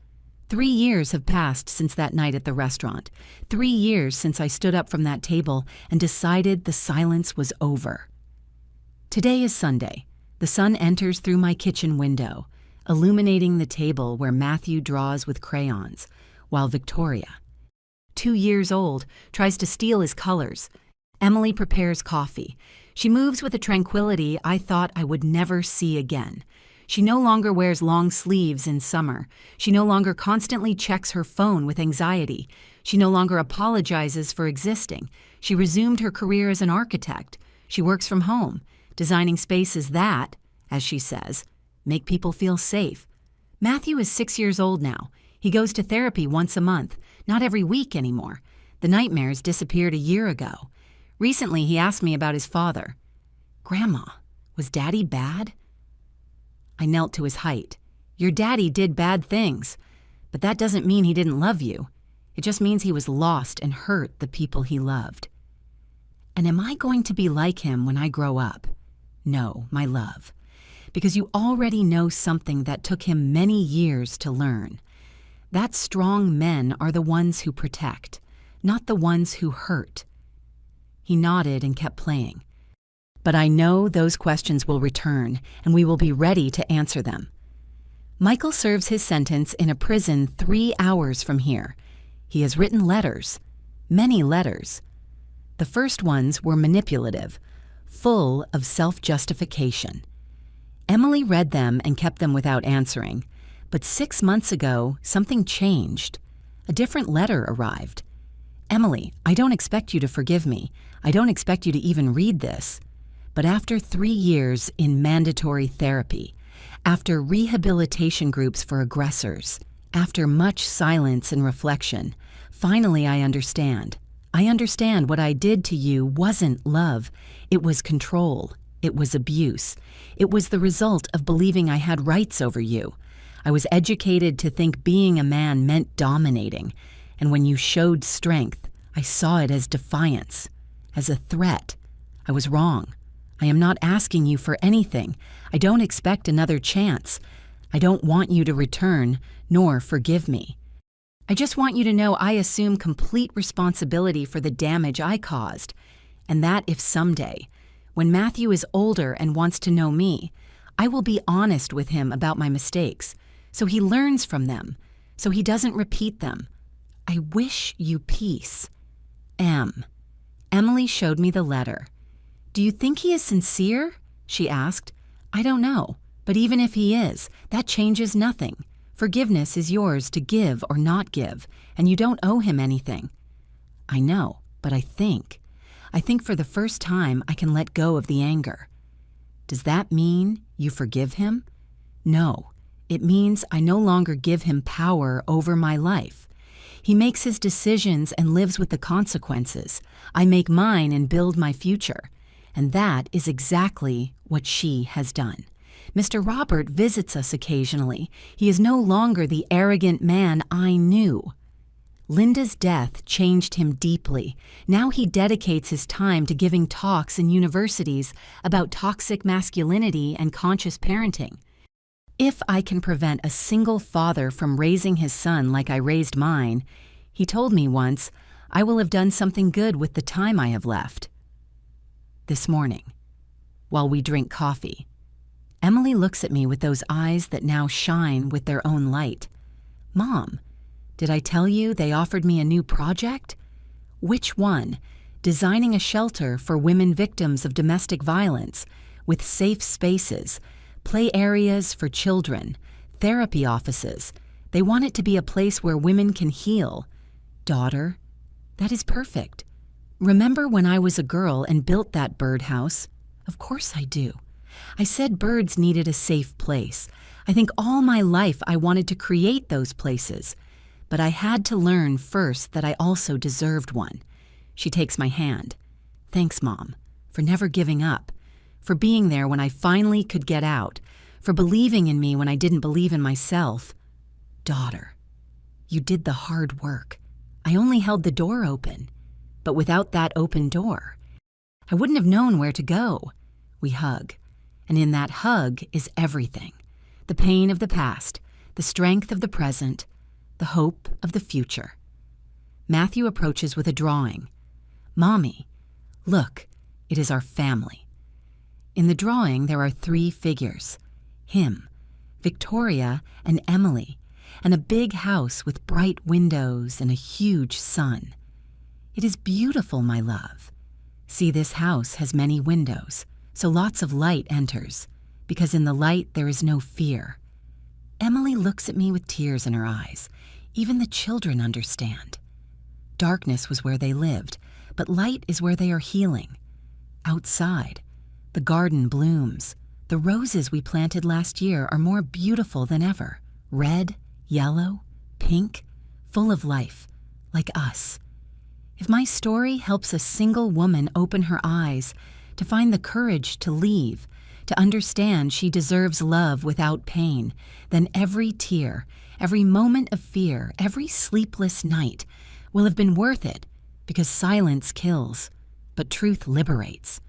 Speaker 1: 3 years have passed since that night at the restaurant. 3 years since I stood up from that table and decided the silence was over. Today is Sunday. The sun enters through my kitchen window, illuminating the table where Matthew draws with crayons, while Victoria, 2 years old, tries to steal his colors. Emily prepares coffee. She moves with a tranquility I thought I would never see again. She no longer wears long sleeves in summer. She no longer constantly checks her phone with anxiety. She no longer apologizes for existing. She resumed her career as an architect. She works from home, designing spaces that, as she says, make people feel safe. Matthew is 6 years old now. He goes to therapy once a month, not every week anymore. The nightmares disappeared a year ago. Recently, he asked me about his father. "Grandma, was Daddy bad?" I knelt to his height. "Your daddy did bad things, but that doesn't mean he didn't love you. It just means he was lost and hurt the people he loved." And am I going to be like him when I grow up? No, my love, because you already know something that took him many years to learn. That strong men are the ones who protect, not the ones who hurt. He nodded and kept playing. But I know those questions will return, and we will be ready to answer them. Michael serves his sentence in a prison 3 hours from here. He has written letters, many letters. The first ones were manipulative, full of self-justification. Emily read them and kept them without answering. But 6 months ago, something changed. A different letter arrived. "Emily, I don't expect you to forgive me. I don't expect you to even read this. But after 3 years in mandatory therapy, after rehabilitation groups for aggressors, after much silence and reflection, finally I understand. I understand what I did to you wasn't love. It was control. It was abuse. It was the result of believing I had rights over you. I was educated to think being a man meant dominating, and when you showed strength, I saw it as defiance, as a threat. I was wrong. I am not asking you for anything. I don't expect another chance. I don't want you to return, nor forgive me. I just want you to know I assume complete responsibility for the damage I caused, and that if someday, when Matthew is older and wants to know me, I will be honest with him about my mistakes, so he learns from them, so he doesn't repeat them. I wish you peace. M. Emily showed me the letter. "Do you think he is sincere?" she asked. "I don't know, but even if he is, that changes nothing. Forgiveness is yours to give or not give, and you don't owe him anything." "I know, but I think for the first time I can let go of the anger." "Does that mean you forgive him?" "No, it means I no longer give him power over my life. He makes his decisions and lives with the consequences. I make mine and build my future. And that is exactly what she has done. Mr. Robert visits us occasionally. He is no longer the arrogant man I knew. Linda's death changed him deeply. Now he dedicates his time to giving talks in universities about toxic masculinity and conscious parenting. If I can prevent a single father from raising his son like I raised mine, he told me once, I will have done something good with the time I have left. This morning, while we drink coffee, Emily looks at me with those eyes that now shine with their own light. "Mom, did I tell you they offered me a new project?" "Which one?" "Designing a shelter for women victims of domestic violence, with safe spaces, play areas for children, therapy offices. They want it to be a place where women can heal." "Daughter, that is perfect. Remember when I was a girl and built that birdhouse? Of course I do. I said birds needed a safe place. I think all my life I wanted to create those places. But I had to learn first that I also deserved one. She takes my hand. Thanks, Mom, for never giving up, for being there when I finally could get out, for believing in me when I didn't believe in myself. Daughter, you did the hard work. I only held the door open. But without that open door, I wouldn't have known where to go. We hug. And in that hug is everything. The pain of the past, the strength of the present, the hope of the future. Matthew approaches with a drawing. Mommy, look, it is our family. In the drawing, there are 3 figures. Him, Victoria, and Emily, and a big house with bright windows and a huge sun. It is beautiful, my love. See, this house has many windows, so lots of light enters, because in the light there is no fear. Emily looks at me with tears in her eyes. Even the children understand. Darkness was where they lived, but light is where they are healing. Outside, the garden blooms. The roses we planted last year are more beautiful than ever. Red, yellow, pink, full of life, like us. If my story helps a single woman open her eyes, to find the courage to leave, to understand she deserves love without pain, then every tear, every moment of fear, every sleepless night will have been worth it, because silence kills, but truth liberates.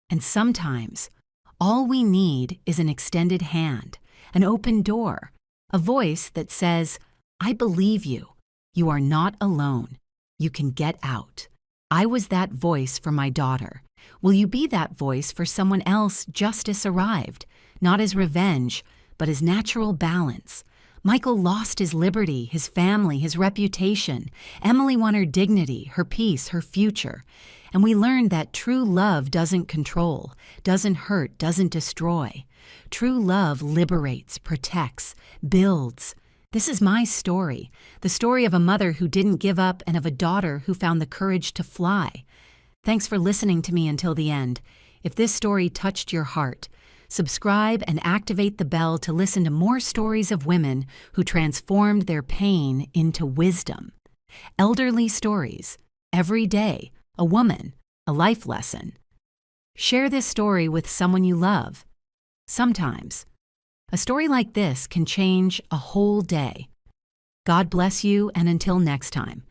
Speaker 1: And sometimes, all we need is an extended hand, an open door, a voice that says, I believe you. You are not alone. You can get out. I was that voice for my daughter. Will you be that voice for someone else justice arrived, not as revenge, but as natural balance? Michael lost his liberty, his family, his reputation. Emily won her dignity, her peace, her future. And we learned that true love doesn't control, doesn't hurt, doesn't destroy. True love liberates, protects, builds. This is my story, the story of a mother who didn't give up and of a daughter who found the courage to fly. Thanks for listening to me until the end. If this story touched your heart, subscribe and activate the bell to listen to more stories of women who transformed their pain into wisdom. Elderly Stories. Every day, a woman, a life lesson. Share this story with someone you love. Sometimes, a story like this can change a whole day. God bless you, and until next time,